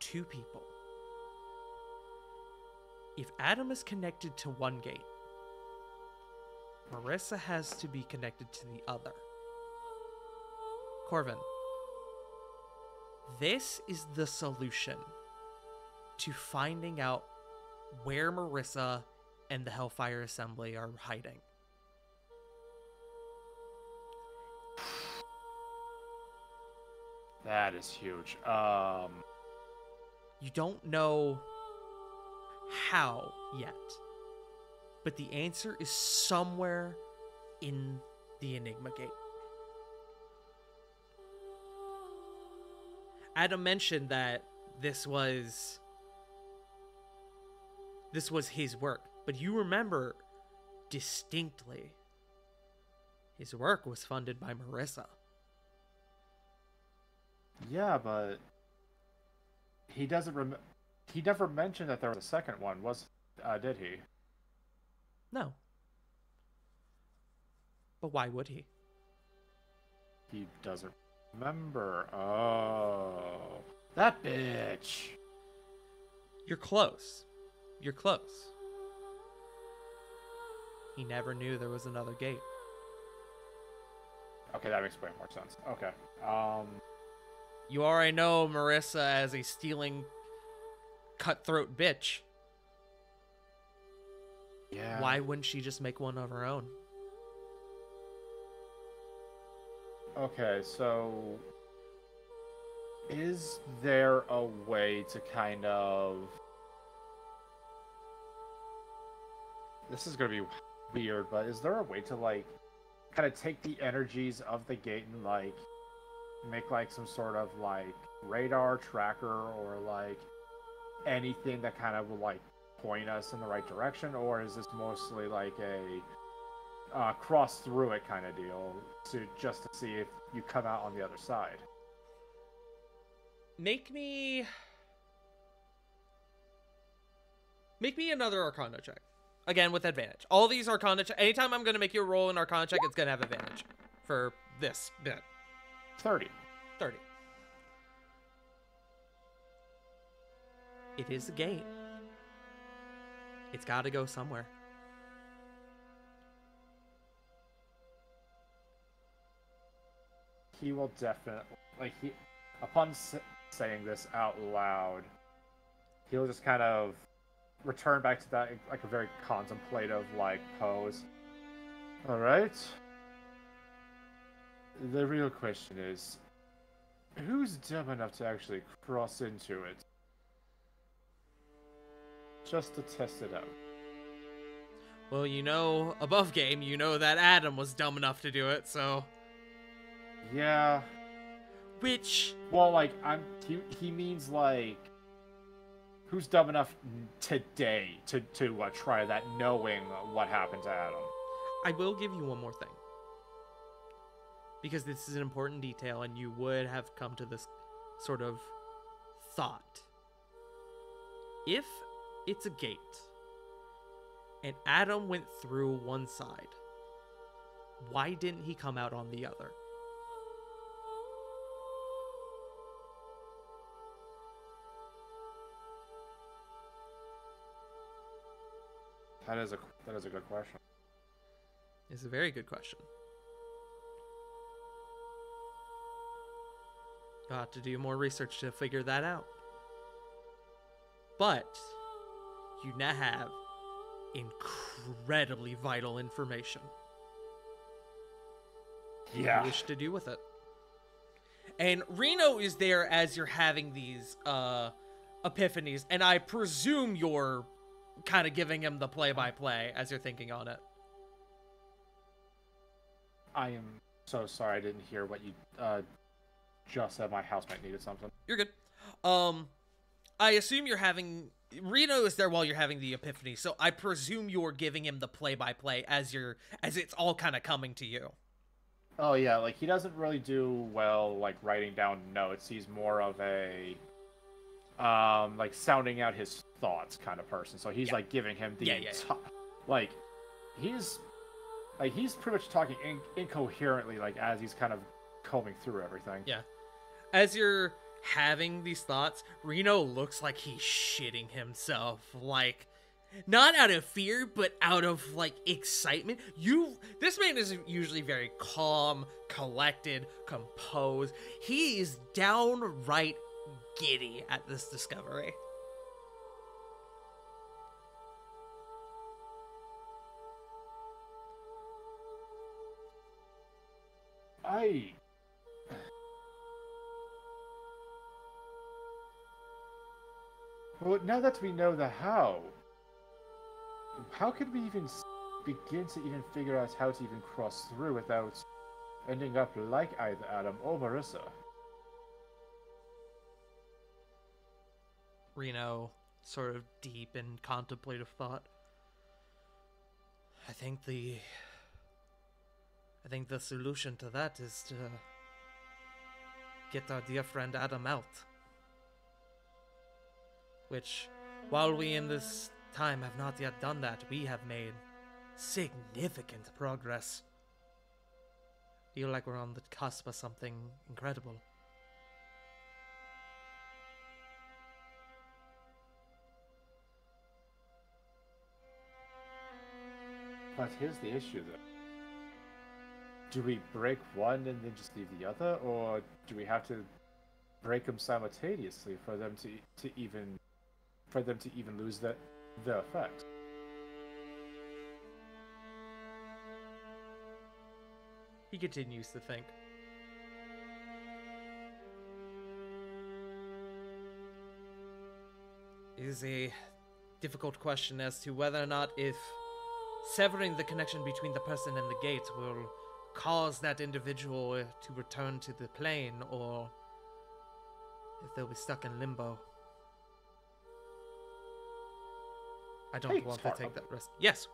2 people. If Adam is connected to one gate, Marissa has to be connected to the other. Corvin, this is the solution to finding out where Marissa and the Hellfire Assembly are hiding. That is huge. You don't know how yet, but the answer is somewhere in the Enigma Gate. Adam mentioned that this was his work, but you remember distinctly his work was funded by Marissa. Yeah, but he doesn't he never mentioned that there was a second one, did he? No. But why would he? He doesn't remember. Oh, that bitch. You're close. You're close. He never knew there was another gate. Okay, that makes way more sense. Okay. You already know Marissa as a stealing, cutthroat bitch. Yeah. Why wouldn't she just make one of her own? Okay, so is there a way to kind of... This is going to be weird, but is there a way to, like, kind of take the energies of the gate and, like, make, like, some sort of, like, radar tracker or, like, anything that kind of will, like, point us in the right direction? Or is this mostly, like, a cross through it kind of deal just to see if you come out on the other side? Make me another Arcana check. Again, with advantage. All these Arcana check. Anytime I'm going to make you roll an Arcana check, it's going to have advantage for this bit. 30. 30. It is a gate. It's got to go somewhere. He will definitely, like, upon saying this out loud, he'll just kind of return back to that, like, a very contemplative, like, pose. All right. The real question is, who's dumb enough to actually cross into it? Just to test it out. Well, you know, above game, you know that Adam was dumb enough to do it, so... Yeah. Which... Well, like, he means, like, who's dumb enough today to try that, knowing what happened to Adam? I will give you one more thing. Because this is an important detail, and you would have come to this sort of thought. If it's a gate, and Adam went through one side, why didn't he come out on the other? That is a good question. It's a very good question. You'll have to do more research to figure that out. But you now have incredibly vital information. Yeah. You wish to do with it. And Reno is there as you're having these epiphanies, and I presume you're kind of giving him the play-by-play as you're thinking on it. I am so sorry I didn't hear what you just said. My housemate needed something. You're good. I assume you're having... Reno is there while you're having the epiphany, so I presume you're giving him the play-by-play as it's all kind of coming to you. Oh yeah, like, he doesn't really do well, like, writing down notes. He's more of a like, sounding out his thoughts kind of person. So he's like giving him the like, he's pretty much talking incoherently, like, as he's kind of combing through everything. Yeah. As you're having these thoughts, Reno looks like he's shitting himself, like, not out of fear, but out of, like, excitement. This man is usually very calm, collected, composed. He is downright giddy at this discovery. Well, now that we know the how could we even begin to even figure out how to even cross through without ending up like either Adam or Marissa? Reno, sort of deep in contemplative thought. I think the solution to that is to get our dear friend Adam out. Which, while we in this time have not yet done that, we have made significant progress. Feel like we're on the cusp of something incredible. But here's the issue, though. Do we break one and then just leave the other, or do we have to break them simultaneously for them to even lose the effect? He continues to think. It is a difficult question as to whether or not if severing the connection between the person and the gate will cause that individual to return to the plane, or if they'll be stuck in limbo. I don't want to take that risk. Yes.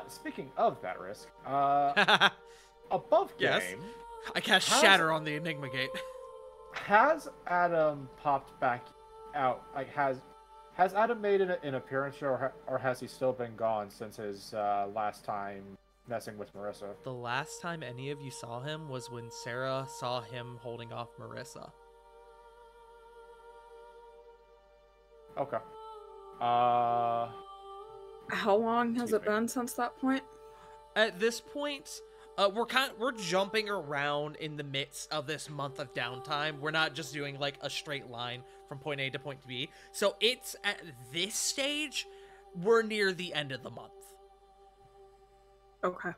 Speaking of that risk, above yes. game, I cast Shatter on the Enigma Gate. Has Adam popped back out? Like, has Adam made an appearance, or has he still been gone since his last time messing with Marissa? The last time any of you saw him was when Sarah saw him holding off Marissa. Okay. How long has it been since that point? At this point, we're jumping around in the midst of this month of downtime. We're not just doing like a straight line from point A to point B. So it's at this stage, we're near the end of the month. Okay.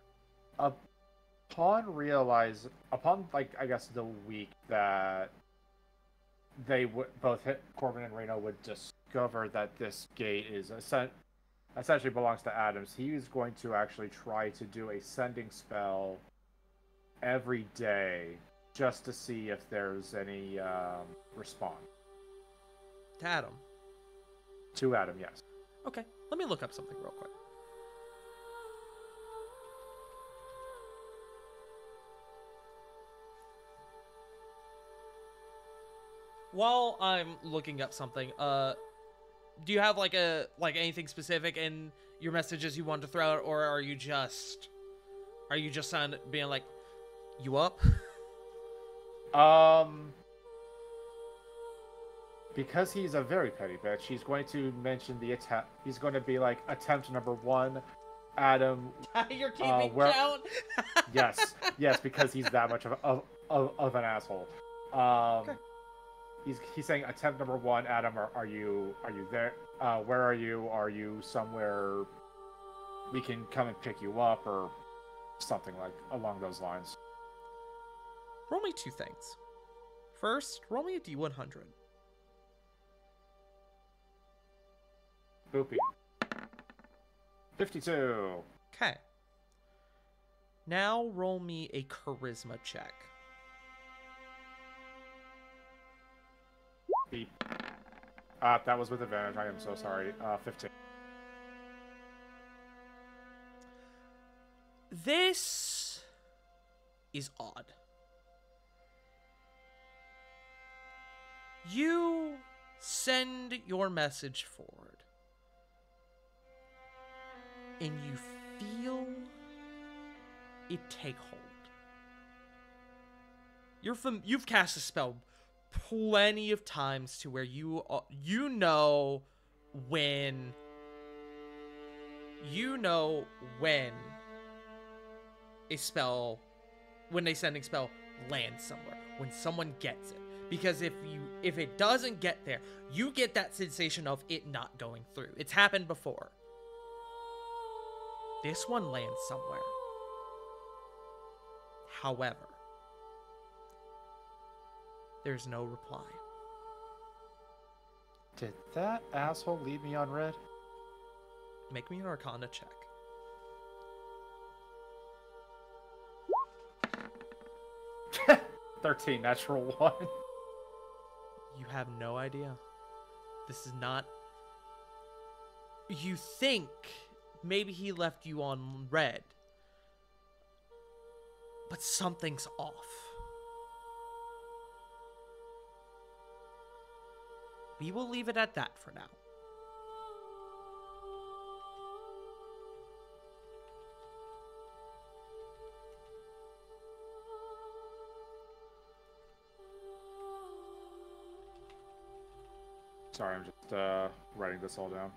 Upon like, I guess the week that they would both Corbin and Reno would discover that this gate is essentially belongs to Adams, he is going to actually try to do a sending spell every day just to see if there's any response. To Adam? To Adam, yes. Okay, let me look up something real quick. While I'm looking up something, do you have like anything specific in your messages you want to throw out, or are you just being like, you up? Because he's a very petty bitch, he's going to mention the attempt. He's going to be like, attempt number 1, Adam. You're keeping count. yes, because he's that much of an asshole. Okay. He's saying attempt number 1, Adam. Are you there? Where are you? Are you somewhere we can come and pick you up, or something like along those lines? Roll me 2 things. First, roll me a D100. Boopy. 52. Okay. Now roll me a charisma check. Beep. That was with advantage. I am so sorry. 15. This is odd. You send your message forward, and you feel it take hold. You've cast a spell plenty of times to where you know when a sending spell lands somewhere, when someone gets it. Because if it doesn't get there, you get that sensation of it not going through. It's happened before. This one lands somewhere. However, there's no reply. Did that asshole leave me on red? Make me an Arcana check. 13, natural 1. You have no idea. This is not... You think maybe he left you on red, but something's off. We will leave it at that for now. Sorry, I'm just writing this all down.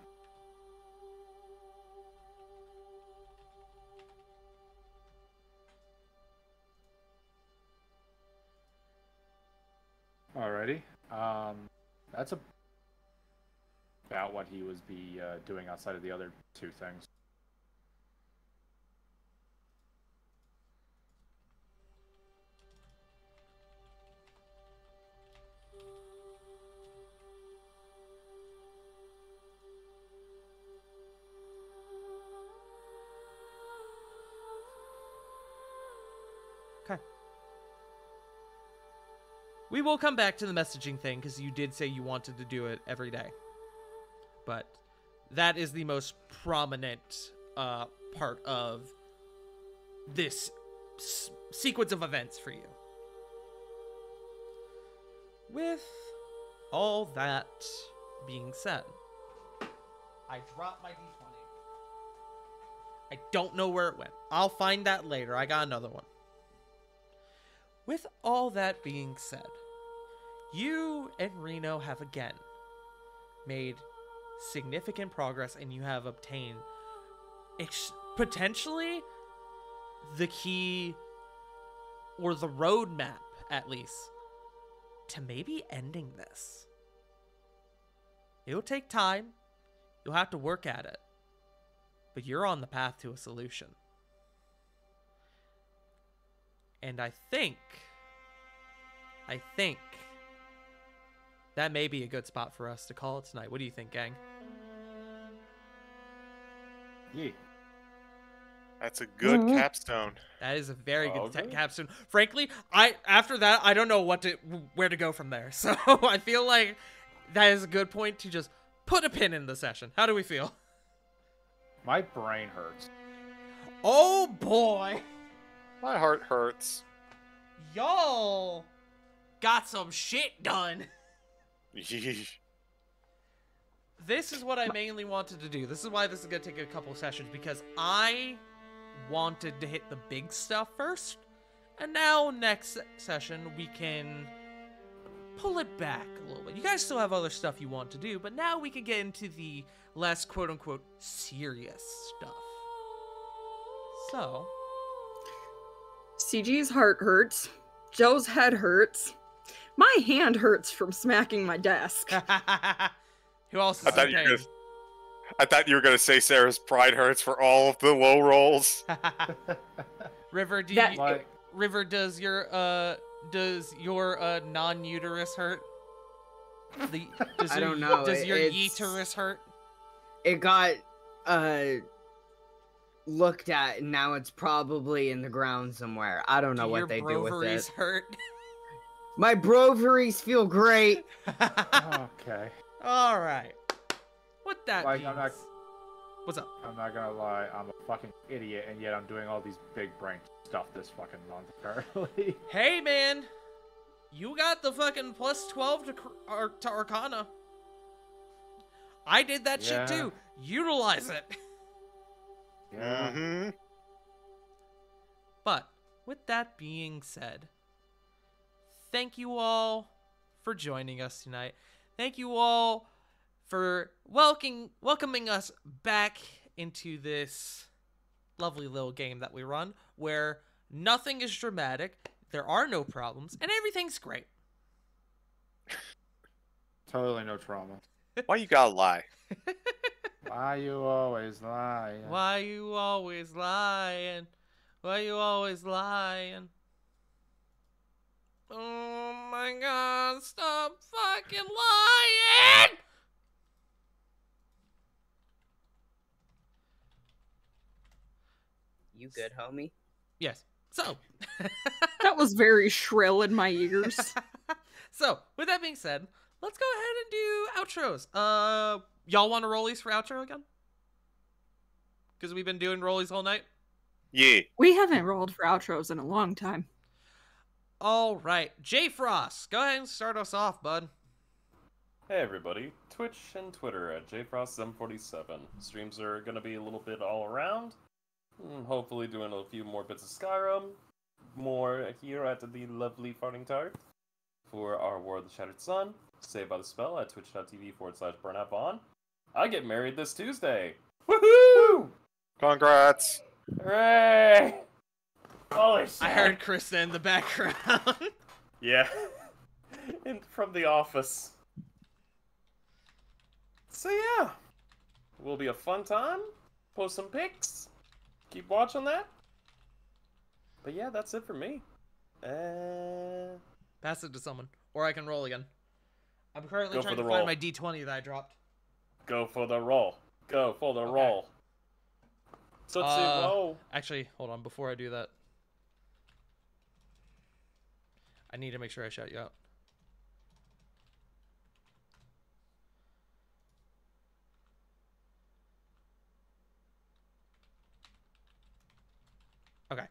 Alrighty. That's about what he was doing outside of the other two things. Okay. We will come back to the messaging thing because you did say you wanted to do it every day. But that is the most prominent part of this sequence of events for you. With all that being said, I dropped my d20. I don't know where it went. I'll find that later. I got another one. With all that being said, you and Reno have again made significant progress, and you have obtained potentially the key, or the roadmap at least, to maybe ending this. It'll take time. You'll have to work at it. But you're on the path to a solution. And I think that may be a good spot for us to call it tonight. What do you think, gang? Yeah. That's a good Mhm. capstone. That is a very good Okay. capstone. Frankly, after that, I don't know where to go from there. So I feel like that is a good point to just put a pin in the session. How do we feel? My brain hurts. Oh boy, My heart hurts. y'all got some shit done. Yeesh. This is what I mainly wanted to do. This is why this is going to take a couple sessions, because I wanted to hit the big stuff first. And now next session we can pull it back a little bit. You guys still have other stuff you want to do, but now we can get into the less quote-unquote serious stuff. So, CG's heart hurts. Joe's head hurts. My hand hurts from smacking my desk. who else is I thought you were gonna say Sarah's pride hurts for all of the low rolls. River, do That- you, Like, River, does your non-uterus hurt? I don't know, Does your it's- uterus hurt? It got looked at, and now it's probably in the ground somewhere. I don't know what they do with Broveries it. hurt? My broveries feel great. okay. All right. What that Like, means? What's up? I'm not gonna lie, I'm a fucking idiot, and yet I'm doing all these big brain stuff this fucking month, apparently. Hey, man. You got the fucking plus 12 to Arcana. I did that Yeah. shit too. Utilize it. Yeah. Mm-hmm. But with that being said, thank you all for joining us tonight. Thank you all for welcoming us back into this lovely little game that we run, where nothing is dramatic, there are no problems, and everything's great. Totally no trauma. Why you gotta lie? Why you always lying? Why you always lying? Why you always lying? Oh my god, stop fucking lying! You good, homie? Yes. So. That was very shrill in my ears. So, with that being said, let's go ahead and do outros. Y'all want to rollies for outro again? Because we've been doing rollies all night. Yeah. We haven't rolled for outros in a long time. All right, J Frost, go ahead and start us off, bud. Hey everybody, Twitch and Twitter at JFrost747. Streams are gonna be a little bit all around. Hopefully doing a few more bits of Skyrim. More here at the lovely Farting Tart for our War of the Shattered Sun. Saved by the Spell at twitch.tv/BurnoutVaughn. I get married this Tuesday. Woohoo! Congrats. Hooray! Holy shit. I heard Krista in the background. Yeah. From the office. So yeah. Will be a fun time. Post some pics. Keep watching that. But yeah, that's it for me. Pass it to someone. Or I can roll again. I'm currently Go trying for to the find roll. my D20 that I dropped. Go for the roll. Go for the Okay. roll. Tootsie roll. Actually, hold on. Before I do that, I need to make sure I shout you out. Okay.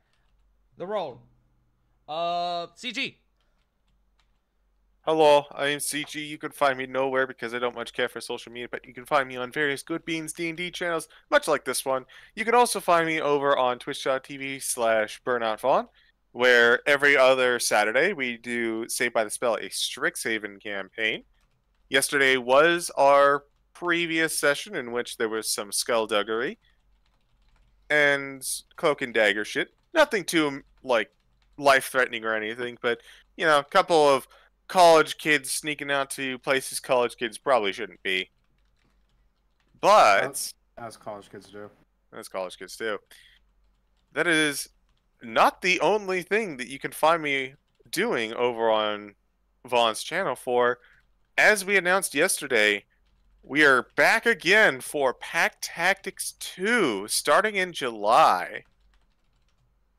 The roll. CG. Hello, I am CG. You can find me nowhere because I don't much care for social media, but you can find me on various Good Beans D&D channels, much like this one. You can also find me over on twitch.tv/BurnoutVaughn, where every other Saturday we do Saved by the Spell, a Strixhaven campaign. Yesterday was our previous session in which there was some skullduggery and cloak and dagger shit. Nothing too, like, life-threatening or anything, but, you know, a couple of college kids sneaking out to places college kids probably shouldn't be. But As college kids do. as college kids do. That is not the only thing that you can find me doing over on Vaughn's channel for. As we announced yesterday, we are back again for Pack Tactics 2 starting in July.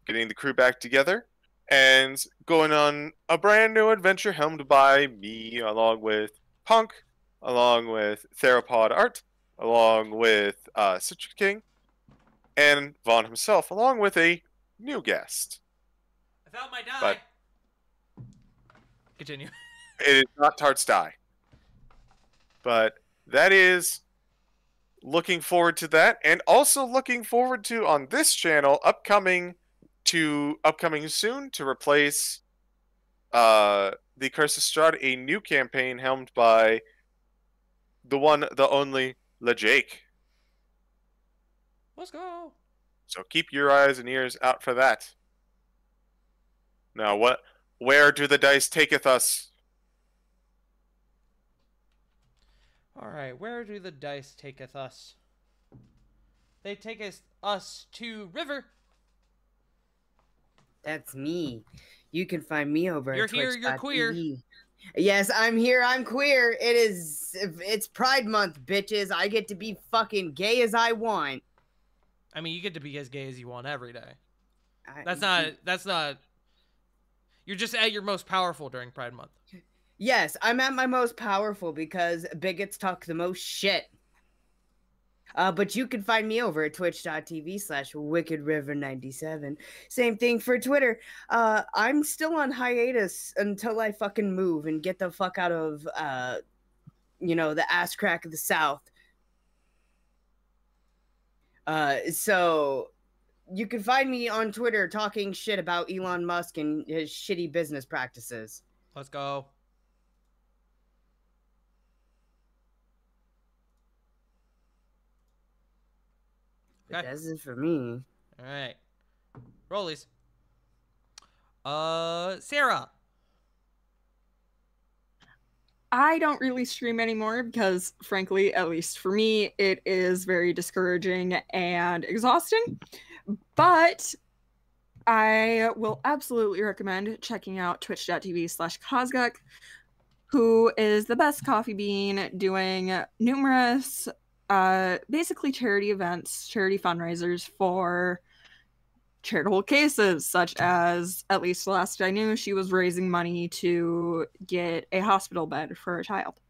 Getting the crew back together and going on a brand new adventure helmed by me, along with Punk, along with Theropod Art, along with Citric King, and Vaughn himself, along with a new guest. I found my die. But- Continue. It is not Tart's Die. But that is looking forward to that, and also looking forward to, on this channel, upcoming soon to replace the Curse of Strahd, a new campaign helmed by the one, the only LeJake. Let's go. So keep your eyes and ears out for that. Now, where do the dice taketh us? All right, where do the dice taketh us? They take us to River. That's me. You can find me over You're at here, you're queer. twitch.tv. Yes, I'm here, I'm queer. It's Pride Month, bitches. I get to be fucking gay as I want. I mean, you get to be as gay as you want every day. I- That's not. You're just at your most powerful during Pride Month. Yes, I'm at my most powerful because bigots talk the most shit. But you can find me over at twitch.tv/WickedRiver97. Same thing for Twitter. I'm still on hiatus until I fucking move and get the fuck out of, the ass crack of the South. So you can find me on Twitter talking shit about Elon Musk and his shitty business practices. Let's go. But Okay. that's it for me. All right. Rollies. Sarah. I don't really stream anymore because, frankly, at least for me, it is very discouraging and exhausting. But I will absolutely recommend checking out twitch.tv/Kozguk, who is the best coffee bean doing numerous basically charity events, charity fundraisers for charitable cases, such as, at least the last I knew, she was raising money to get a hospital bed for a child.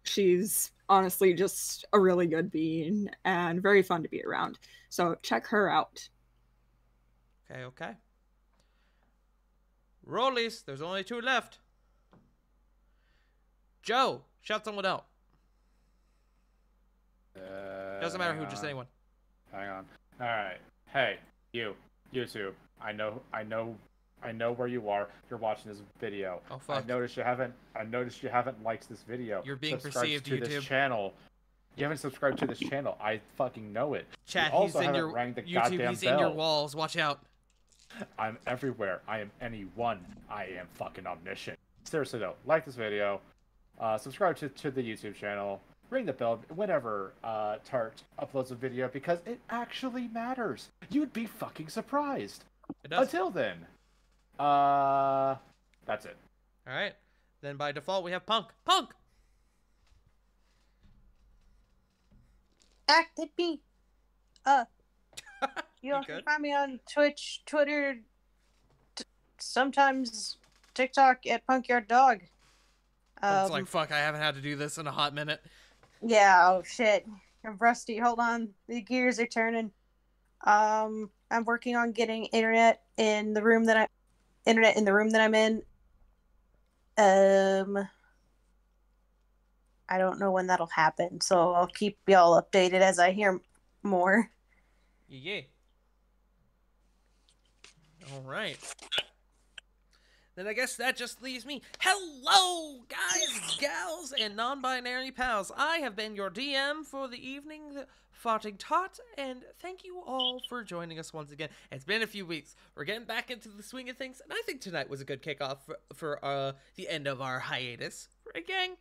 She's honestly just a really good bean and very fun to be around. So check her out. Okay. Rollies, there's only 2 left. Joe, shout someone out. Doesn't matter who, just anyone. Hang on. All right. Hey, you, YouTube. I know where you are. You're watching this video. Oh fuck. I noticed you haven't liked this video. You're being Subscribed perceived, to YouTube. this channel. You haven't subscribed to this channel. I fucking know it. Chat, you he's also in haven't your rang the YouTube. goddamn He's bell. in your walls. Watch out. I'm everywhere. I am anyone. I am fucking omniscient. Seriously though, like this video. Subscribe to the YouTube channel. Ring the bell whenever Tart uploads a video because it actually matters. You'd be fucking surprised. It does. Until then, that's it. All right. Then by default we have Punk. Punk. Acted B. You You can good? find me on Twitch, Twitter, sometimes TikTok at Punkyard Dog. It's like, fuck, I haven't had to do this in a hot minute. Yeah, oh shit. I'm rusty. Hold on. The gears are turning. I'm working on getting internet in the room that I'm in. I don't know when that'll happen, so I'll keep y'all updated as I hear more. Yeah. All right. Then I guess that just leaves me. Hello, guys, gals, and non-binary pals. I have been your DM for the evening, Farting Tot, and thank you all for joining us once again. It's been a few weeks. We're getting back into the swing of things, and I think tonight was a good kickoff for the end of our hiatus. Right, gang?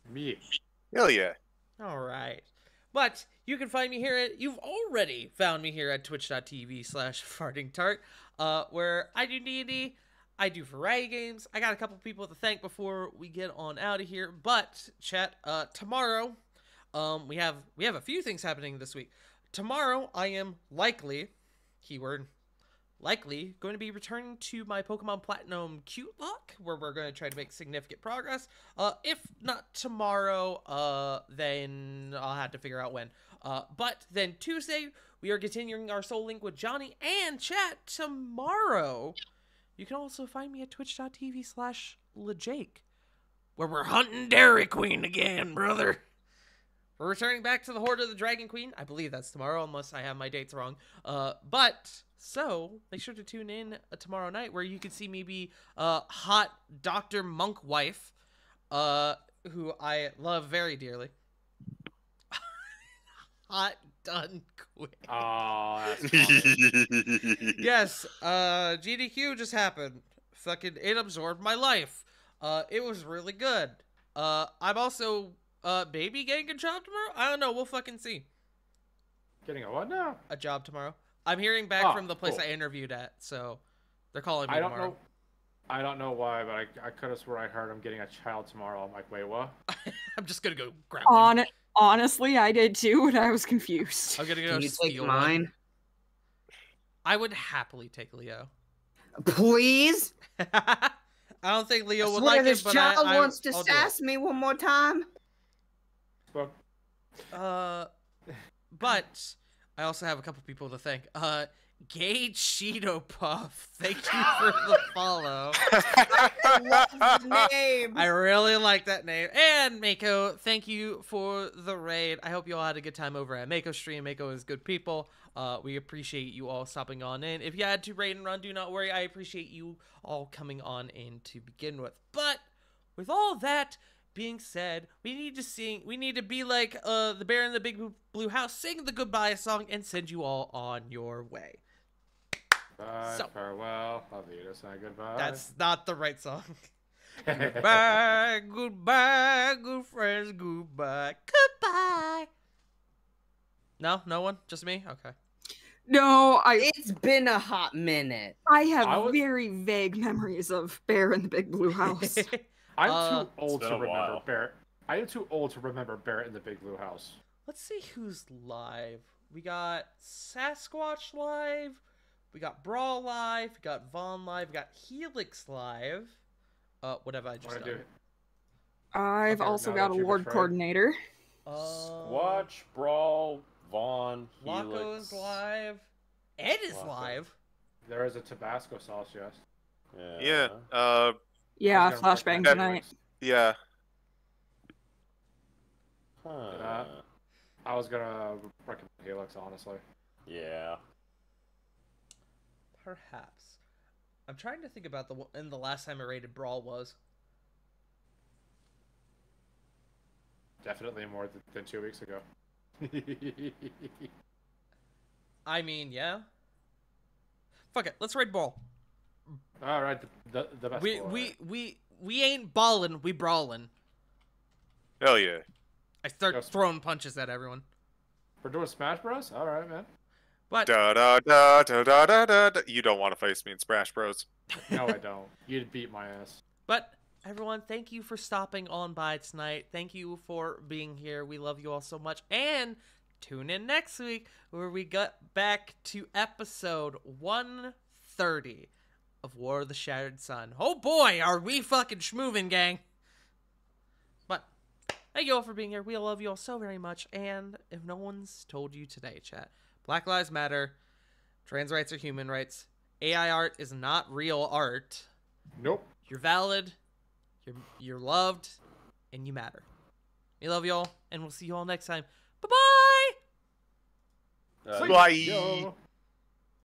Me. Hell yeah. All right. But you can find me here you've already found me here at twitch.tv/fartingtart, where I do D&D, I do variety games. I got a couple people to thank before we get on out of here. But chat, tomorrow, we have a few things happening this week. Tomorrow, I am likely, keyword, likely going to be returning to my Pokemon Platinum Cute Lock, where we're going to try to make significant progress. If not tomorrow, then I'll have to figure out when. But then Tuesday, we are continuing our Soul Link with Johnny and chat. Tomorrow, you can also find me at twitch.tv/LeJake, where we're hunting Dairy Queen again, brother. We're returning back to the Horde of the Dragon Queen. I believe that's tomorrow, unless I have my dates wrong. So make sure to tune in tomorrow night, where you can see me be hot Dr. Monk wife, who I love very dearly. Hot done quick. Oh, that's funny. Yes, GDQ just happened. Fucking, it absorbed my life. It was really good. I'm also baby getting a job tomorrow? I don't know, we'll fucking see. Getting a what now? A job tomorrow. I'm hearing back from the place cool. I interviewed at, so they're calling me I don't tomorrow. know. I don't know why, but I could have swore I heard I'm getting a child tomorrow. I'm like, wait, what? I'm just gonna go grab one. Honestly, I did too, and I was confused. I'm gonna go Can you steal take one. mine? I would happily take Leo. Please? I don't think Leo I would swear like this it, but child I wants to I'll do it. sass me one more time. Spoke. But I also have a couple people to thank. Gay Cheeto Puff, thank you for the follow. I love the name. I really like that name. And Mako, thank you for the raid. I hope you all had a good time over at Mako stream. Mako is good people. We appreciate you all stopping on in. If you had to raid and run, do not worry. I appreciate you all coming on in to begin with. But with all that being said, we need to be like the Bear in the Big Blue House, sing the goodbye song, and send you all on your way. Bye, So- farewell, Avita, say goodbye. That's not the right song. Goodbye, goodbye, good friends, goodbye, goodbye. No, no one, just me. Okay. No, It's been a hot minute. I have I would- very vague memories of Bear in the Big Blue House. I'm too old been to a remember while. Barrett. I am too old to remember Barrett in the Big Blue House. Let's see who's live. We got Sasquatch live. We got Brawl live. We got Vaughn live. We got Helix live. What have I just Wanna done? do it? I've Okay, also now got that a you Lord betrayed- Coordinator. Squatch, Brawl, Vaughn, Laco Helix. is live. Ed is Laco. live. There is a Tabasco sauce, yes. Yeah. Yeah, I was gonna flashbang recommend tonight. Yeah. Huh. I was gonna recommend Helix, honestly. Yeah. Perhaps. I'm trying to think about the last time I rated Brawl was. Definitely more than 2 weeks ago. I mean, yeah. Fuck it. Let's raid Brawl. All right, the best. We ain't ballin'. We brawlin'. Hell yeah. I start Yes. throwing punches at everyone. We're doing Smash Bros. All right, man. But Da da da da da da da. Da. You don't want to face me in Smash Bros. No, I don't. You'd beat my ass. But everyone, thank you for stopping on by tonight. Thank you for being here. We love you all so much. And tune in next week where we get back to episode 130 of War of the Shattered Sun. Oh boy, are we fucking schmoovin', gang. But thank you all for being here. We love you all so very much. And if no one's told you today, chat, Black Lives Matter, trans rights are human rights, AI art is not real art. Nope. You're valid, you're loved, and you matter. We love you all, and we'll see you all next time. Bye-bye! Uh, Bye. Yo.